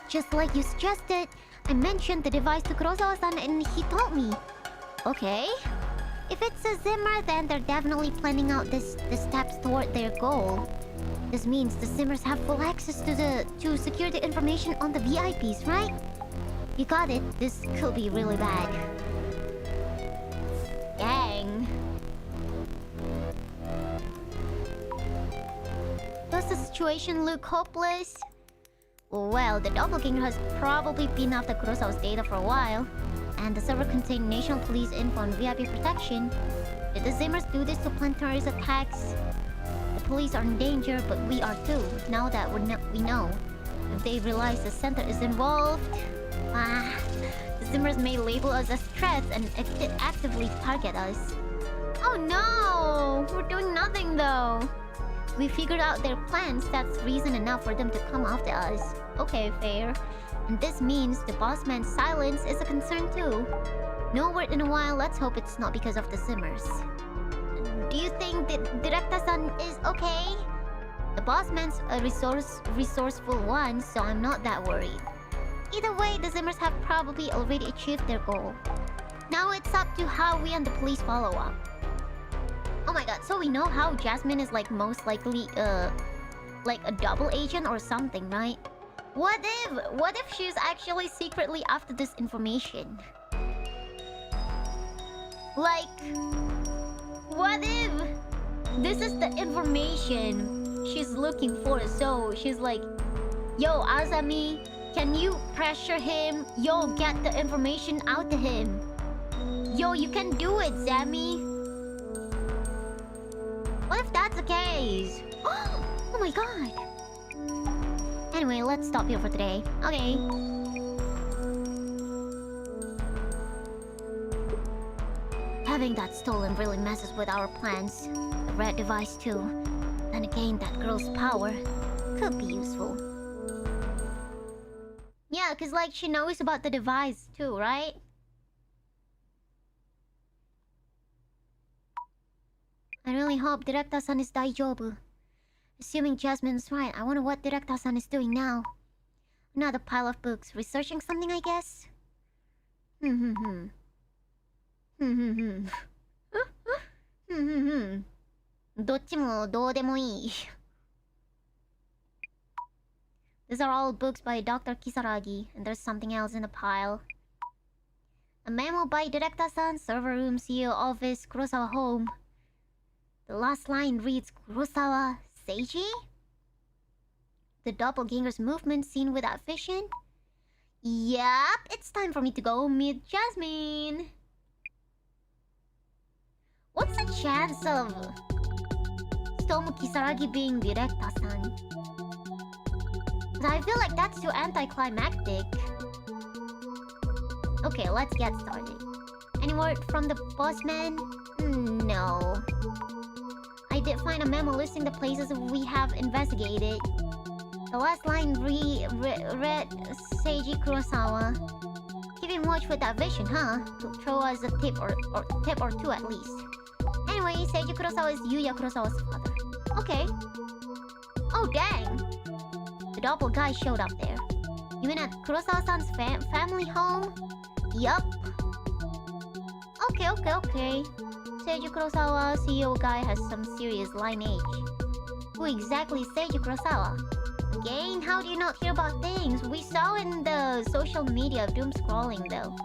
Just like you suggested, I mentioned the device to Kurosawa-san and he told me. Okay. If it's a Zimmer, then they're definitely planning out the steps toward their goal. This means the Zimmers have full access to security information on the VIPs, right? You got it. This could be really bad. Dang. Does the situation look hopeless? Well, the doppelganger has probably been after Kurosawa's data for a while. And the server contained national police info on VIP protection. Did the Zimmers do this to plan terrorist attacks? The police are in danger, but we are too, now that we know. If they realize the center is involved... the Zimmers may label us as threats and actively target us. Oh no! We're doing nothing though! We figured out their plans, that's reason enough for them to come after us. Okay, fair. And this means the boss man's silence is a concern too. No word in a while, let's hope it's not because of the Zimmers. Do you think that Directa-san is okay? The boss man's a resourceful one, so I'm not that worried. Either way, the Zimmers have probably already achieved their goal. Now it's up to how we and the police follow up. Oh my god, so we know how Jasmine is like most likely like a double agent or something, right? What if she's actually secretly after this information? Like, what if this is the information she's looking for? So she's like, yo, Azami, can you pressure him? Yo, get the information out to him. Yo, you can do it, Zami. What if that's the case? Oh my god. Anyway, let's stop here for today. Okay. Having that stolen really messes with our plans. The red device too. Then again, that girl's power could be useful. Yeah, cause like she knows about the device too, right? I really hope Directa-san is daijoubu. Assuming Jasmine's right, I wonder what Directa-san is doing now. Another pile of books. Researching something, I guess? Dochimo doudemo ii. These are all books by Dr. Kisaragi, and there's something else in the pile. A memo by Directa-san, server room, CEO office, Kurosawa home. The last line reads, Kurosawa Seiji? The doppelganger's movement seen without vision? Yep, it's time for me to go meet Jasmine. What's the chance of Hitomu Kisaragi being Direkta-san. I feel like that's too anticlimactic. Okay, let's get started. Any word from the bossman? No. I did find a memo listing the places we have investigated. The last line read Seiji Kurosawa. Keep in watch with that vision, huh? To throw us a tip or two at least. Anyway, Seiji Kurosawa is Yuya Kurosawa's father. Okay. Oh dang! The doppel guy showed up there. You mean at Kurosawa-san's family home? Yup. Okay. Seiji Kurosawa, CEO guy, has some serious lineage. Who exactly is Seiji Kurosawa? Again, how do you not hear about things? We saw in the social media doom scrolling though.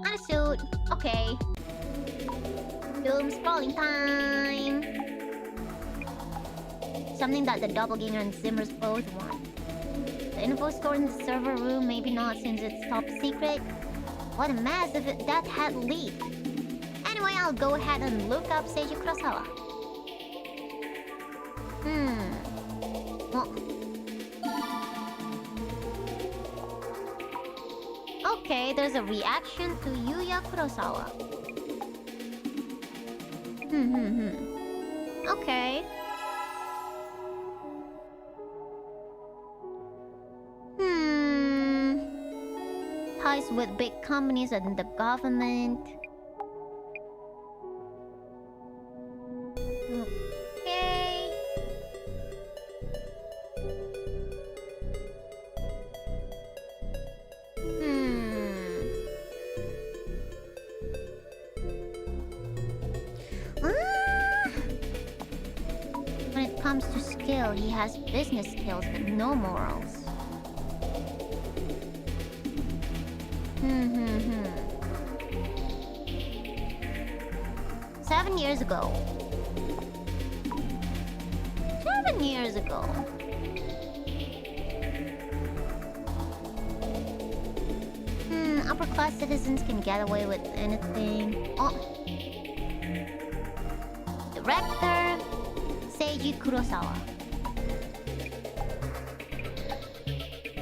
Understood. Okay. Doom scrolling time. Something that the doppelganger and Zimmers both want. The info stored in the server room, maybe not since it's top secret. What a mess if that had leaked. Anyway, I'll go ahead and look up Seiji Kurosawa. Well. Okay, there's a reaction to Yuya Kurosawa. Okay. Ties with big companies and the government. Okay. When it comes to skill, he has business skills but no morals. 7 years ago. 7 years ago. Upper class citizens can get away with anything. Oh. Director Seiji Kurosawa.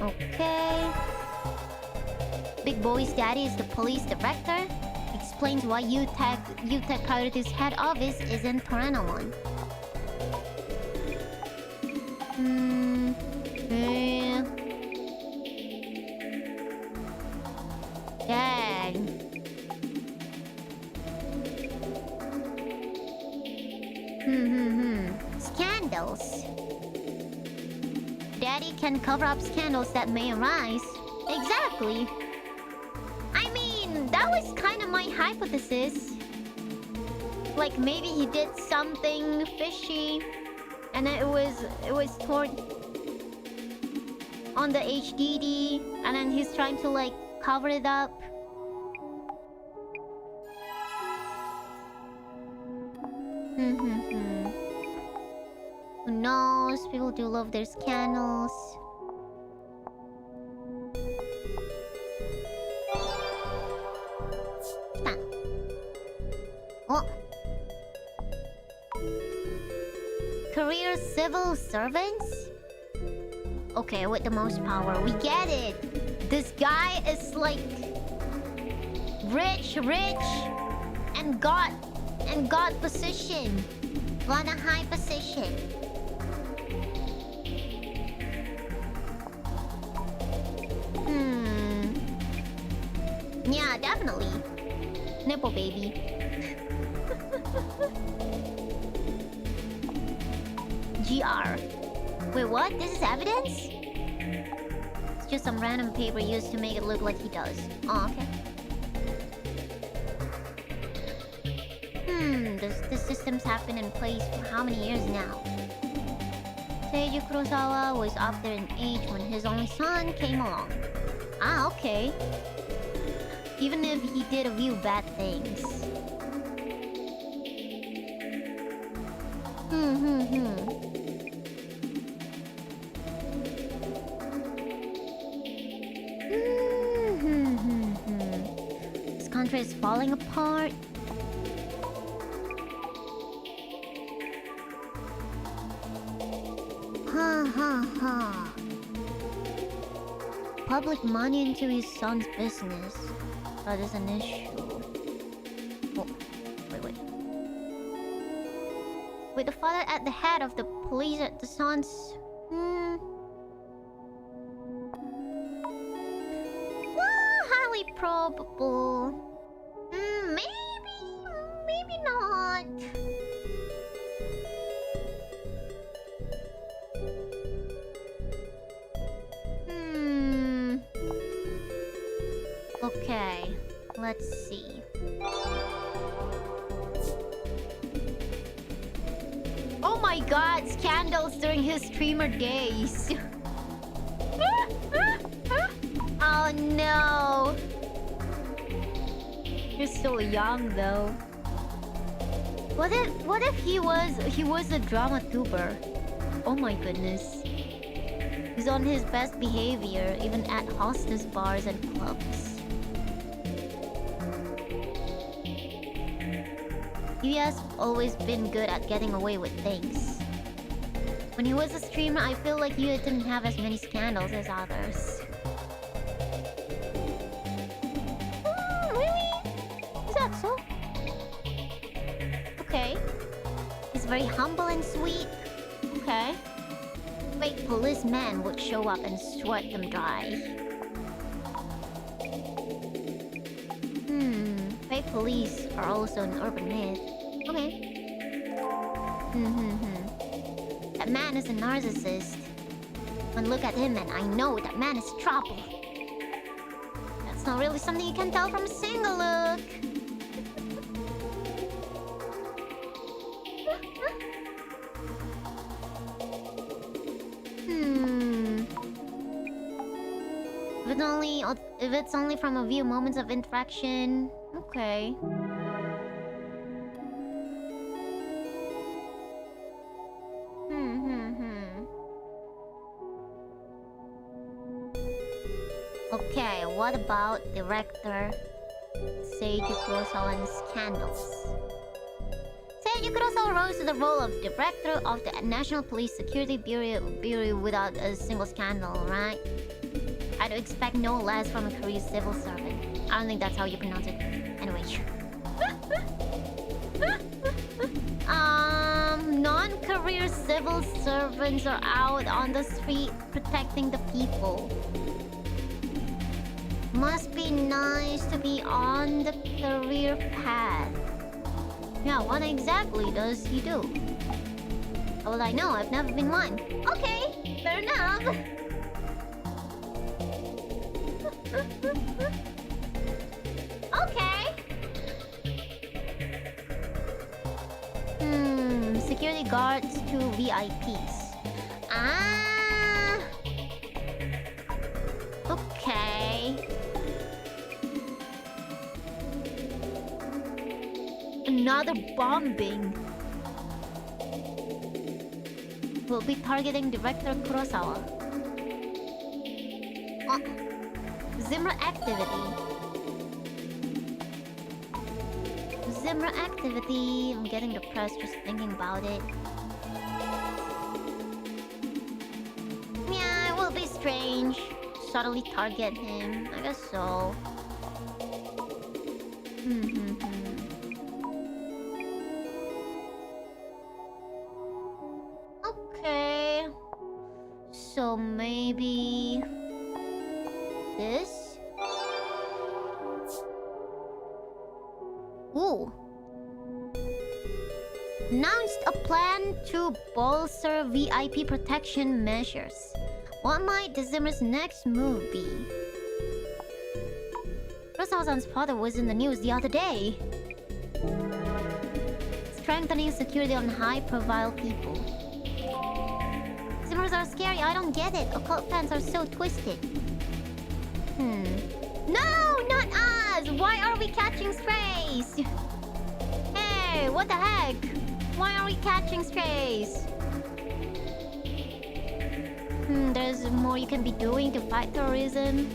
Okay. Big Boy's daddy is the police director. Explains why UTech Priority's head office isn't parental one. Yeah. Dang. Scandals. Daddy can cover up scandals that may arise. Exactly. I mean, that was kind of my hypothesis. Like maybe he did something fishy, and then it was toward on the HDD, and then he's trying to like cover it up. Who knows? People do love their scandals. Oh. Career civil servants? Okay, with the most power. We get it. This guy is like rich and got position. Got a high position. Yeah, definitely. Nipple baby. GR. Wait, what? This is evidence? It's just some random paper used to make it look like he does. Oh, okay. The systems have been in place for how many years now? Seiji Kurosawa was up there in age when his only son came along. Ah, okay. Even if he did a few bad things. This country is falling apart. public money into his son's business. That is an issue. Oh, wait. With the father at the head of the police at the son's... highly probable. Maybe not. Okay, let's see. Oh my god, scandals during his streamer days. Oh no. You're so young though. What if he was a drama tuber? Oh my goodness. He's on his best behavior even at hostess bars and clubs. He has always been good at getting away with things. When he was a streamer, I feel like he didn't have as many scandals as others. Really? Is that so? Okay. He's very humble and sweet. Okay. Fake policemen would show up and sweat them dry. Fake police are also an urban myth. Okay. That man is a narcissist. One look at him and I know that man is trouble. That's not really something you can tell from a single look. If it's only from a few moments of interaction, okay. Okay, what about director Seiji Kurosawa's scandals? Seiji Kurosawa rose to the role of director of the National Police Security Bureau without a single scandal, right? I'd expect no less from a career civil servant. I don't think that's how you pronounce it. Anyway. Non-career civil servants are out on the street protecting the people. Must be nice to be on the career path. Yeah, what exactly does he do? How will I know? I've never been one. Okay, fair enough. Okay. Security guards to VIPs. Ah. Okay. Another bombing. We'll be targeting director Kurosawa. Zimmer activity. I'm getting depressed just thinking about it. Yeah, it will be strange. Subtly target him. I guess so. Okay. So maybe... this? Ooh. Announced a plan to bolster VIP protection measures. What might the Zimmer's next move be? Kurosawa-san's father was in the news the other day. Strengthening security on high-profile people. Zimmers are scary, I don't get it. Occult fans are so twisted. No, not us! Why are we catching strays? Hey, what the heck? Why are we catching strays? There's more you can be doing to fight terrorism.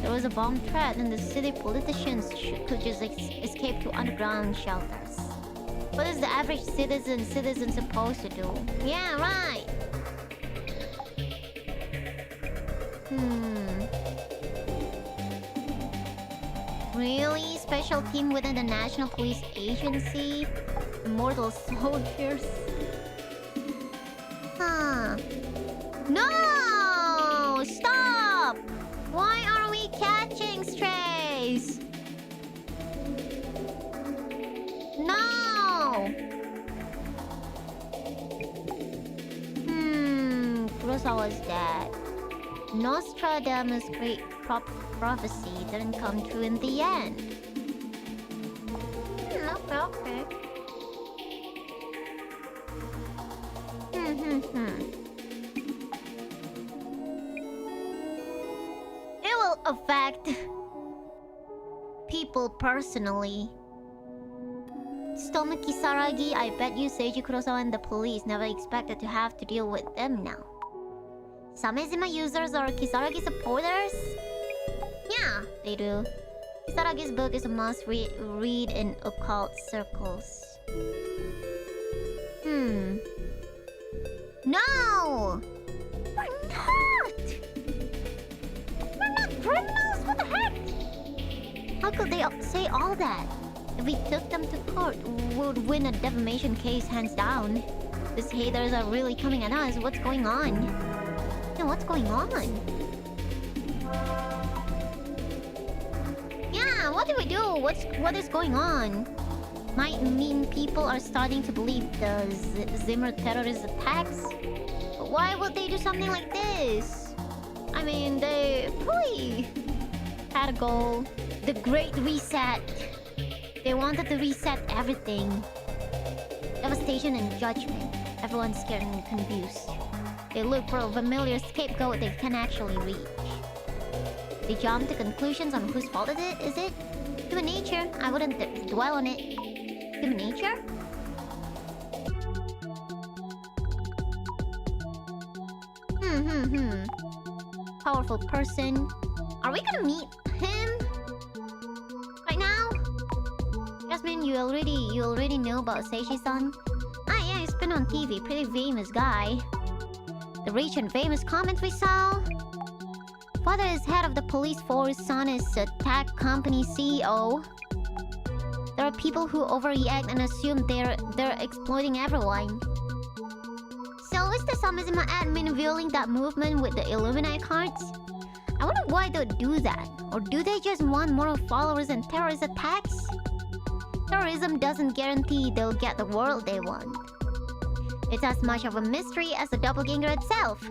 There was a bomb threat and the city politicians could just escape to underground shelters. What is the average citizen supposed to do? Yeah, right. Really? Special team within the National Police Agency? Immortal soldiers? Huh. No! Stop! Why are we catching strays? No! Kurosawa's dad. Nostradamus' great prophecy didn't come true in the end. Okay. It will affect people personally. Stomy Kisaragi, I bet you Seiji Kurosawa and the police never expected to have to deal with them now. Samezima users are Kisaragi supporters? Yeah, they do. Kisaragi's book is a must read in occult circles. No! We're not! We're not criminals! What the heck? How could they say all that? If we took them to court, we would win a defamation case hands down. These haters are really coming at us. What's going on? Yeah, what's going on? Yeah, what do we do? What is going on? Might mean people are starting to believe the Zimmer terrorist attacks. But why would they do something like this? I mean, they probably had a goal. The Great Reset. They wanted to reset everything. Devastation and judgment. Everyone's scared and confused. They look for a familiar scapegoat they can actually reach. They jump to conclusions on whose fault is it? Human nature. I wouldn't dwell on it. Human nature? Powerful person. Are we gonna meet him? Right now? Jasmine, you already know about Seishi-san? Ah yeah, he's been on TV. Pretty famous guy. The rich and famous comment we saw. Father is head of the police force, son is a tech company CEO. There are people who overreact and assume they're exploiting everyone. So is the Samizima admin viewing that movement with the Illuminati cards? I wonder why they do that. Or do they just want more followers and terrorist attacks? Terrorism doesn't guarantee they'll get the world they want. It's as much of a mystery as the doppelganger itself.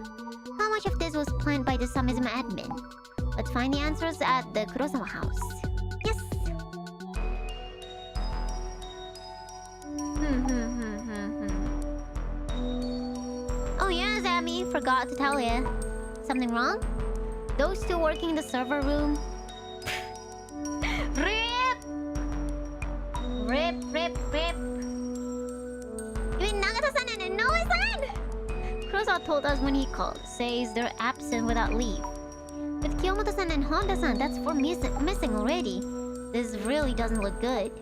How much of this was planned by the Samizima admin? Let's find the answers at the Kurosawa house. Yes! Oh yeah, Sammy, forgot to tell you. Something wrong? Those two working in the server room? RIP! RIP. You mean Nagata-san and Inoue-san? Kurosawa told us when he called, says they're absent without leave. With Kiyomoto-san and Honda-san, that's 4 missing already. This really doesn't look good.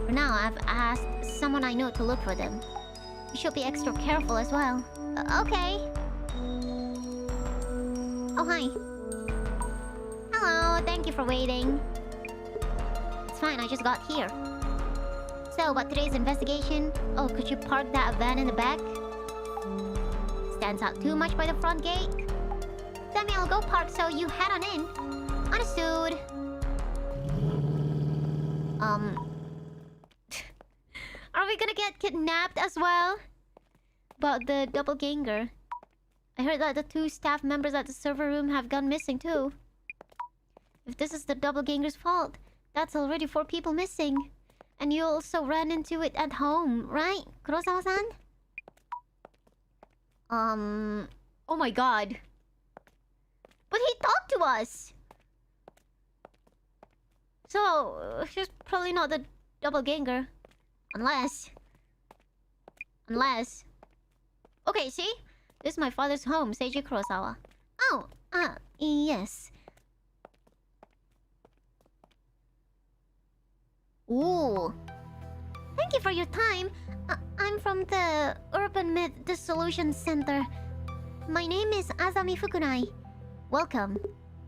For now, I've asked someone I know to look for them. We should be extra careful as well. Okay. Oh, hi. Hello, thank you for waiting. It's fine, I just got here. So, about today's investigation? Oh, could you park that van in the back? Stands out too much by the front gate? Sammy, I'll go park so you head on in. Understood. Are we gonna get kidnapped as well? About the doppelganger. I heard that the 2 staff members at the server room have gone missing too. If this is the doppelganger's fault, that's already 4 people missing. And you also ran into it at home, right, Kurosawa-san? Oh my god. But he talked to us! So, she's probably not the doppelganger. Unless... Okay, see? This is my father's home, Seiji Kurosawa. Oh, yes. Ooh. Thank you for your time. I'm from the Urban Myth Dissolution Center. My name is Azami Fukunai. Welcome.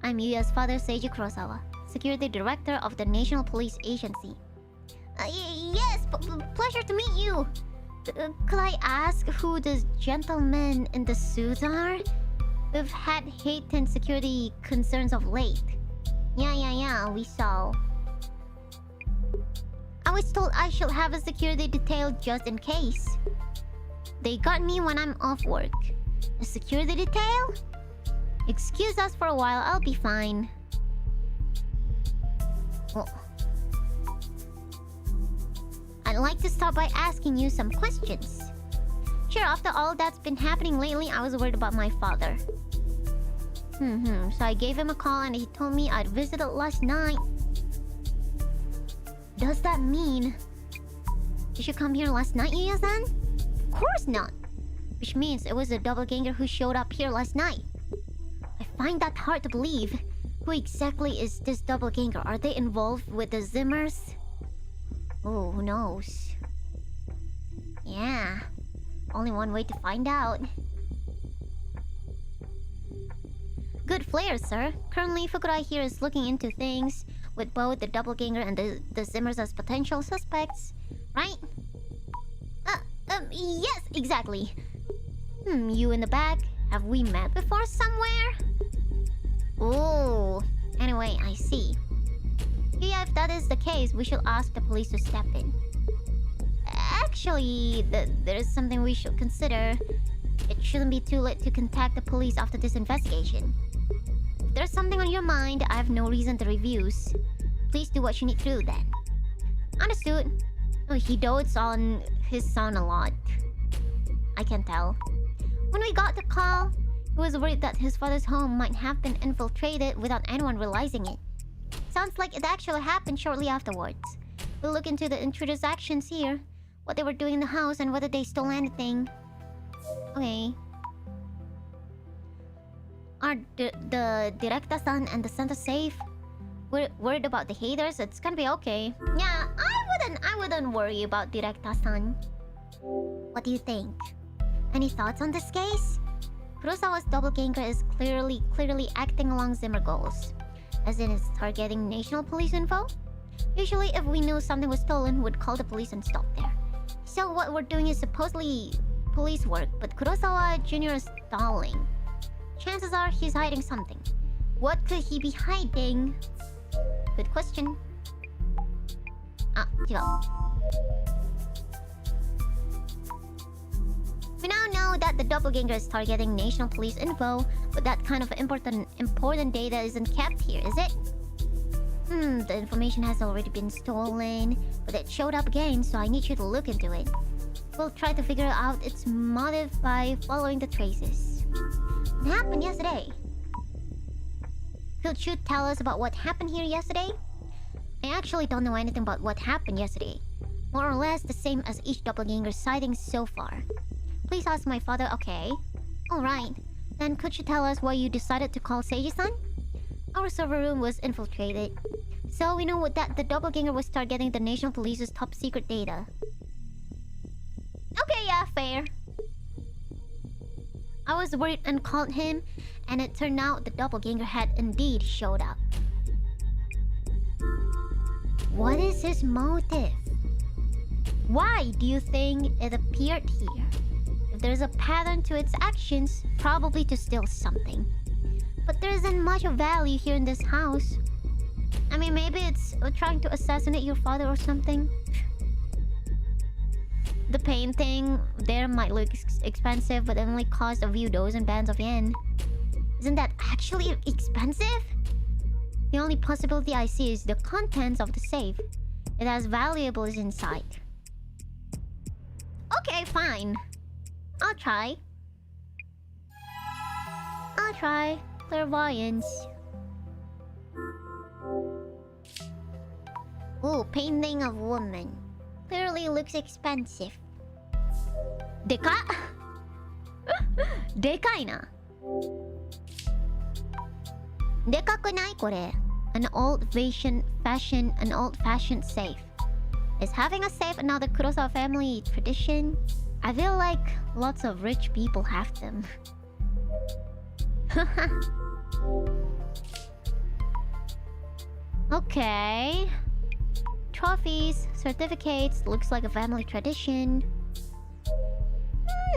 I'm Yuya's father, Seiji Kurosawa. Security Director of the National Police Agency. Yes, pleasure to meet you. Could I ask who the gentlemen in the suits are? We've had heightened security concerns of late. Yeah, we saw. I was told I should have a security detail just in case. They got me when I'm off work. A security detail? Excuse us for a while, I'll be fine. Well, I'd like to start by asking you some questions. Sure, after all that's been happening lately, I was worried about my father. So I gave him a call and he told me I'd visited last night. Does that mean you should come here last night, Yuya-san? Of course not. Which means it was a doppelganger who showed up here last night. I find that hard to believe. Who exactly is this doppelganger? Are they involved with the Zimmers? Oh, who knows? Yeah, only one way to find out. Good flair, sir. Currently, Fukurai here is looking into things with both the doppelganger and the Zimmers as potential suspects, right? Yes, exactly. You in the back? Have we met before somewhere? Oh, anyway, I see. Yeah, if that is the case, we should ask the police to step in. Actually, there is something we should consider. It shouldn't be too late to contact the police after this investigation. If there's something on your mind, I have no reason to refuse. Please do what you need to do then. Understood. Oh, he dotes on his son a lot. I can tell. When we got the call, he was worried that his father's home might have been infiltrated without anyone realizing it. Sounds like it actually happened shortly afterwards. We'll look into the intruders' actions here, what they were doing in the house, and whether they stole anything. Okay. Are the Directa-san and the center safe? We're worried about the haters. It's gonna be okay. Yeah, I wouldn't worry about Directa-san. What do you think? Any thoughts on this case? Kurosawa's doppelganger is clearly acting along Zimmer goals. As in, it's targeting national police info? Usually, if we knew something was stolen, we'd call the police and stop there. So what we're doing is supposedly police work, but Kurosawa Jr. is stalling. Chances are he's hiding something. What could he be hiding? Good question. We now know that the doppelganger is targeting national police info, but that kind of important data isn't kept here, is it? The information has already been stolen, but it showed up again, so I need you to look into it. We'll try to figure out its motive by following the traces. It happened yesterday. Could you tell us about what happened here yesterday? I actually don't know anything about what happened yesterday. More or less the same as each doppelganger sighting so far. Please ask my father, okay? Alright. Then could you tell us why you decided to call Seiji-san? Our server room was infiltrated. So we know that the doppelganger was targeting the national police's top secret data. Okay, yeah, fair. I was worried and called him, and it turned out the doppelganger had indeed showed up. What is his motive? Why do you think it appeared here? If there's a pattern to its actions, probably to steal something. But there isn't much of value here in this house. I mean, maybe it's trying to assassinate your father or something. The painting there might look expensive, but only cost a few dozen bands of yen. Isn't that actually expensive? The only possibility I see is the contents of the safe. It has valuables inside. Okay, fine. I'll try. Clairvoyance. Ooh, painting of woman. Clearly looks expensive. Deka? Dekai na. Dekakunai kore. An old-fashioned safe. Is having a safe another Kurosawa family tradition? I feel like lots of rich people have them. Okay. Trophies, certificates, looks like a family tradition.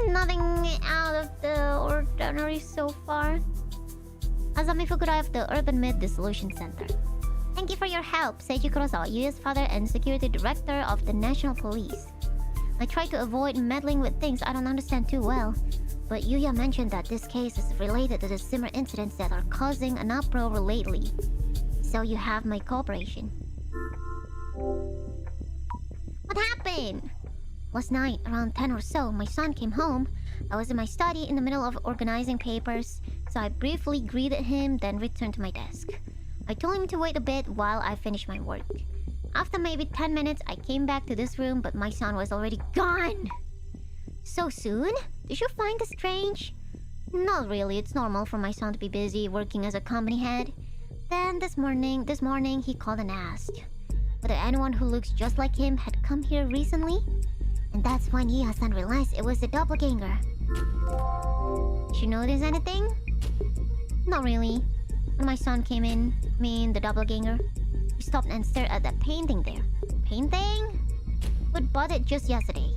Nothing out of the ordinary so far. Azami Fukurai of the Urban Myth Dissolution Center. Thank you for your help, Seiji Kurosawa, Yuya's father and security director of the National Police. I try to avoid meddling with things I don't understand too well, but Yuya mentioned that this case is related to the similar incidents that are causing an uproar lately. So you have my cooperation. What happened? Last night, around 10 or so, my son came home. I was in my study in the middle of organizing papers, so I briefly greeted him, then returned to my desk. I told him to wait a bit while I finished my work. After maybe 10 minutes, I came back to this room, but my son was already gone. So soon? Did you find this strange? Not really. It's normal for my son to be busy working as a company head. Then this morning, he called and asked whether anyone who looks just like him had come here recently. And that's when Yuya-san realized it was the doppelganger. Did you notice anything? Not really. When my son came in, the doppelganger, he stopped and stared at that painting there. Painting? We bought it just yesterday.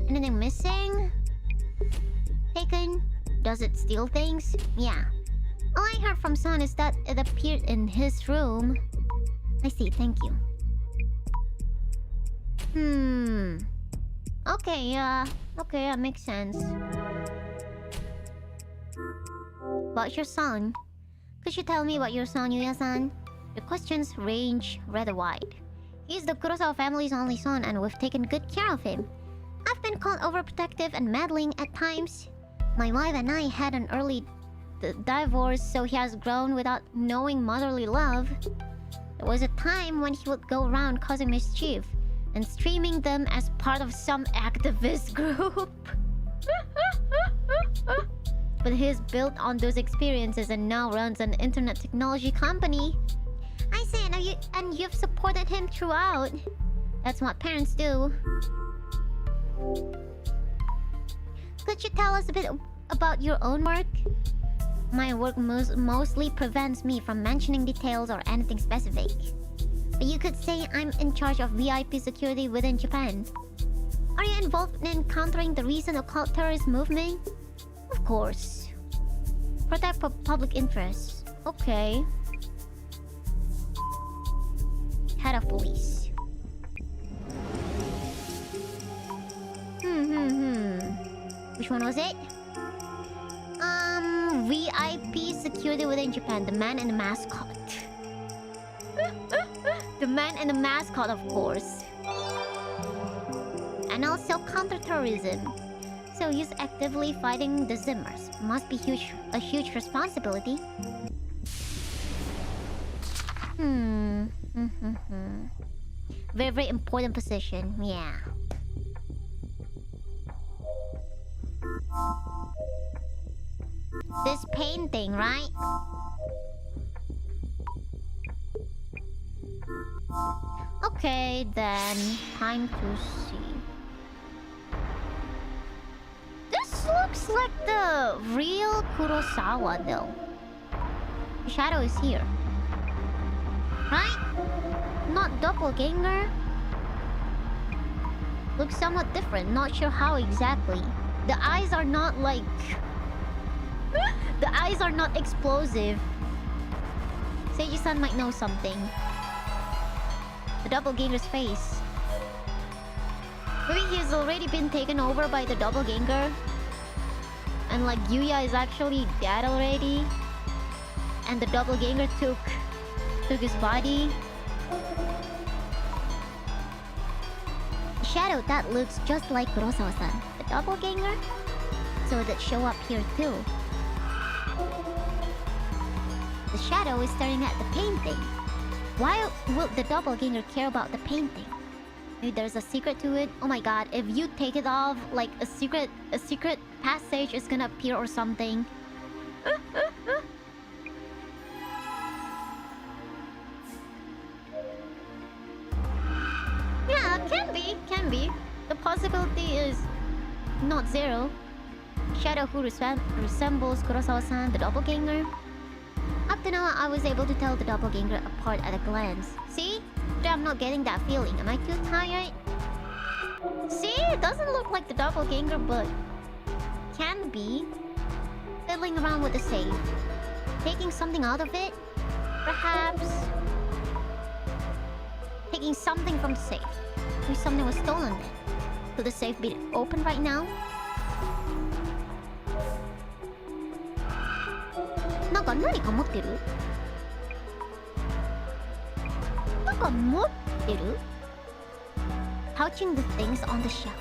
Anything missing? Taken? Does it steal things? Yeah. All I heard from son is that it appeared in his room. I see, thank you. Okay, that makes sense. About your son. Could you tell me about your son, Yuya-san? The questions range rather wide. He's the Kurosawa family's only son, and we've taken good care of him. I've been called overprotective and meddling at times. My wife and I had an early divorce, so he has grown without knowing motherly love. There was a time when he would go around causing mischief and streaming them as part of some activist group. But he's built on those experiences and now runs an internet technology company. I say, and you've supported him throughout. That's what parents do. Could you tell us a bit about your own work? My work mostly prevents me from mentioning details or anything specific. But you could say I'm in charge of VIP security within Japan. Are you involved in countering the recent occult terrorist movement? Of course. Protect public interests. Okay. Head of police. Which one was it? VIP security within Japan. The man and the mascot. The man and the mascot, of course. And also counterterrorism. So he's actively fighting the Zimmers. Must be a huge responsibility. Very, very important position, yeah. This painting, right? Okay, then time to see. This looks like the real Kurosawa, though. The shadow is here, right? Not doppelganger. Looks somewhat different. Not sure how exactly. The eyes are not like. The eyes are not explosive. Seiji-san might know something. The doppelganger's face. Maybe he's already been taken over by the doppelganger. And like Yuya is actually dead already. And the doppelganger took his body. The shadow that looks just like Kurosawa-san. The doppelganger? So that show up here too. The shadow is staring at the painting. Why would the doppelganger care about the painting? Maybe there's a secret to it. Oh my god, if you take it off, like a secret passage is gonna appear or something. Yeah, can be. The possibility is not zero. Shadow who resembles Kurosawa-san, the doppelganger. Up Up to now, I was able to tell the doppelganger apart at a glance. See? But I'm not getting that feeling. Am I too tired? See? It doesn't look like the doppelganger, but can be. Fiddling around with the safe. Taking something out of it? Perhaps. Taking something from the safe. Maybe something was stolen then. Could the safe be open right now? なんか何か持ってる？なんか持ってる？ Touching the things on the shelf.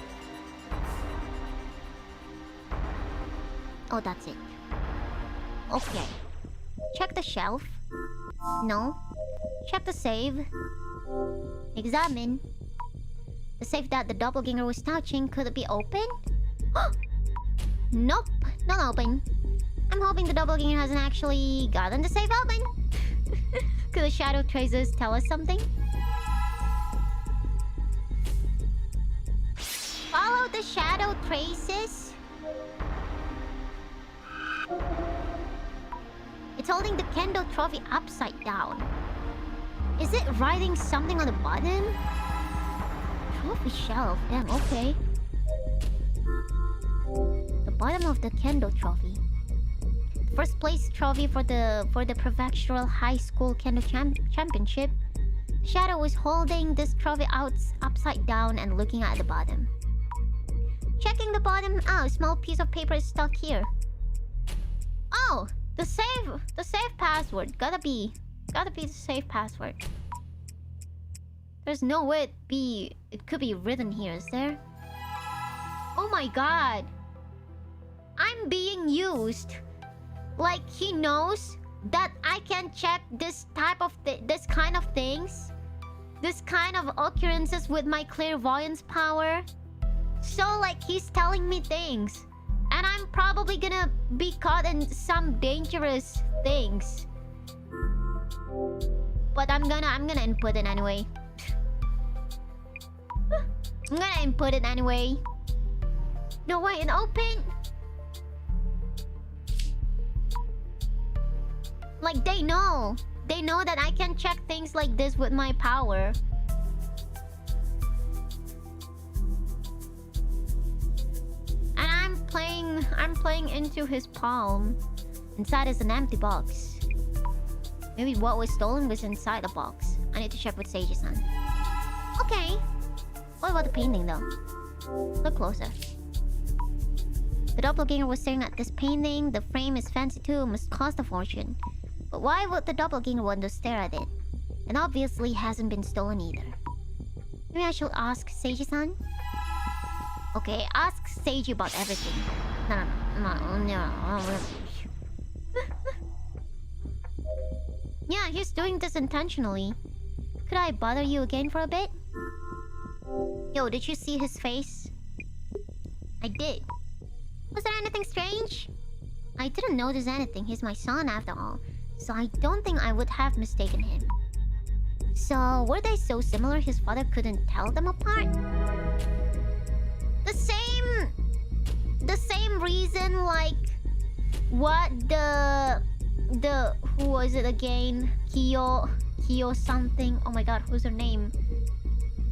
Oh, that's it. Okay. Check the shelf. No. Check the safe. Examine. The safe that the doppelganger was touching, could it be open? Nope, not open. I'm hoping the doppelganger hasn't actually gotten the safe open. Could the shadow traces tell us something? Follow the shadow traces? It's holding the kendo trophy upside down. Is it writing something on the bottom? Trophy shelf. Damn, okay. The bottom of the kendo trophy. First place trophy for the prefectural high school kendo championship. Shadow was holding this trophy out upside down and looking at the bottom. Checking the bottom. Oh, a small piece of paper is stuck here. Oh, the safe password. Gotta be the safe password. There's no way it could be written here, is there? Oh my god. I'm being used. Like he knows that I can check this kind of things. This kind of occurrences with my clairvoyance power. So like he's telling me things. And I'm probably gonna be caught in some dangerous things. But I'm gonna input it anyway. I'm gonna input it anyway. No way, an open. Like they know that I can check things like this with my power. And I'm playing into his palm. Inside is an empty box. Maybe what was stolen was inside the box. I need to check with Seiji-san. Okay. What about the painting though? Look closer. The doppelganger was staring at this painting. The frame is fancy too, must cost a fortune. But why would the doppelganger want to stare at it? It obviously hasn't been stolen either. Maybe I should ask Seiji-san? Okay, ask Seiji about everything. No. Yeah, he's doing this intentionally. Could I bother you again for a bit? Yo, did you see his face? I did. Was there anything strange? I didn't notice anything. He's my son after all. So I don't think I would have mistaken him. So, were they so similar his father couldn't tell them apart? The same reason like what the who was it again? Kiyo something. Oh my god, who's her name?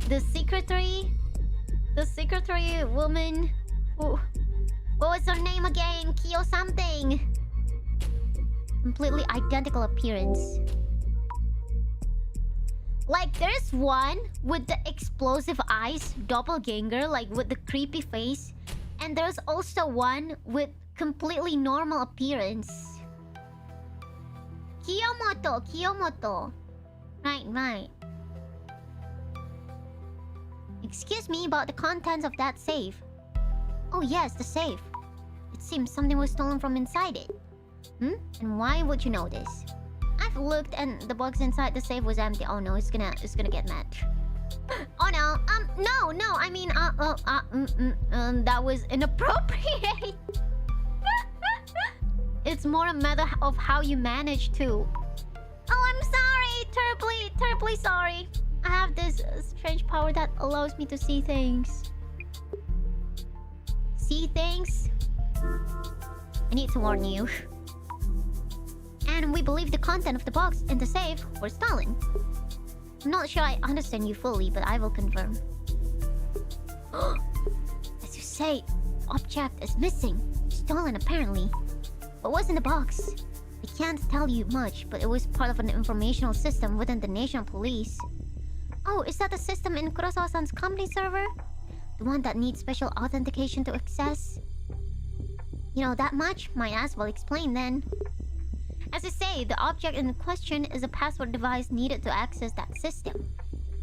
The secretary woman who, what was her name again? Kiyo something. Completely identical appearance. Like there's one with the explosive eyes, doppelganger, like with the creepy face, and there's also one with completely normal appearance. Kiyomoto. Right. Excuse me, about the contents of that safe. Oh yes, the safe. It seems something was stolen from inside it. And why would you know this? I've looked and the box inside the safe was empty. Oh no, it's gonna get mad. Oh no, no, I mean, that was inappropriate. It's more a matter of how you manage to. Oh, I'm sorry, terribly sorry. I have this strange power that allows me to see things. See things? I need to warn you. and we believe the content of the box in the safe were stolen. I'm not sure I understand you fully, but I will confirm. As you say, object is missing. Stolen apparently. What was in the box? I can't tell you much, but it was part of an informational system within the national police. Oh, is that the system in Kurosawa-san's company server? The one that needs special authentication to access? You know that much? Might as well explain then. As I say, the object in question is a password device needed to access that system.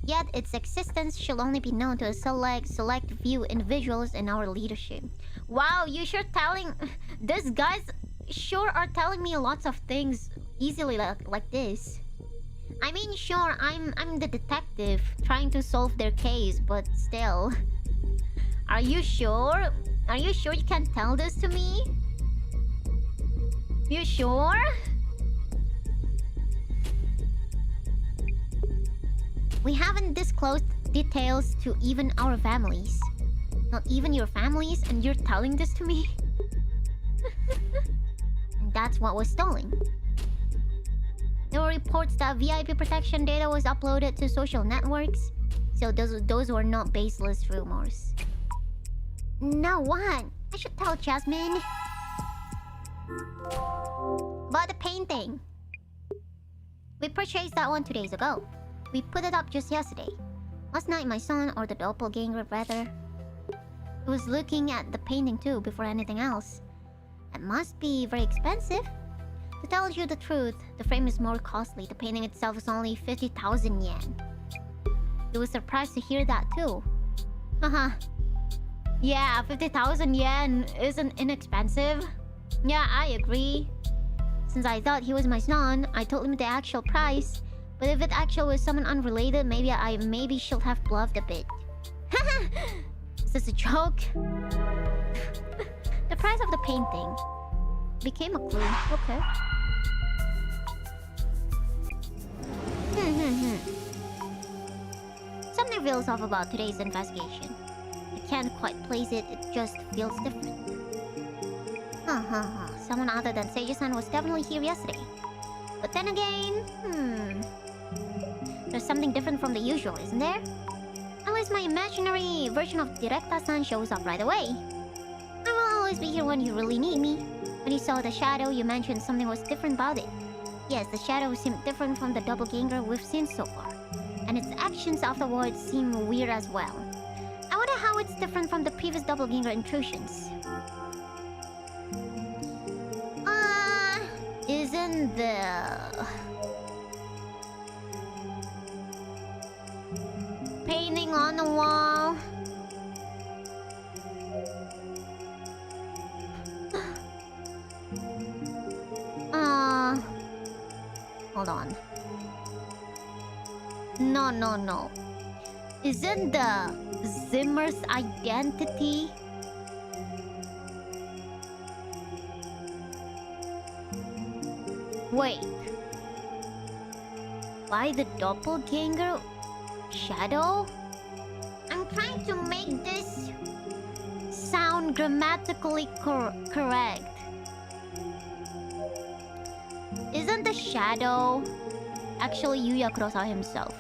Yet its existence should only be known to a select few individuals in our leadership. Wow, you sure telling... These guys sure are telling me lots of things easily like this. I mean, sure, I'm the detective trying to solve their case, but still. Are you sure? Are you sure you can tell this to me? You sure? We haven't disclosed details to even our families. Not even your families, and you're telling this to me? And that's what was stolen. There were reports that VIP protection data was uploaded to social networks, so those were not baseless rumors. Now what? I should tell Jasmine. About the painting. We purchased that one 2 days ago. We put it up just yesterday. Last night my son, or the doppelganger rather, was looking at the painting too before anything else. It must be very expensive. To tell you the truth, the frame is more costly. The painting itself is only 50,000 yen. He was surprised to hear that too. Haha. Yeah, 50,000 yen isn't inexpensive. Yeah, I agree. Since I thought he was my son, I told him the actual price. But if it actually was someone unrelated, maybe should have bluffed a bit. Haha! Is this a joke? The price of the painting became a clue. Okay. Something feels off about today's investigation. I can't quite place it, it just feels different. Someone other than Seiji-san was definitely here yesterday. But then again, there's something different from the usual, isn't there? Unless my imaginary version of Directa-san shows up right away. I will always be here when you really need me. When you saw the shadow, you mentioned something was different about it. Yes, the shadow seemed different from the doppelganger we've seen so far. And its actions afterwards seem weird as well. I wonder how it's different from the previous doppelganger intrusions. Isn't the painting on the wall? Hold on. No. Isn't the Zimmer's identity? Wait. Why the doppelganger shadow? I'm trying to make this sound grammatically correct. Isn't the shadow actually Yuya Kurosawa himself?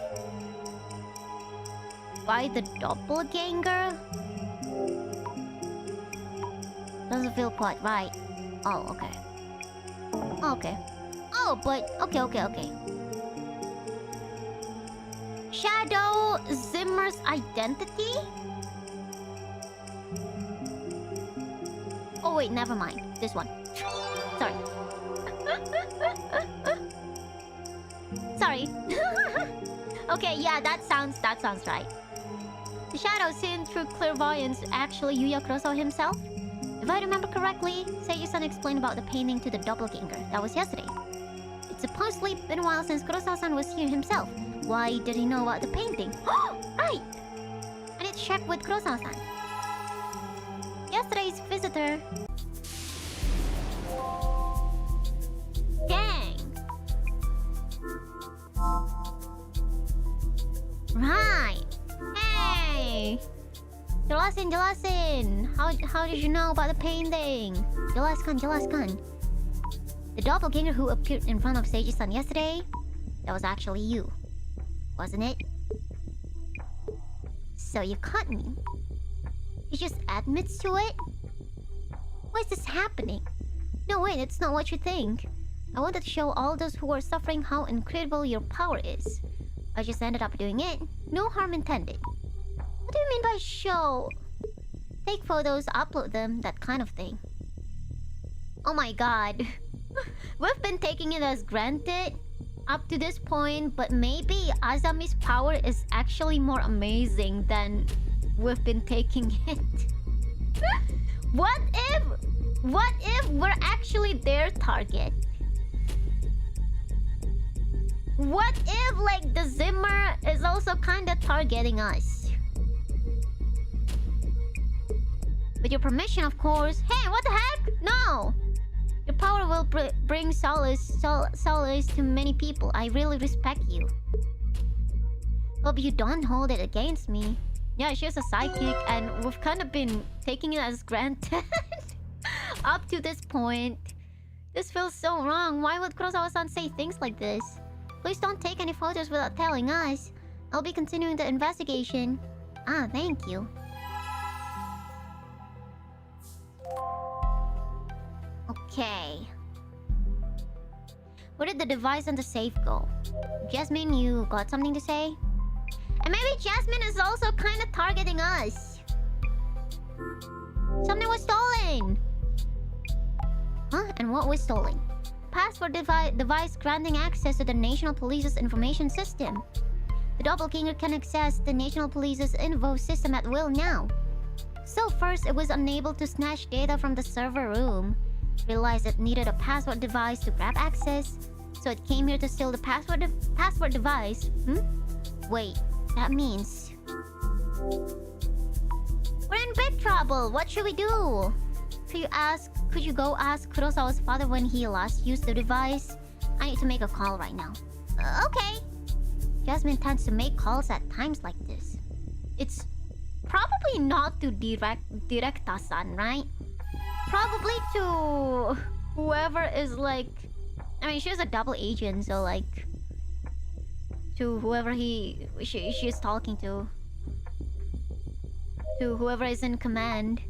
Why the doppelganger? Doesn't feel quite right. Oh, okay. Okay. Oh, but... Okay. Shadow Zimmer's identity? Oh wait, never mind. This one. Sorry. Sorry. Okay, yeah, that sounds right. The shadow seen through clairvoyance actually Yuya Kurosawa himself? If I remember correctly, Seiji-san explained about the painting to the doppelganger. That was yesterday. It's supposedly been a while since Kurosawa-san was here himself. Why did he know about the painting? Right! I need to check with Kurosawa-san. Yesterday's visitor... Dang! Right! Hey! Jelasin. How did you know about the painting? Jelaskan. The doppelganger who appeared in front of Seiji-san yesterday, that was actually you, wasn't it? So you caught me. He just admits to it? Why is this happening? No, wait, it's not what you think. I wanted to show all those who are suffering how incredible your power is. I just ended up doing it. No harm intended. What do you mean by show? Take photos, upload them, that kind of thing. Oh my god. We've been taking it as granted up to this point, but maybe Azami's power is actually more amazing than we've been taking it. What if we're actually their target? What if, like, the Zimmer is also kinda targeting us? With your permission, of course. Hey, what the heck? No! Your power will bring solace to many people. I really respect you. Hope you don't hold it against me. Yeah, she's a psychic, and we've kind of been taking it as granted up to this point. This feels so wrong. Why would Kurosawa-san say things like this? Please don't take any photos without telling us. I'll be continuing the investigation. Ah, thank you. Okay. Where did the device and the safe go? Jasmine, you got something to say? And maybe Jasmine is also kind of targeting us. Something was stolen! Huh? And what was stolen? Password device granting access to the National Police's information system. The doppelganger can access the National Police's info system at will now. So first, it was unable to snatch data from the server room. Realized it needed a password device to grab access, so it came here to steal the password device. Wait, that means we're in big trouble. What should we do? Could you go ask Kurosawa's father when he last used the device? I need to make a call right now. Okay. Jasmine tends to make calls at times like this. It's probably not to Directa-san, right? Probably to whoever is like... I mean, she's a double agent, so like... to whoever she is talking to. To whoever is in command.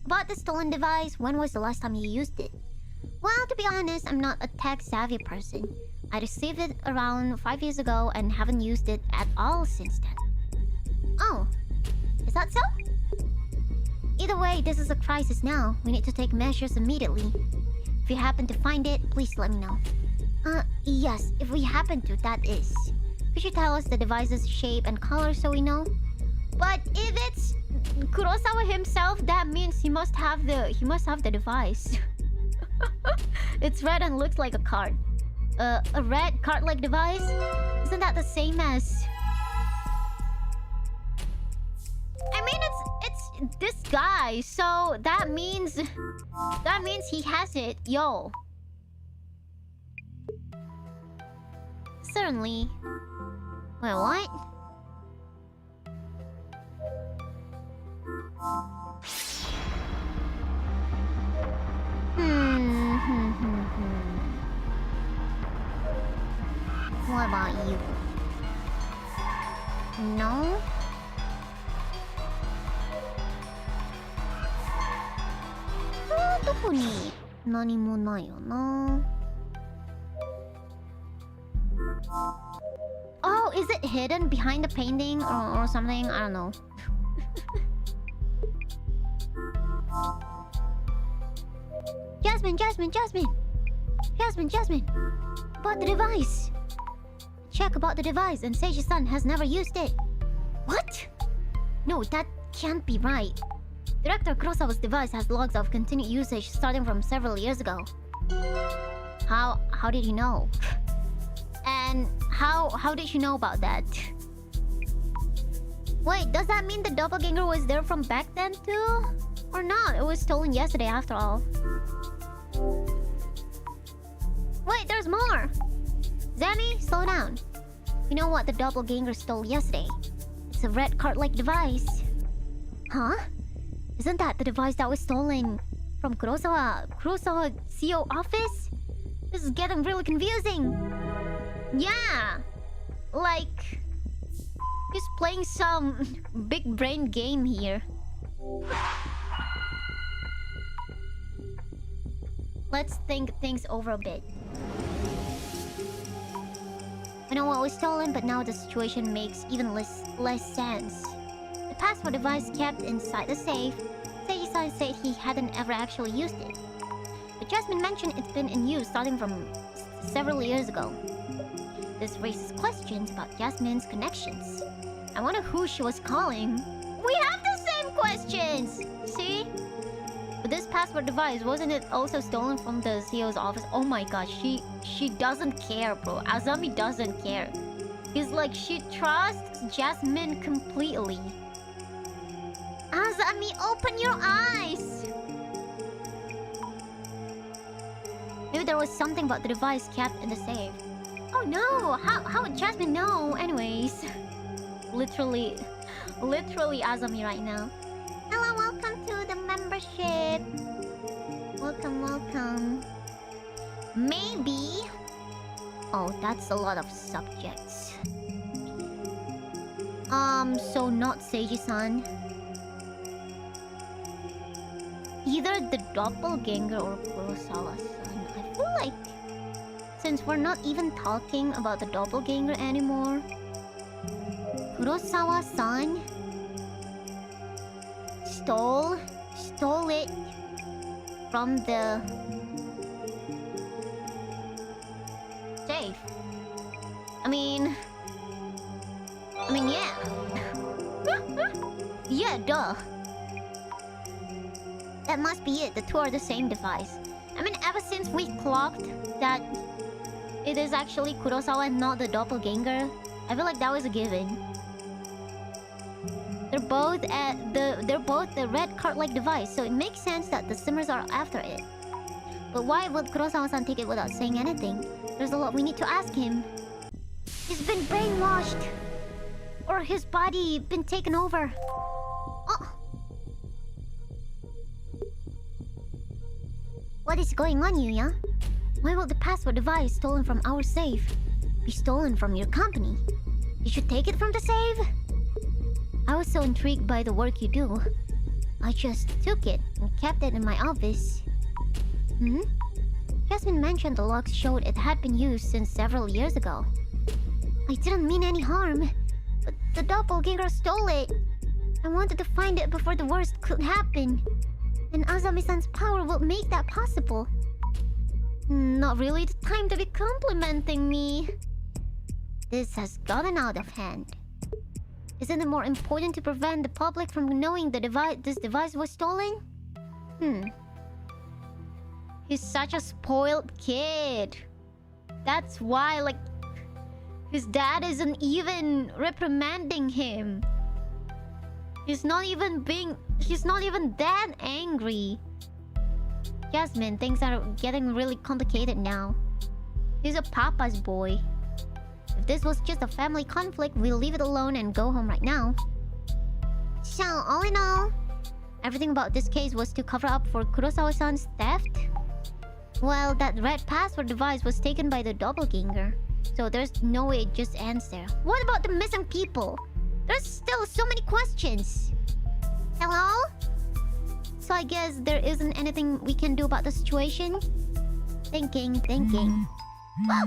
About the stolen device, when was the last time you used it? Well, to be honest, I'm not a tech-savvy person. I received it around 5 years ago and haven't used it at all since then. Oh, is that so? Either way, this is a crisis now. We need to take measures immediately. If you happen to find it, please let me know. Yes, if we happen to, that is. Could you tell us the device's shape and color so we know? But if it's Kurosawa himself, that means he must have the device. It's red and looks like a card. A red card-like device? Isn't that the same as... I mean, it's this guy, so that means he has it. Yo. Certainly. Wait, what? What about you? No? Oh, is it hidden behind the painting or something? I don't know. Jasmine! About the device! Check about the device, and Seiji-san has never used it. What? No, that can't be right. Director Kurosawa's device has logs of continued usage starting from several years ago. How did he know? And how did she know about that? Wait, does that mean the doppelganger was there from back then too? Or not? It was stolen yesterday after all. Wait, there's more! Zami, slow down. You know what the doppelganger stole yesterday? It's a red card-like device. Huh? Isn't that the device that was stolen from Kurosawa CEO office? This is getting really confusing. Yeah, like he's playing some big brain game here. Let's think things over a bit. I know what was stolen, but now the situation makes even less sense. The password device kept inside the safe. Seiji-san said he hadn't ever actually used it. But Jasmine mentioned it's been in use starting from several years ago. This raises questions about Jasmine's connections. I wonder who she was calling. We have the same questions! See? But this password device, wasn't it also stolen from the CEO's office? Oh my gosh, she doesn't care, bro. Azami doesn't care. It's like she trusts Jasmine completely. Azami, open your eyes! Maybe there was something about the device kept in the safe. Oh no! How would Jasmine know? Anyways. Literally Azami right now. Hello, welcome to the membership. Welcome. Maybe... Oh, that's a lot of subjects. So not Seiji-san. Either the doppelganger or Kurosawa-san. I feel like... Since we're not even talking about the doppelganger anymore... Kurosawa-san... Stole it from the safe. I mean, yeah. Yeah, duh. That must be it. The two are the same device. I mean, ever since we clocked that it is actually Kurosawa and not the doppelganger, I feel like that was a given. They're both the red card-like device, so it makes sense that the simmers are after it. But why would Kurosawa-san take it without saying anything? There's a lot we need to ask him. He's been brainwashed, or his body been taken over. Oh. What is going on, Yuya? Why would the password device stolen from our safe be stolen from your company? You should take it from the safe? I was so intrigued by the work you do. I just took it and kept it in my office. Jasmine mentioned the logs showed it had been used since several years ago. I didn't mean any harm, but the doppelganger stole it. I wanted to find it before the worst could happen. And Azami-san's power will make that possible. Not really the time to be complimenting me. This has gotten out of hand. Isn't it more important to prevent the public from knowing this device was stolen? He's such a spoiled kid. That's why, like, his dad isn't even reprimanding him. He's not even that angry. Jasmine, things are getting really complicated now. He's a papa's boy. If this was just a family conflict, we'll leave it alone and go home right now. So, all in all, everything about this case was to cover up for Kurosawa-san's theft? Well, that red password device was taken by the doppelganger, so there's no way it just ends there. What about the missing people? There's still so many questions. Hello? So I guess there isn't anything we can do about the situation? Thinking. Whoa!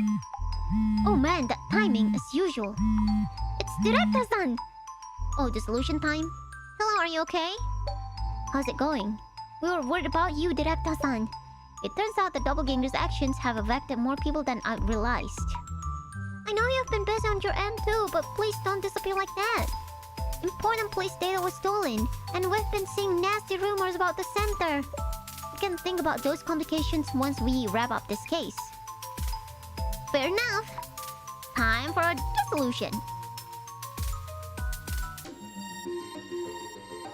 Oh man, that timing, as usual. It's Director-san! Oh, Dissolution time? Hello, are you okay? How's it going? We were worried about you, Director-san. It turns out the doppelganger's actions have affected more people than I realized. I know you've been busy on your end too, but please don't disappear like that. Important police data was stolen, and we've been seeing nasty rumors about the center. We can think about those complications once we wrap up this case. Fair enough. Time for a dissolution.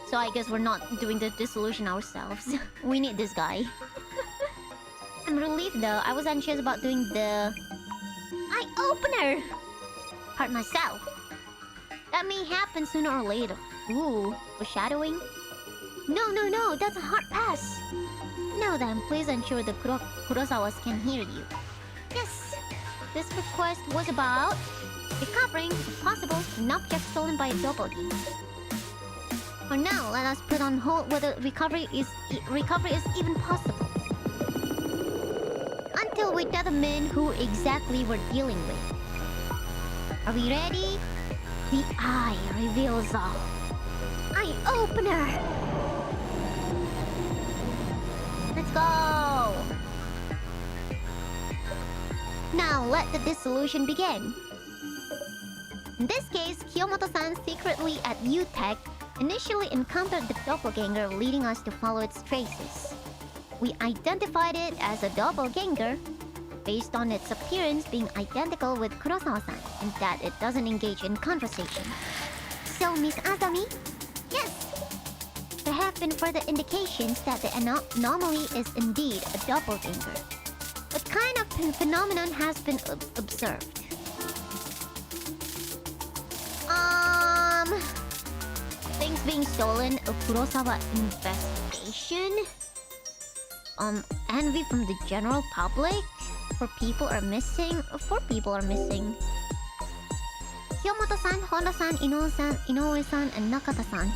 So I guess we're not doing the dissolution ourselves. We need this guy. I'm relieved though. I was anxious about doing the eye-opener part myself. That may happen sooner or later. Ooh, foreshadowing. No, that's a hard pass. Now then, please ensure the Kurosawas can hear you. Yes, this request was about recovering, if possible, an object stolen by a doppelganger. For now, let us put on hold whether recovery is even possible, until we determine who exactly we're dealing with. Are we ready? The eye reveals all. Eye opener! Let's go! Now let the dissolution begin. In this case, Kiyomoto-san secretly at UTech initially encountered the doppelganger, leading us to follow its traces. We identified it as a doppelganger based on its appearance being identical with Kurosawa-san and that it doesn't engage in conversation. So, Miss Azami? Yes! There have been further indications that the anomaly is indeed a doppelganger. What kind of phenomenon has been observed? Things being stolen, a Kurosawa investigation? Envy from the general public? 4 people are missing? 4 people are missing. Kiyomoto-san, Honda-san, Inoue-san, and Nakata-san.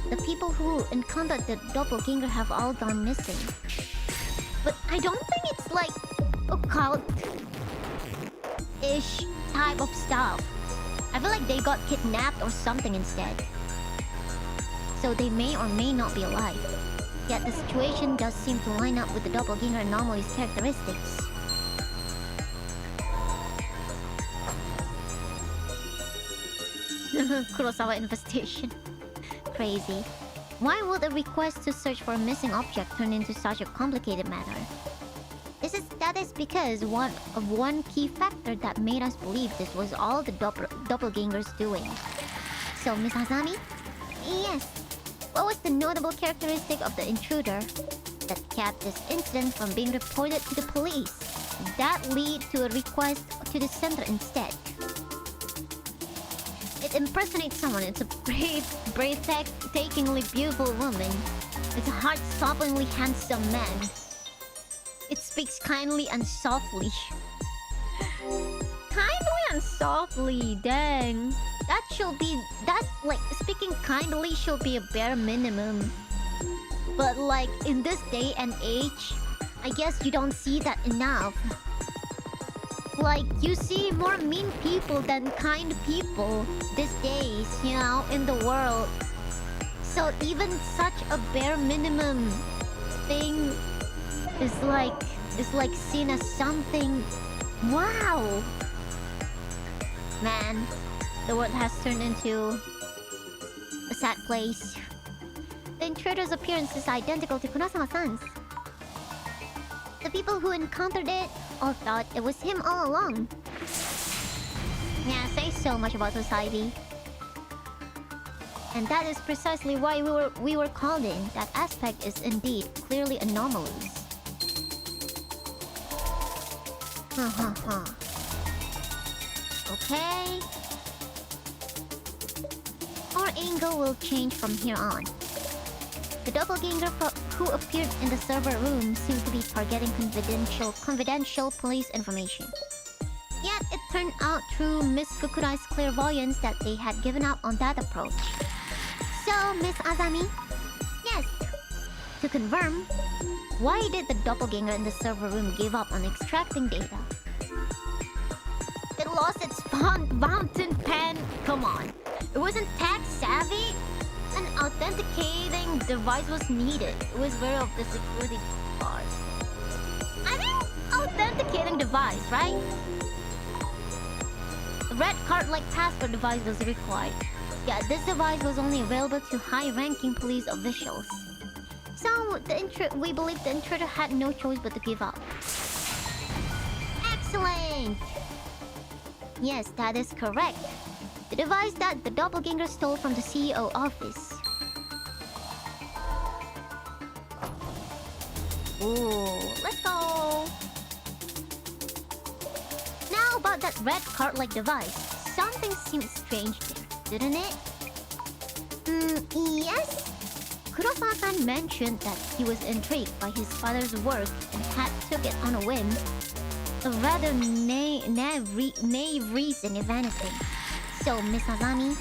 The people who encountered the doppelganger have all gone missing. But I don't think it's like a cult-ish type of stuff. I feel like they got kidnapped or something instead. So they may or may not be alive. Yet the situation does seem to line up with the doppelganger anomaly's characteristics. Kurosawa infestation. Crazy. Why would a request to search for a missing object turn into such a complicated matter? That is because one key factor that made us believe this was all the doppelganger's doing. So, Miss Azami? Yes. What was the notable characteristic of the intruder that kept this incident from being reported to the police? That lead to a request to the center instead. It impersonates someone. It's a breathtakingly beautiful woman. It's a heart-stoppingly handsome man. It speaks kindly and softly. Kindly and softly, dang. Speaking kindly should be a bare minimum. But like, in this day and age, I guess you don't see that enough. Like, you see more mean people than kind people these days, you know, in the world. So even such a bare minimum thing is like seen as something. Wow! Man, the world has turned into a sad place. The intruder's appearance is identical to Kurosawa-san's. The people who encountered it all thought it was him all along. Yeah, says so much about society. And that is precisely why we were called in. That aspect is indeed clearly anomalous. Okay. Our angle will change from here on. The doppelganger who appeared in the server room seemed to be targeting confidential police information. Yet it turned out through Miss Fukurai's clairvoyance that they had given up on that approach. So, Miss Azami? Yes. To confirm, why did the doppelganger in the server room give up on extracting data? It lost its fountain pen. Come on. It wasn't tech savvy? An authenticating device was needed. It was aware of the security part. I think authenticating device, right? A red card-like password device was required. Yeah, this device was only available to high-ranking police officials. So, we believe the intruder had no choice but to give up. Excellent! Yes, that is correct. The device that the doppelganger stole from the CEO office. Ooh, let's go! Now about that red card-like device. Something seemed strange there, didn't it? Yes? Kurosawa-san mentioned that he was intrigued by his father's work and had took it on a whim. A rather naive reason, if anything. So, Miss Azami?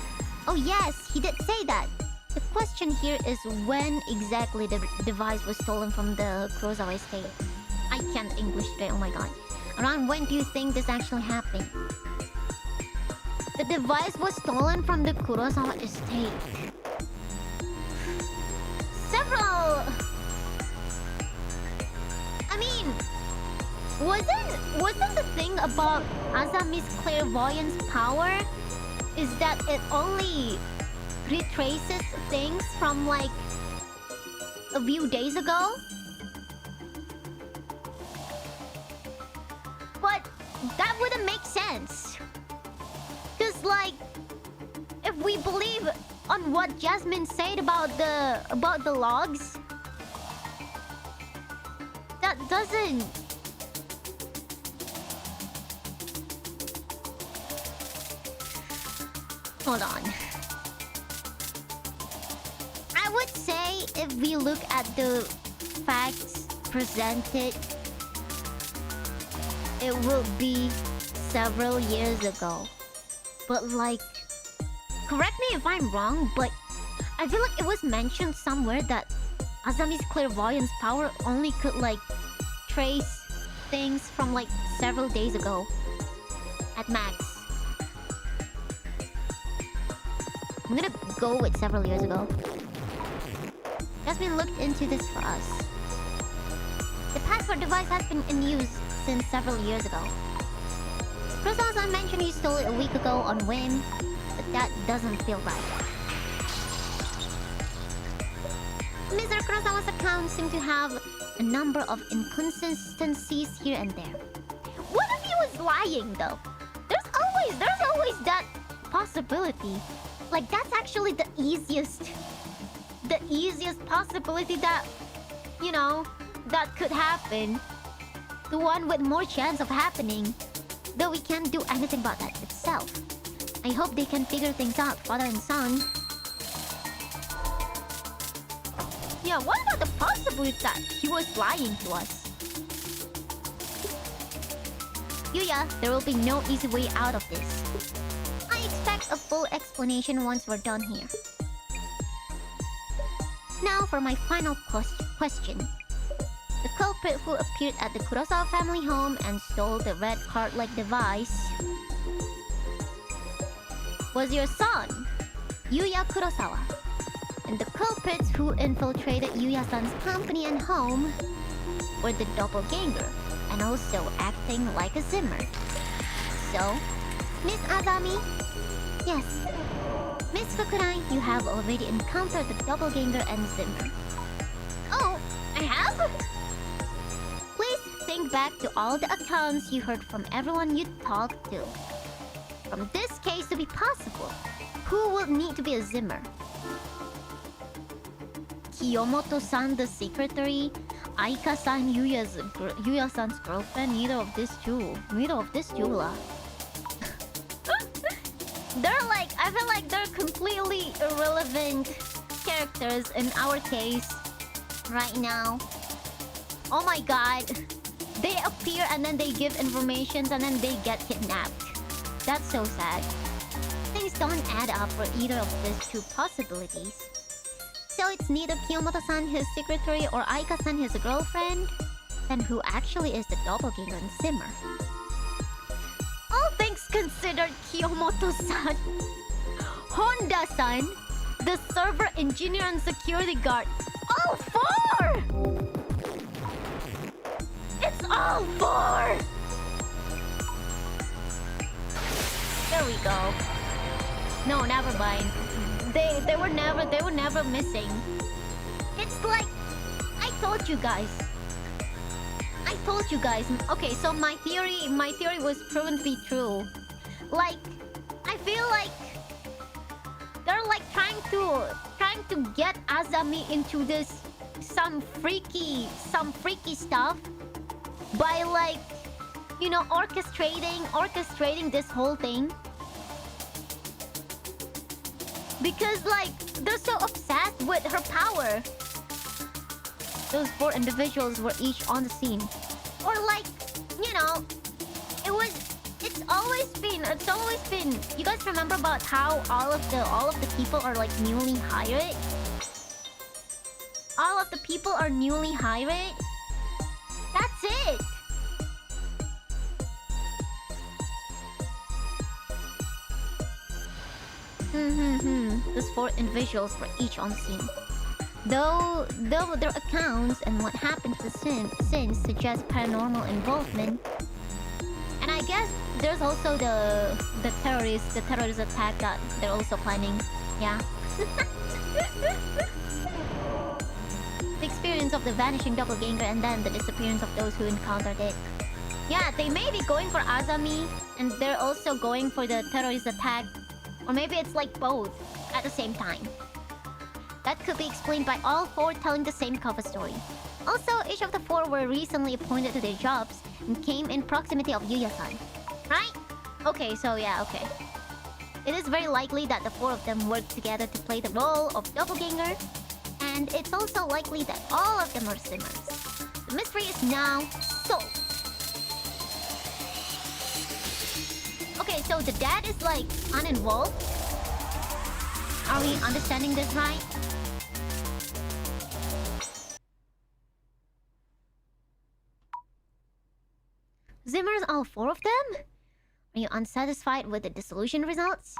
Oh yes, he did say that. The question here is when exactly the device was stolen from the Kurosawa estate. I can't English today, oh my god. Around when do you think this actually happened? The device was stolen from the Kurosawa estate. Several... I mean... Wasn't the thing about Azami's clairvoyance power is that it only retraces things from like a few days ago? But that wouldn't make sense. Cause like if we believe on what Jasmine said about the logs, that doesn't... Hold on. I would say if we look at the facts presented, it will be several years ago. But like, correct me if I'm wrong, but I feel like it was mentioned somewhere that Azami's clairvoyance power only could like trace things from like several days ago at max. I'm gonna go with several years ago. Jasmine looked into this for us. The password device has been in use since several years ago. Kurosawa-san mentioned he stole it a week ago on whim, but that doesn't feel right. Mr. Kurosawa's account seemed to have a number of inconsistencies here and there. What if he was lying though? There's always that possibility. Like that's actually the easiest possibility that, you know, that could happen. The one with more chance of happening. Though we can't do anything about that itself. I hope they can figure things out, father and son. Yeah, what about the possibility that he was lying to us? Yuya, there will be no easy way out of this. I expect a full explanation once we're done here. Now for my final question. The culprit who appeared at the Kurosawa family home and stole the red card-like device was your son, Yuya Kurosawa. And the culprits who infiltrated Yuya-san's company and home were the doppelganger and also acting like a Zimmer. So, Miss Azami? Yes. Miss Fukurai, you have already encountered the doppelganger and Zimmer. Oh, I have? Please think back to all the accounts you heard from everyone you talked to. From this case to be possible, who will need to be a Zimmer? Kiyomoto-san, the secretary, Aika-san, Yuya-san's girlfriend, neither of these two lah. They're like, I feel like they're completely irrelevant characters in our case right now. Oh my god. They appear and then they give information and then they get kidnapped. That's so sad. Things don't add up for either of these two possibilities. So it's neither Kiyomoto-san, his secretary, or Aika-san, his girlfriend. Then who actually is the doppelganger and Zimmer? All things considered, Kiyomoto-san, Honda-san, the server engineer and security guard. All four! It's all four! There we go. No, never mind. They were never missing. It's like I told you guys. Okay, so my theory was proven to be true. Like, I feel like they're like trying to get Azami into this some freaky stuff by like, you know, orchestrating this whole thing. Because like they're so obsessed with her power. Those 4 individuals were each on the scene. Or like, you know, it's always been. You guys remember about how all of the people are like newly hired? All of the people are newly hired. That's it. Those 4 individuals were each on the scene. Though their accounts and what happened to the scenes suggest paranormal involvement. And I guess there's also the terrorist attack that they're also planning. Yeah. The experience of the vanishing doppelganger and then the disappearance of those who encountered it. Yeah, they may be going for Azami and they're also going for the terrorist attack. Or maybe it's like both at the same time. That could be explained by all 4 telling the same cover story. Also, each of the 4 were recently appointed to their jobs and came in proximity of Yuya-san. Right? Okay, so yeah, okay. It is very likely that the 4 of them worked together to play the role of doppelganger. And it's also likely that all of them are simmers. The mystery is now solved. Okay, so the dad is like uninvolved. Are we understanding this right? Zimmers, all 4 of them? Are you unsatisfied with the dissolution results?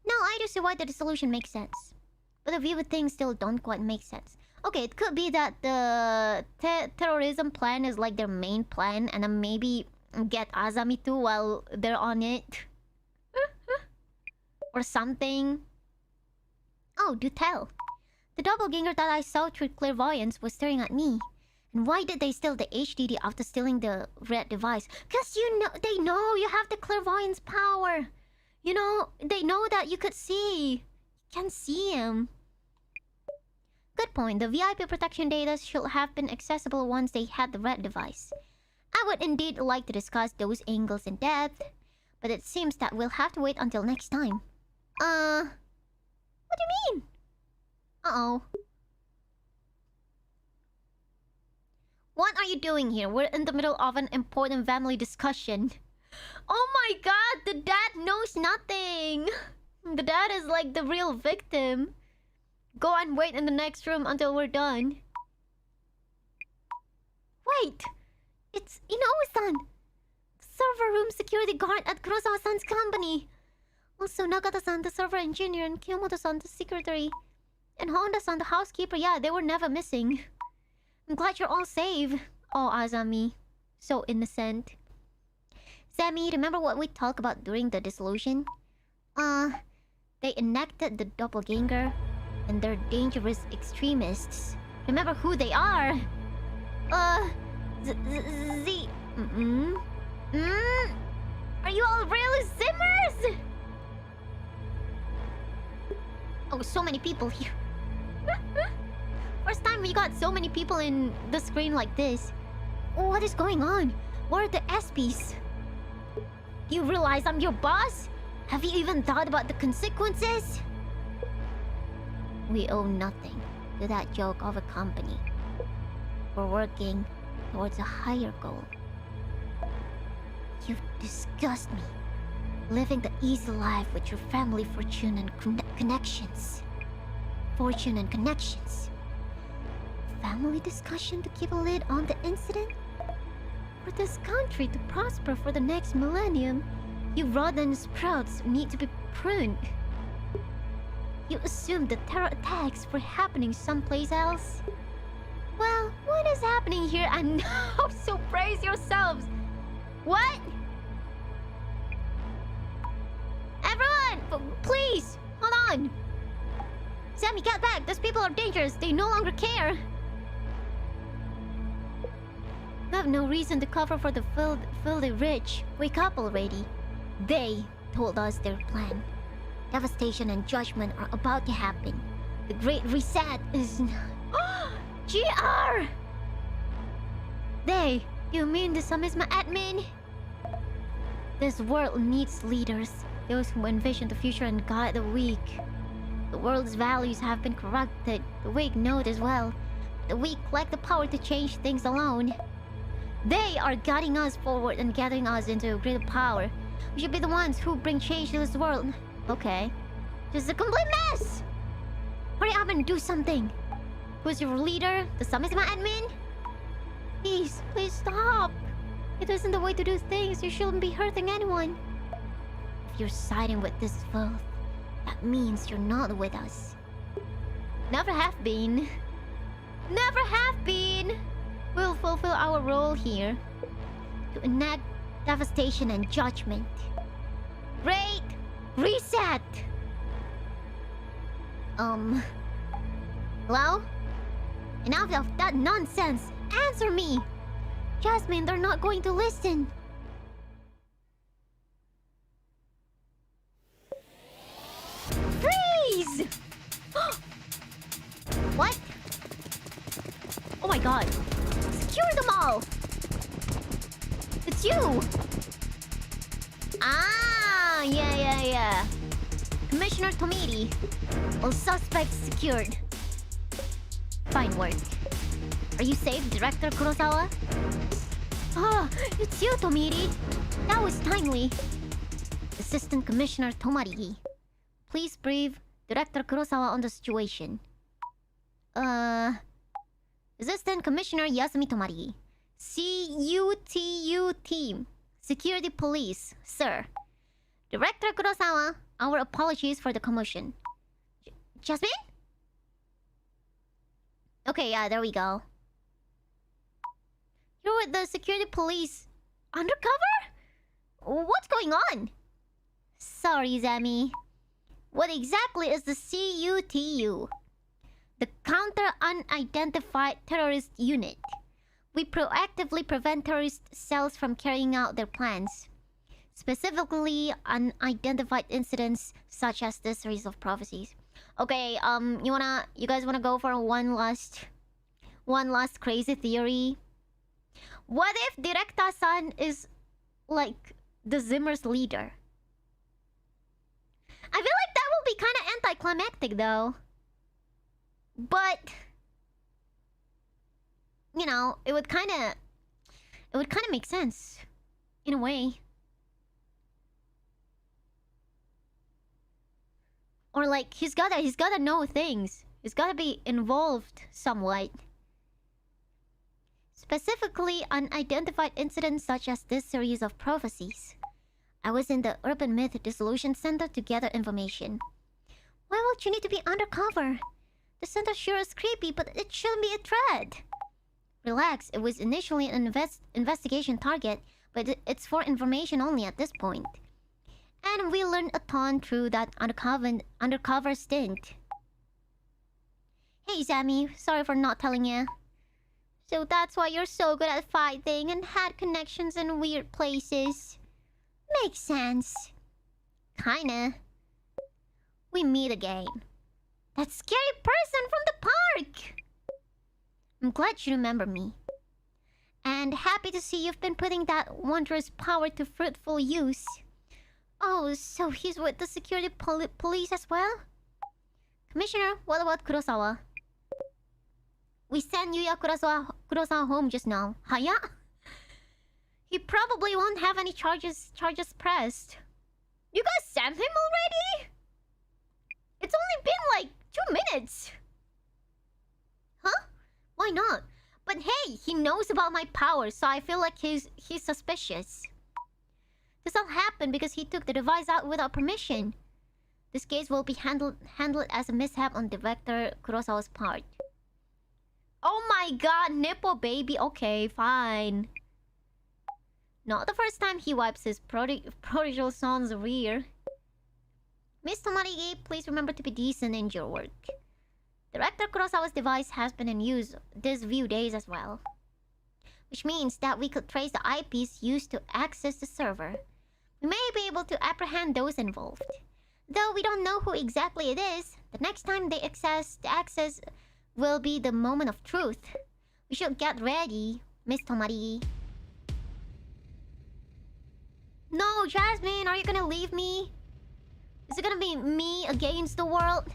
No, I do see why the dissolution makes sense. But the view of things still don't quite make sense. Okay, it could be that the terrorism plan is like their main plan, and then maybe get Azami too while they're on it. Or something. Oh, do tell. The doppelganger that I saw through clairvoyance was staring at me. And why did they steal the HDD after stealing the red device? Cause they know you have the clairvoyance power. You know, they know that you could see. You can see him. Good point. The VIP protection data should have been accessible once they had the red device. I would indeed like to discuss those angles in depth, but it seems that we'll have to wait until next time. What do you mean? Uh-oh. What are you doing here? We're in the middle of an important family discussion. Oh my god, the dad knows nothing. The dad is like the real victim. Go and wait in the next room until we're done. Wait! It's Inoue-san! The server room security guard at Kurosawa-san's company. Also Nagata-san, the server engineer, and Kiyomoto-san, the secretary. And Honda-san, the housekeeper. Yeah, they were never missing. I'm glad you're all safe. Oh, Azami. So innocent. Sammy, remember what we talked about during the dissolution? They enacted the doppelganger, and they're dangerous extremists. Remember who they are? Are you all real simmers? Oh, so many people here. First time we got so many people in the screen like this. What is going on? What are the SPs? Do you realize I'm your boss? Have you even thought about the consequences? We owe nothing to that joke of a company. We're working towards a higher goal. You disgust me. Living the easy life with your family fortune and connections. Fortune and connections. Family discussion to keep a lid on the incident? For this country to prosper for the next millennium, you rotten sprouts need to be pruned. You assume the terror attacks were happening someplace else? Well, what is happening here and now? So praise yourselves. What? Everyone, please, hold on. Sammy, get back. Those people are dangerous. They no longer care. You have no reason to cover for the filthy rich. Wake up already. They told us their plan. Devastation and judgment are about to happen. The Great Reset is... GR! They? You mean the Samisma admin? This world needs leaders. Those who envision the future and guide the weak. The world's values have been corrupted. The weak know it as well. The weak lack the power to change things alone. They are guiding us forward and gathering us into a greater power. We should be the ones who bring change to this world. Okay. This is a complete mess! Hurry up and do something! Who's your leader? The sesama admin? Please, please stop! It isn't the way to do things. You shouldn't be hurting anyone. If you're siding with this filth, that means you're not with us. Never have been. Never have been! We'll fulfill our role here to enact devastation and judgment. Great reset! Hello? Enough of that nonsense! Answer me! Jasmine, they're not going to listen! Freeze! What? Oh my god. Secure them all! It's you! Ah, yeah. Commissioner Tomiri. All suspects secured. Fine work. Are you safe, Director Kurosawa? Ah, it's you, Tomiri. That was timely. Assistant Commissioner Tomari. Please brief Director Kurosawa on the situation. Assistant Commissioner Yasumi Tomari. CUTU team. Security Police, sir. Director Kurosawa, our apologies for the commotion. Jasmine? Okay, yeah, there we go. You're with the security police undercover? What's going on? Sorry, Zami. What exactly is the CUTU? The Counter Unidentified Terrorist Unit. We proactively prevent terrorist cells from carrying out their plans. Specifically, unidentified incidents such as this series of prophecies. Okay, you guys wanna go for one last crazy theory? What if Directa-san is like the Zimmer's leader? I feel like that will be kind of anticlimactic though. But you know, it would kind of make sense in a way. Or like he's gotta know things. He's gotta be involved somewhat. Specifically, unidentified incidents such as this series of prophecies. I was in the Urban Myth Dissolution Center to gather information. Why would you need to be undercover? The center sure is creepy, but it shouldn't be a threat. Relax, it was initially an investigation target, but it's for information only at this point. And we learned a ton through that undercover stint. Hey Sammy, sorry for not telling you. So that's why you're so good at fighting and had connections in weird places. Makes sense. Kinda. We meet again. That scary person from the park! I'm glad you remember me. And happy to see you've been putting that wondrous power to fruitful use. Oh, so he's with the security police as well? Commissioner, what about Kurosawa? We sent Yuya Kurosawa home just now. Haya? He probably won't have any charges pressed. You guys sent him already? It's only been like 2 minutes. Huh? Why not? But hey, he knows about my power, so I feel like he's suspicious. This all happened because he took the device out without permission. This case will be handled as a mishap on Director Kurosawa's part. Oh my god, nipple baby. Okay, fine. Not the first time he wipes his prodigal son's rear. Miss Tomarigi, please remember to be decent in your work. Director Kurosawa's device has been in use these few days as well. Which means that we could trace the IPs used to access the server. We may be able to apprehend those involved. Though we don't know who exactly it is, the next time they access will be the moment of truth. We should get ready, Miss Tomarigi. No, Jasmine, are you gonna leave me? Is it gonna be me against the world?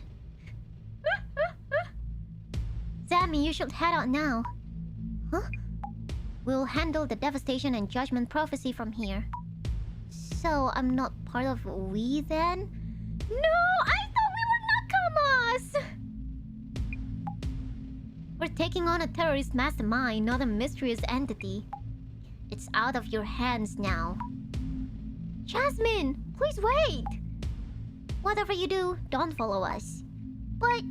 Sammy, you should head out now. Huh? We'll handle the devastation and judgment prophecy from here. So, I'm not part of we then? No! I thought we were nakamas! We're taking on a terrorist mastermind, not a mysterious entity. It's out of your hands now. Jasmine, please wait! Whatever you do, don't follow us. But...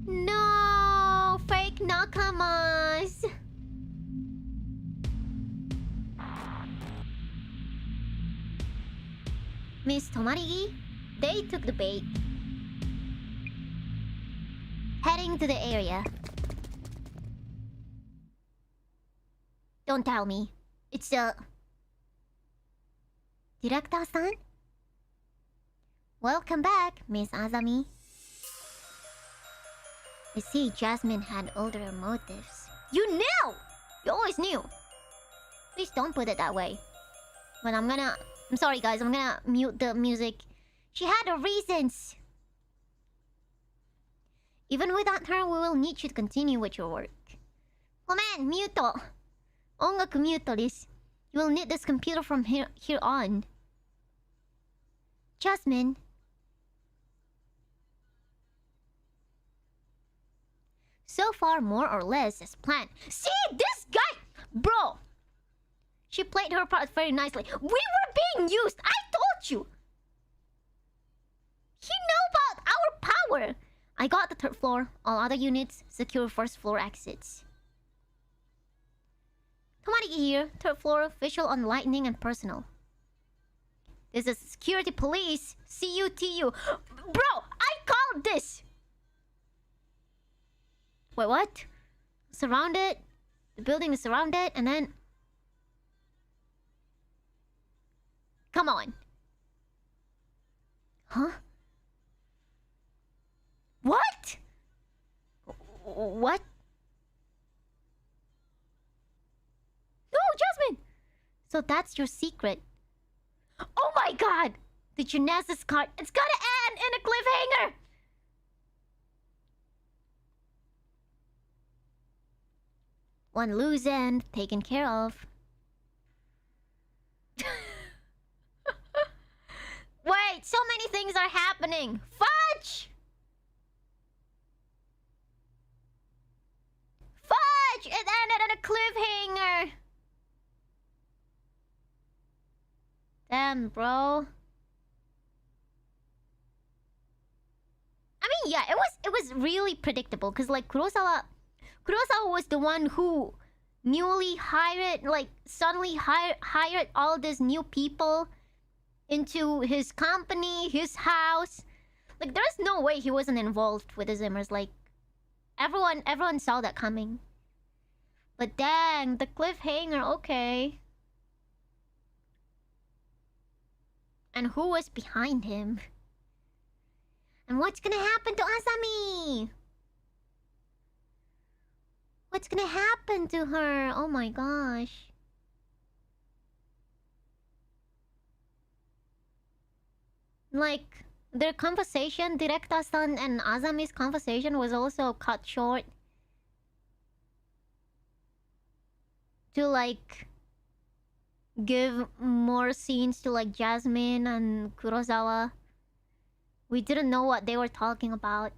No! Fake nakamas! Miss Tomarigi, they took the bait. Heading to the area. Don't tell me. It's Director-san? Welcome back, Miss Azami. I see Jasmine had ulterior motives. You knew! You always knew. Please don't put it that way. But I'm sorry guys, I'm gonna mute the music. She had her reasons. Even without her, we will need you to continue with your work. Gomen, mute. 音楽ミュートです. You will need this computer from here on. Jasmine. So far, more or less as planned. See, this guy! Bro! She played her part very nicely. We were being used! I told you! He knew about our power! I got the third floor. All other units, secure first floor exits. Tomarigi here. Third floor, visual on lightning and personal. This is security police. CUTU. Bro, I called this! Wait, what? Surrounded. The building is surrounded, and then... Come on. Huh? What? What? No, Jasmine! So that's your secret. Oh my god! The Genesis card. It's gotta end in a cliffhanger! One loose end taken care of. Wait, so many things are happening. Fudge! Fudge! It ended on a cliffhanger. Damn, bro. I mean, yeah, it was really predictable because like Kurosawa was the one who suddenly hired all these new people into his company, his house. Like, there's no way he wasn't involved with the Zimmers. Like, everyone saw that coming. But dang, the cliffhanger, okay. And who was behind him? And what's gonna happen to Asami? What's gonna happen to her? Oh my gosh. Like, their conversation, Director-san and Azami's conversation was also cut short. To like give more scenes to like Jasmine and Kurosawa. We didn't know what they were talking about.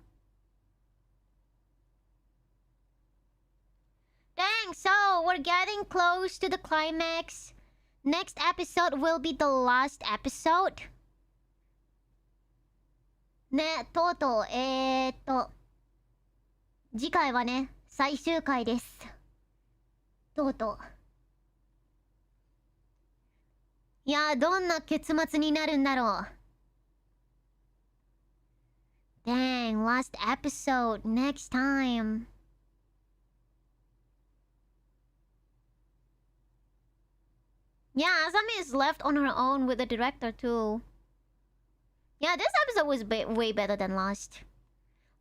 Dang, so we're getting close to the climax. Next episode will be the last episode. ね、とうとう、次回はね、最終回です。とうとう。いや、どんな結末になるんだろう。Dang, last episode, next time. Yeah, Asami is left on her own with the director too. Yeah, this episode was way better than last.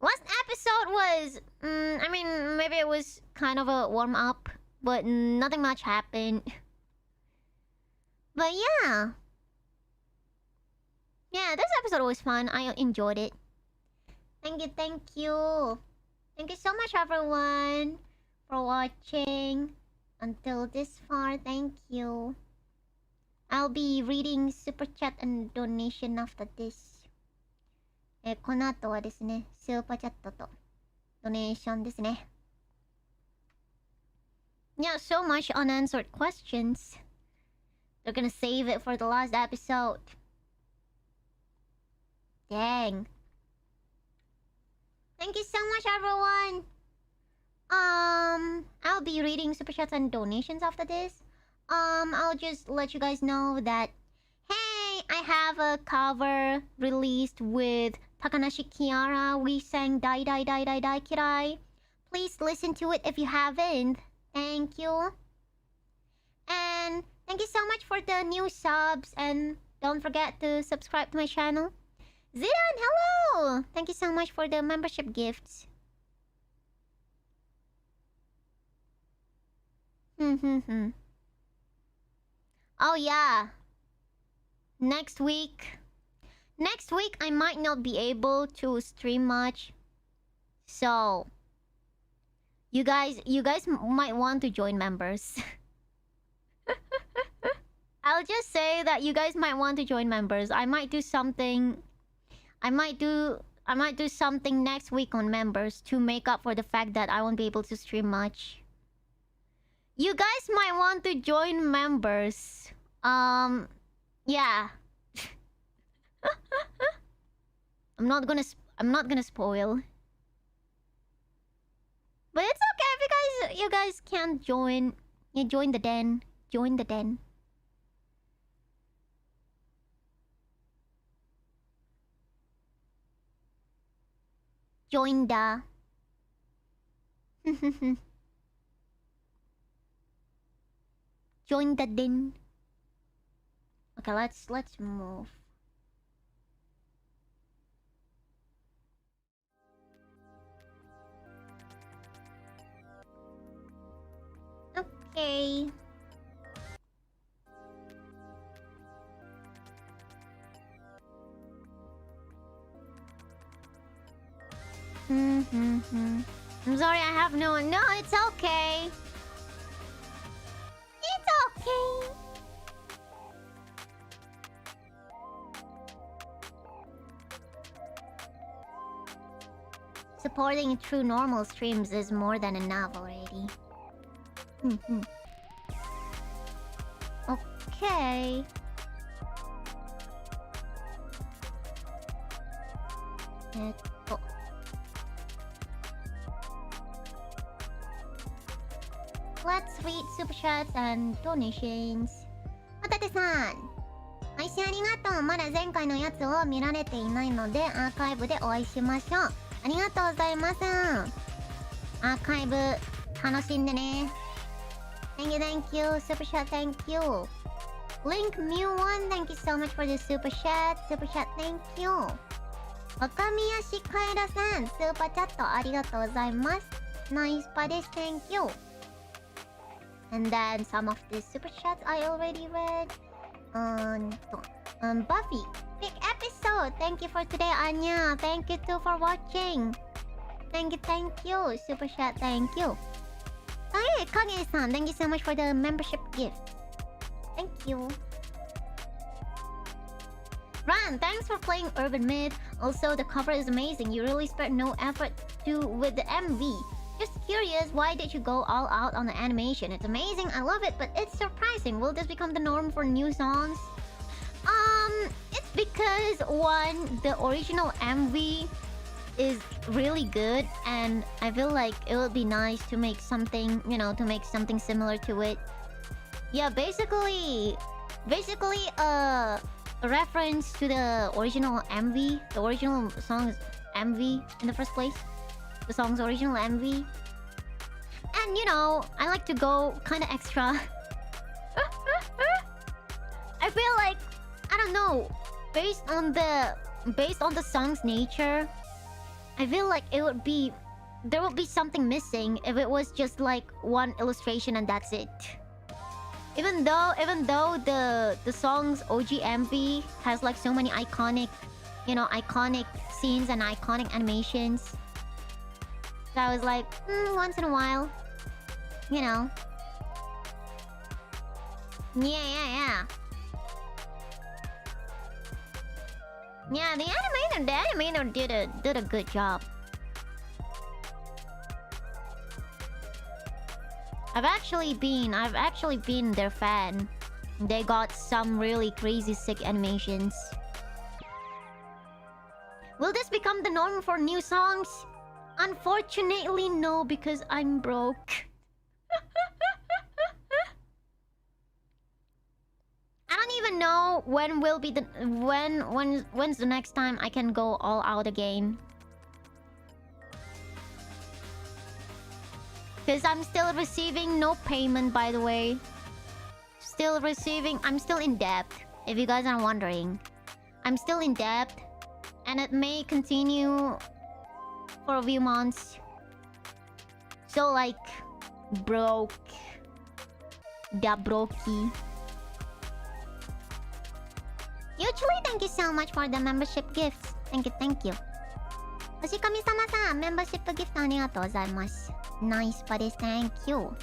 Last episode was... I mean, maybe it was kind of a warm-up, but nothing much happened. But yeah. Yeah, this episode was fun. I enjoyed it. Thank you, thank you. Thank you so much, everyone, for watching until this far. Thank you. I'll be reading super chat and donation after this. この後はですね、スーパーチャットとドネーションですね。Yeah, so much unanswered questions. They're gonna save it for the last episode. Dang. Thank you so much, everyone. I'll be reading super chats and donations after this. I'll just let you guys know that, hey, I have a cover released with Takanashi Kiara. We sang Dai Dai Dai Dai Dai Kirai. Please listen to it if you haven't. Thank you. And thank you so much for the new subs. And don't forget to subscribe to my channel. Zidan, hello! Thank you so much for the membership gifts. Oh yeah. Next week I might not be able to stream much. So you guys might want to join members. I'll just say that you guys might want to join members. I might do something next week on members to make up for the fact that I won't be able to stream much. You guys might want to join members. Yeah. I'm not gonna spoil. But it's okay if you guys can't join. Yeah, join the den. Join the den. Join the. Join the den. Okay, let's move. Okay. I'm sorry, I have no. No, it's okay. It's okay. Supporting true normal streams is more than enough already. Okay. Let's read super chats and donations. ホタテさん、配信ありがとう。まだ前回のやつを見られていないのでアーカイブでお会いしましょう。ありがとうございます。アーカイブ楽しんでね。Thank you, thank you. Super chat, thank you. Link Mew1, thank you so much for the super chat. Super chat, thank you. 若宮市カエラさん、スーパーチャットありがとうございます。ナイスパです、thank you. And then some of the super chats I already read. Buffy, big episode. Thank you for today, Anya. Thank you too for watching. Thank you. Super chat, thank you. Hey, Kage-san, thank you so much for the membership gift. Thank you. Ran, thanks for playing Urban Myth. Also, the cover is amazing. You really spared no effort with the MV. Just curious, why did you go all out on the animation? It's amazing, I love it, but it's surprising. Will this become the norm for new songs? It's because one, the original MV is really good, and I feel like it would be nice to make something, to make something similar to it. Yeah, basically a reference to the original MV, the original song's MV in the first place. The song's original MV. And I like to go kind of extra. I feel like, I don't know, based on the song's nature, I feel like there would be something missing if it was just like one illustration and that's it. Even though the song's OG MV has like so many iconic scenes and iconic animations. So I was like, once in a while, you know. Yeah. Yeah, the animator did a good job. I've actually been their fan. They got some really crazy sick animations. Will this become the norm for new songs? Unfortunately, no, because I'm broke. I don't even know when will be the when's the next time I can go all out again. Because I'm still receiving no payment, by the way. I'm still in debt, if you guys are wondering. I'm still in debt, and it may continue for a few months. So like, broke. Da brokey. Usually, thank you so much for the membership gifts. Thank you. Hoshikami-sama-san, membership gift ありがとうございます。Nice, buddies. Thank you.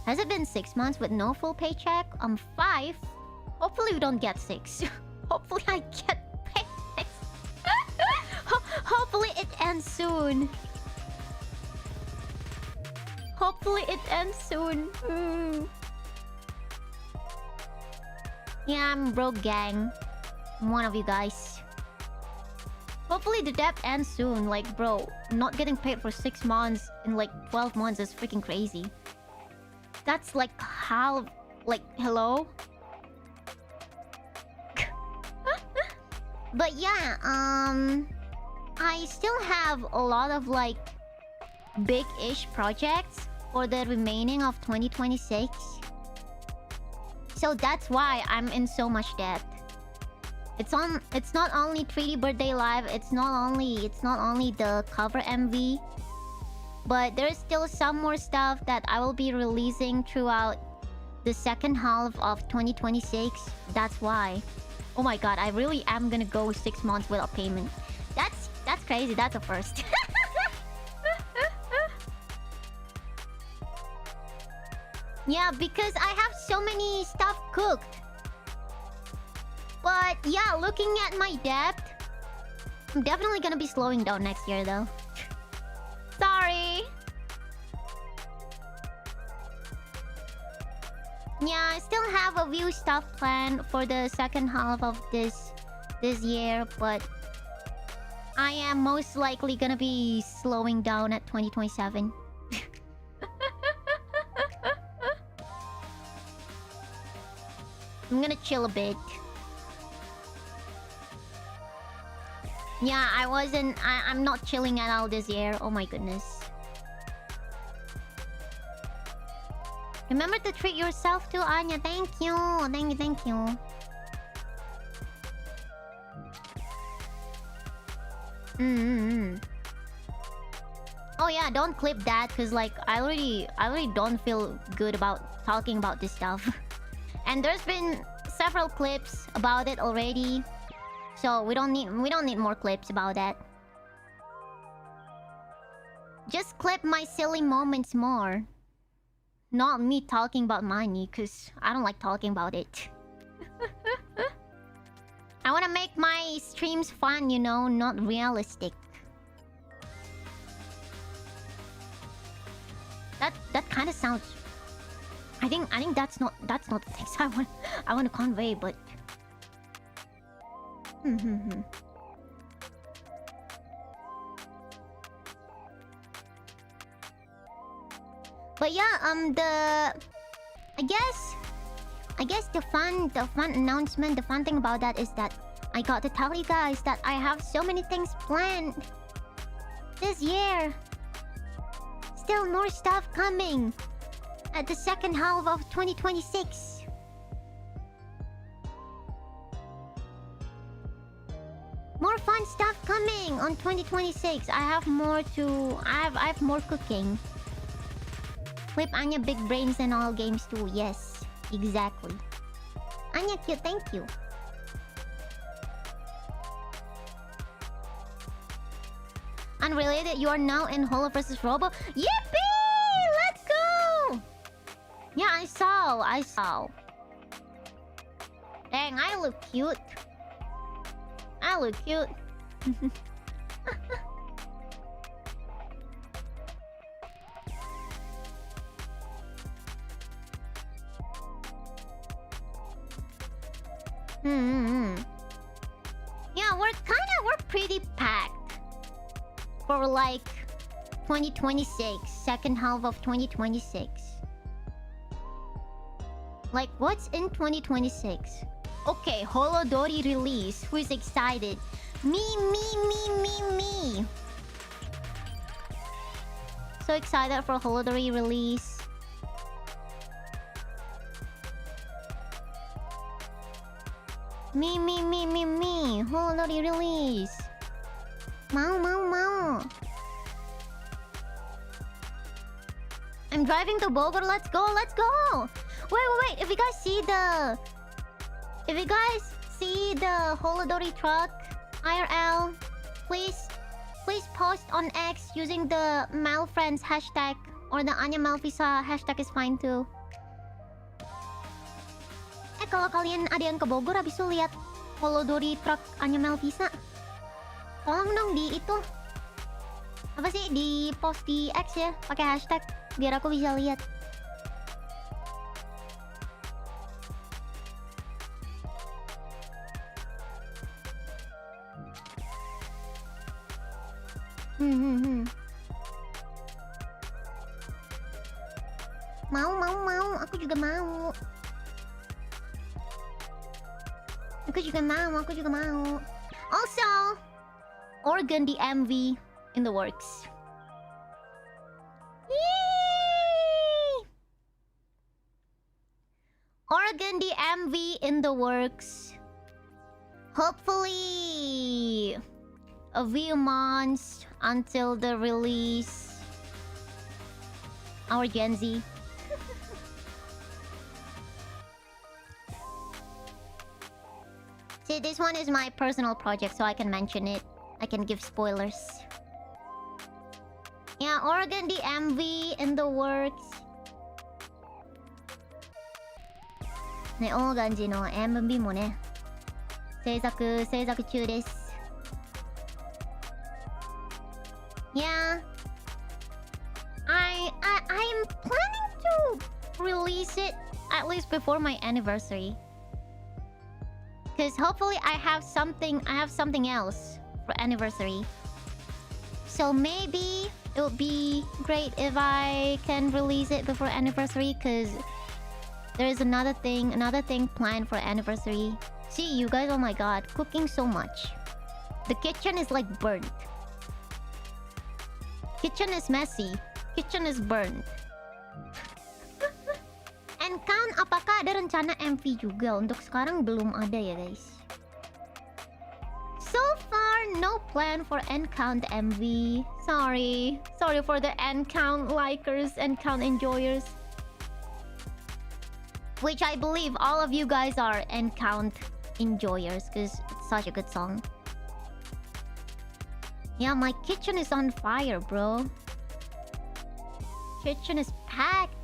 Has it been 6 months with no full paycheck? 5. Hopefully we don't get 6. Hopefully I get paid. Hopefully it ends soon. Yeah, I'm broke, gang. I'm one of you guys. Hopefully the debt ends soon. Like, bro, not getting paid for 6 months in like 12 months is freaking crazy. That's like how... Like, hello? But yeah, I still have a lot of like big-ish projects for the remaining of 2026. So that's why I'm in so much debt. It's not only 3D Birthday Live, it's not only the cover MV, but there's still some more stuff that I will be releasing throughout the second half of 2026. That's why. Oh my god, I really am gonna go 6 months without payment. That's crazy. That's a first. Yeah, because I have so many stuff cooked. But yeah, looking at my debt, I'm definitely gonna be slowing down next year though. Sorry. Yeah, I still have a few stuff planned for the second half of this year, but I am most likely gonna be slowing down at 2027. I'm gonna chill a bit. Yeah, I'm not chilling at all this year. Oh my goodness. Remember to treat yourself too, Anya. Thank you. Thank you. Oh yeah, don't clip that, cause like I already don't feel good about talking about this stuff. And there's been several clips about it already. So we don't need more clips about that. Just clip my silly moments more. Not me talking about money, cause I don't like talking about it. I wanna make my streams fun, you know, not realistic. That kind of sounds... I think that's not the things I want to convey, but... But yeah, I guess the fun announcement, the fun thing about that is that I got to tell you guys that I have so many things planned this year. Still more stuff coming at the second half of 2026. More fun stuff coming on 2026. I have more cooking. Clip Anya big brains and all games too. Yes, exactly. Anya cute, thank you. Unrelated, you are now in Holo vs. Robo. Yippee! Let's go! Yeah, I saw. Dang, I look cute. Yeah, we're pretty packed for like 2026, second half of 2026. Like, what's in 2026? Okay, Holodori release. Who's excited? Me. So excited for Holodori release. Me. Holodori release. Mau. I'm driving to Bogor. Let's go. Wait. If you guys see the Holodori truck IRL, please post on X using the Malfriends hashtag or the Anya Melfissa hashtag is fine too. Kalau kalian ada yang ke Bogor abis itu lihat Holodori truck Anya Melfissa, tolong dong di itu apa sih, di post di X ya pakai hashtag biar aku bisa lihat. Mau. Aku juga mau. Also, Organ the MV in the works. Yay! Organ the MV in the works. Hopefully a few months until the release. Our Gen Z. See, this one is my personal project, so I can mention it. I can give spoilers. Yeah, Organ the MV in the works. ね、オーガンジの MV もね、制作中です。Yeah, I'm planning to release it at least before my anniversary. Because hopefully I have something else for anniversary. So maybe it would be great if I can release it before anniversary, because there is another thing planned for anniversary. See, you guys, oh my god, cooking so much. The kitchen is like burnt. Kitchen is messy. Kitchen is burnt. And kan, apakah ada rencana MV juga? Untuk sekarang belum ada ya guys. So far, no plan for N-Count MV. Sorry for the N-Count likers, N-Count enjoyers. Which I believe all of you guys are N-Count enjoyers, because it's such a good song. Yeah, my kitchen is on fire, bro. Kitchen is packed.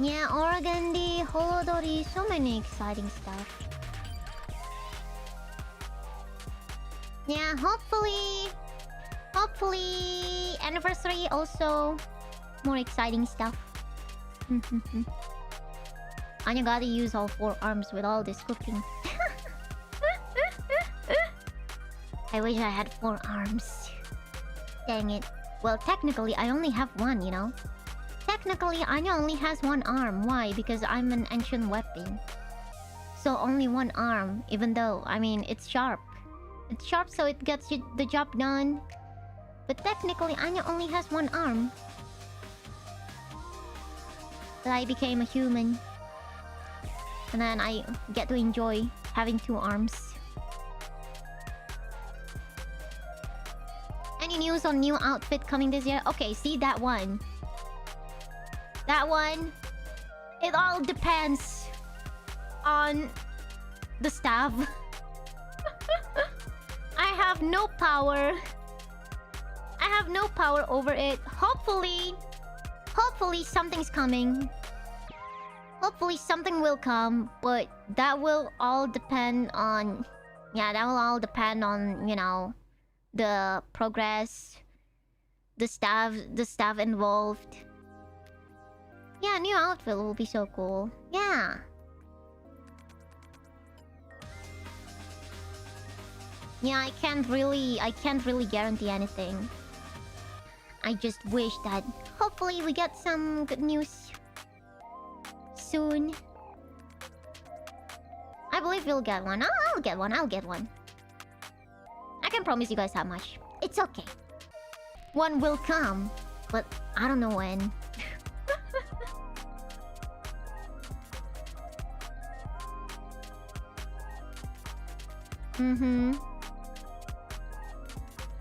Yeah, Organdi, Holodori, so many exciting stuff. Yeah, hopefully anniversary also more exciting stuff. Anya gotta use all 4 arms with all this cooking. I wish I had 4 arms. Dang it. Well, technically I only have 1, you know. Technically, Anya only has 1 arm. Why? Because I'm an ancient weapon. So only 1 arm, even though, I mean, it's sharp. It's sharp so it gets the job done. But technically, Anya only has 1 arm. But I became a human. And then I get to enjoy having 2 arms. Any news on new outfit coming this year? Okay, see that one. That one, it all depends. on the staff. I have no power. I have no power over it. Hopefully something's coming. Hopefully something will come, but that will all depend on... Yeah, that will all depend on, you know, the progress, the staff involved. Yeah, new outfit will be so cool. Yeah. Yeah, I can't really guarantee anything. I just wish that hopefully we get some good news soon. I believe we'll get one. I'll get one. I can promise you guys that much. It's okay. One will come, but I don't know when.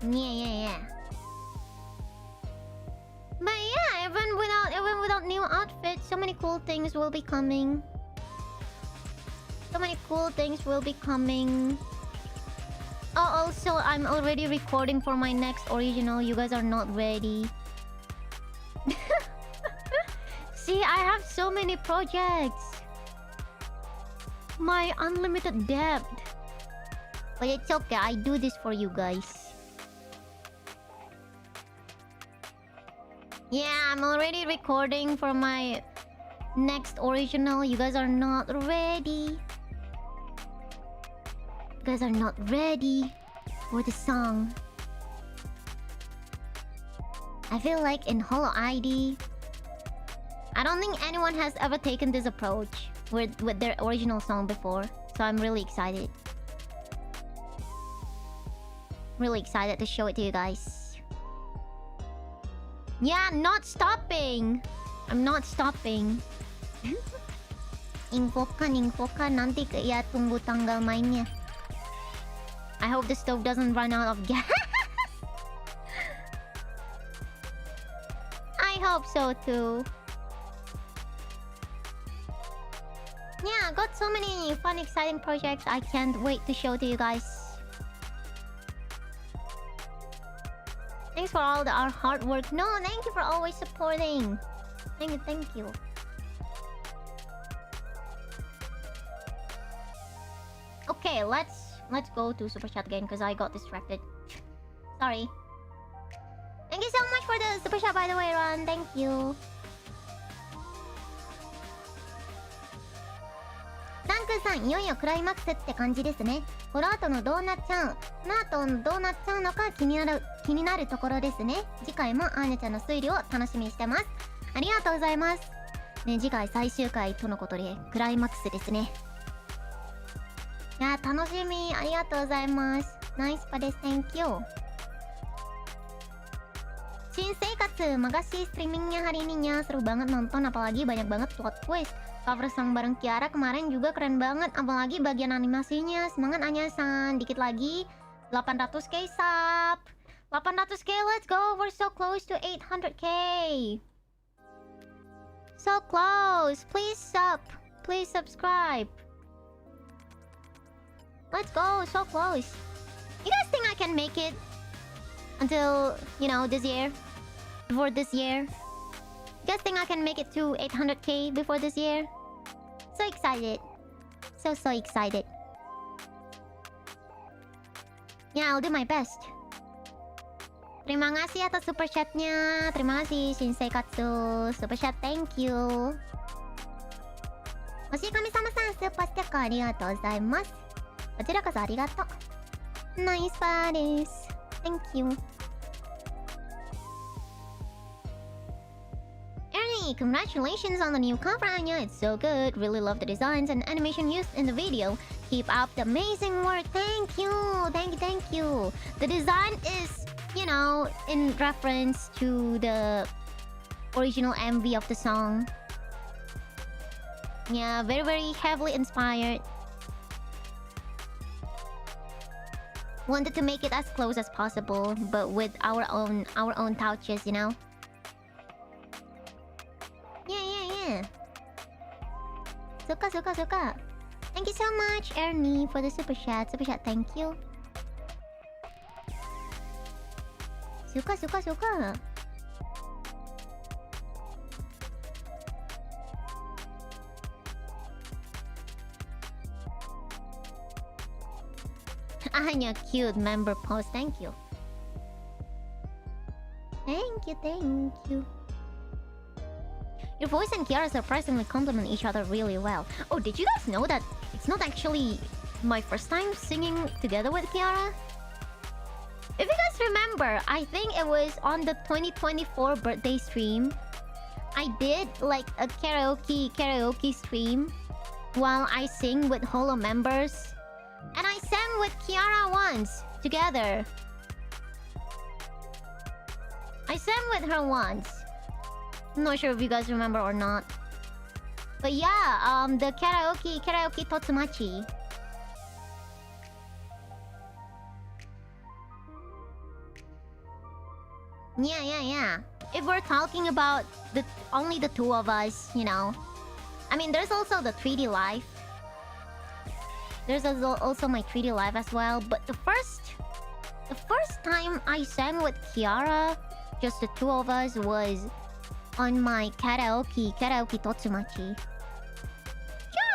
Yeah. But yeah, even without new outfits, so many cool things will be coming. Oh, also, I'm already recording for my next original. You guys are not ready. See, I have so many projects. My unlimited debt. But it's okay, I do this for you guys. Yeah, I'm already recording for my next original. You guys are not ready. You guys are not ready for the song. I feel like in Holo ID, I don't think anyone has ever taken this approach with their original song before. So I'm really excited. Really excited to show it to you guys. Yeah, not stopping. I'm not stopping. Infokan. Nanti ya tunggu tanggal mainnya. I hope the stove doesn't run out of gas. I hope so too. Yeah, I got so many fun, exciting projects. I can't wait to show to you guys. Thanks for all our hard work. No, thank you for always supporting. Thank you. Okay, let's go to super chat again because I got distracted. Sorry. Thank you so much for the super chat, by the way, Ron. Thank you. ダンクさん、いよいよクライマックスって感じですね。この後のどうなっちゃうのか気になるところですね。次回もアーニャちゃんの推理を楽しみにしてます。ありがとうございます。ね、次回最終回とのことでクライマックスですね。いや、楽しみ。ありがとうございます。ナイスパです。Thank you. Sin生活, makasih streamingnya hari ini ya. Seru banget nonton, apalagi banyak banget plot twist. Cover song bareng Kiara kemarin juga keren banget, apalagi bagian animasinya. Semangat Anya-san, dikit lagi 800k sub. 800k, let's go. We're so close to 800k. So close. Please subscribe. Let's go, so close. You guys think I can make it until, you know, this year? Before this year? You guys think I can make it to 800k before this year? So excited. So excited. Yeah, I'll do my best. Terima kasih atas super chatnya. Terima kasih Shinsei Katsu. Super chat, thank you. Hoshi Kami-sama-san, super sticker ありがとうございます。こちらこそありがとう。ナイスパーです。Thank you. Ernie, congratulations on the new cover, Anya. It's so good. Really love the designs and animation used in the video. Keep up the amazing work. Thank you. Thank you. The design is, you know, in reference to the original MV of the song. Yeah, very heavily inspired. Wanted to make it as close as possible, but with our own touches, you know. Yeah. Suka. Thank you so much, Ernie, for the super chat. Super chat, thank you. Suka, suka, suka. Anya, cute member post. Thank you. Thank you, thank you. Your voice and Kiara surprisingly complement each other really well. Oh, did you guys know that it's not actually my first time singing together with Kiara? If you guys remember, I think it was on the 2024 birthday stream. I did like a karaoke stream while I sing with Holo members. And I sang with Kiara once together. I sang with her once. I'm not sure if you guys remember or not. But yeah, the karaoke Totsumachi. Yeah. If we're talking about only the two of us, you know. I mean, there's also the 3D live. There's also my 3D live as well. But the first time I sang with Kiara, just the two of us, was on my karaoke Totsumachi.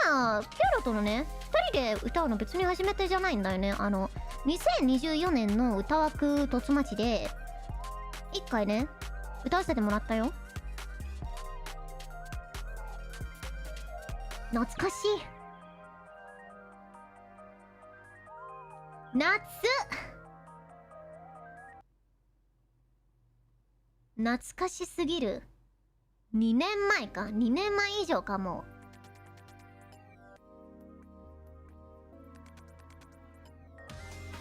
キャラとのね、2人で歌うの別に初めてじゃないんだよね。2024年の歌枠Totsumachiで1回ね、歌わせてもらったよ。懐かしい。懐かしすぎる。2年前か。2年前以上かも。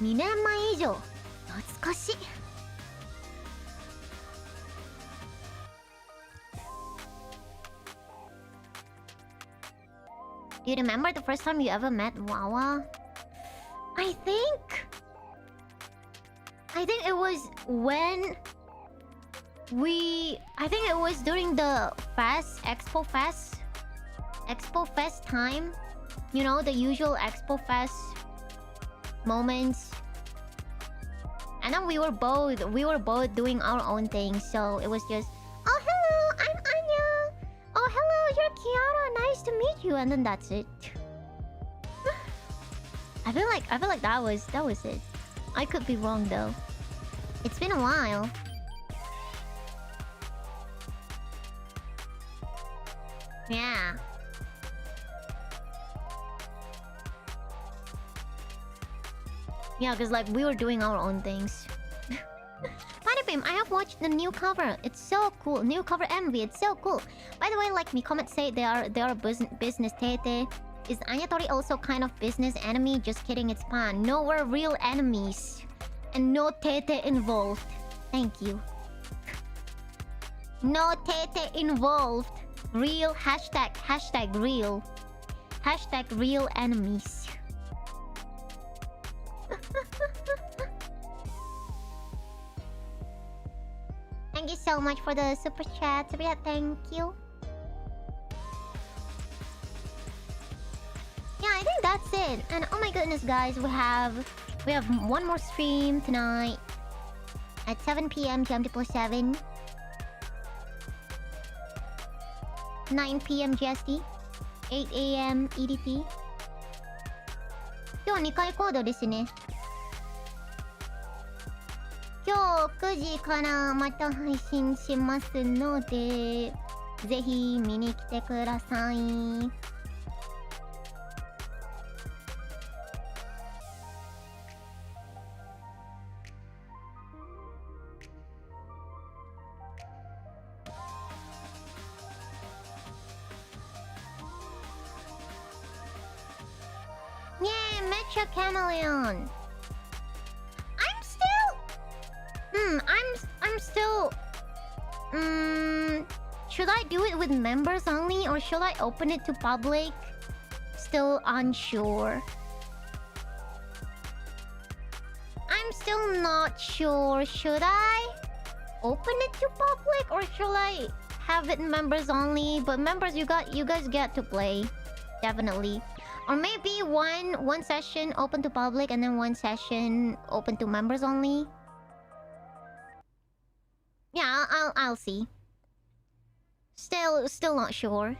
2年前以上。懐かしい。Do you remember the first time you ever met Wawa? I think it was when I think it was during the Expo Fest time. You know, the usual Expo Fest moments. And then we were both doing our own thing, so it was just, oh hello, I'm Anya. Oh hello, you're Kiara. Nice to meet you. And then that's it. I feel like that was it. I could be wrong though. It's been a while. Yeah. Yeah, because like we were doing our own things. Panipim, I have watched the new cover. It's so cool. New cover MV. It's so cool. By the way, like me comments say they are business tete. Is Anyatori also kind of business enemy? Just kidding, it's pan. No, we're real enemies. And no tete involved. Thank you. No tete involved. Real hashtag real. Hashtag real enemies. Thank you so much for the super chat. Thank you. Yeah, I think that's it. And oh my goodness, guys, we have one more stream tonight at 7 p.m. GMT+7, 9 p.m. GST, 8 a.m. EDT. 今日2回コードですね。今日9時からまた配信しますので、ぜひ見に来てください。Chameleon. I'm still should I do it with members only or should I open it to public? Still unsure. I'm still not sure. Should I open it to public or should I have it members only? But members, you guys get to play. Definitely. Or maybe one session open to public and then one session open to members only. Yeah, I'll see. Still not sure.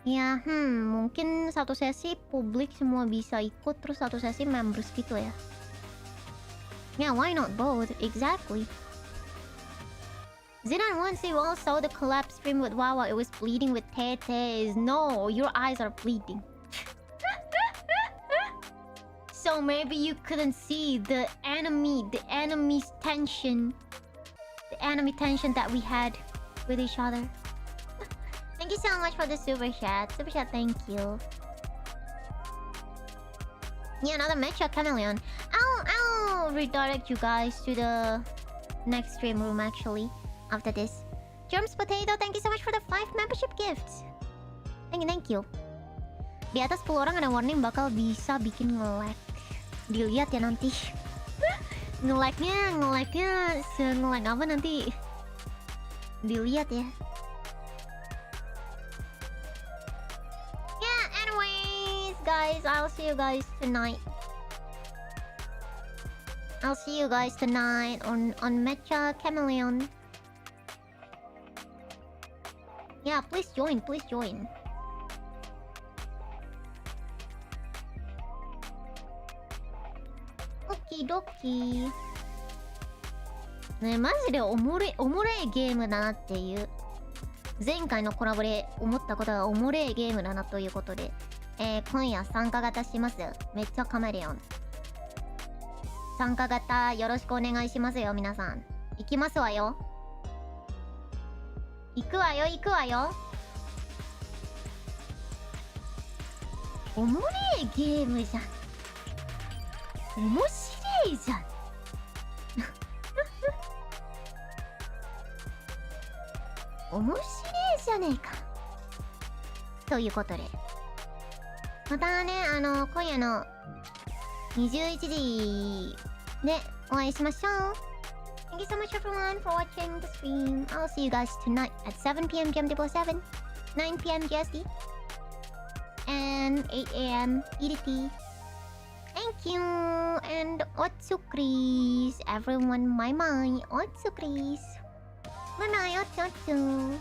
Ya, mungkin satu sesi publik semua bisa ikut, terus satu sesi members gitu ya. Yeah, why not both? Exactly. Zidan once you all saw the collab stream with Wawa, it was bleeding with tetes. No, your eyes are bleeding. So maybe you couldn't see the enemy's tension. The enemy tension that we had with each other. Thank you so much for the super chat. Super chat, thank you. Yeah, another Mecha Chameleon. I'll redirect you guys to the next stream room actually. After this. Germs Potato, thank you so much for the 5 membership gifts. Thank you. Di atas 10 orang ada warning bakal bisa bikin nge-lag. Dilihat ya nanti. Nge-lagnya se-nge-lag apa nanti. Dilihat ya. Yeah, anyways, guys, I'll see you guys tonight. I'll see you guys tonight on Mecha Chameleon. Yeah, please join. Okidoki. ね、マジでおもれえゲームだなっていう。前回のコラボで思ったことがおもれえゲームだなということで、今夜参加型しますよ。めっちゃカメレオン。参加型よろしくお願いしますよ、皆さん。行きますわよ。行くわよ。おもれえゲームじゃん。面白いじゃん。面白いじゃねえか。ということで。またね、今夜の21時でお会いしましょう。Thank you so much everyone for watching the stream. I'll see you guys tonight at 7 p.m. GMT7, 9 p.m. GST, and 8 a.m. EDT. Thank you, and otsukris, everyone. Bye bye, otsukris. Bye bye, otsu.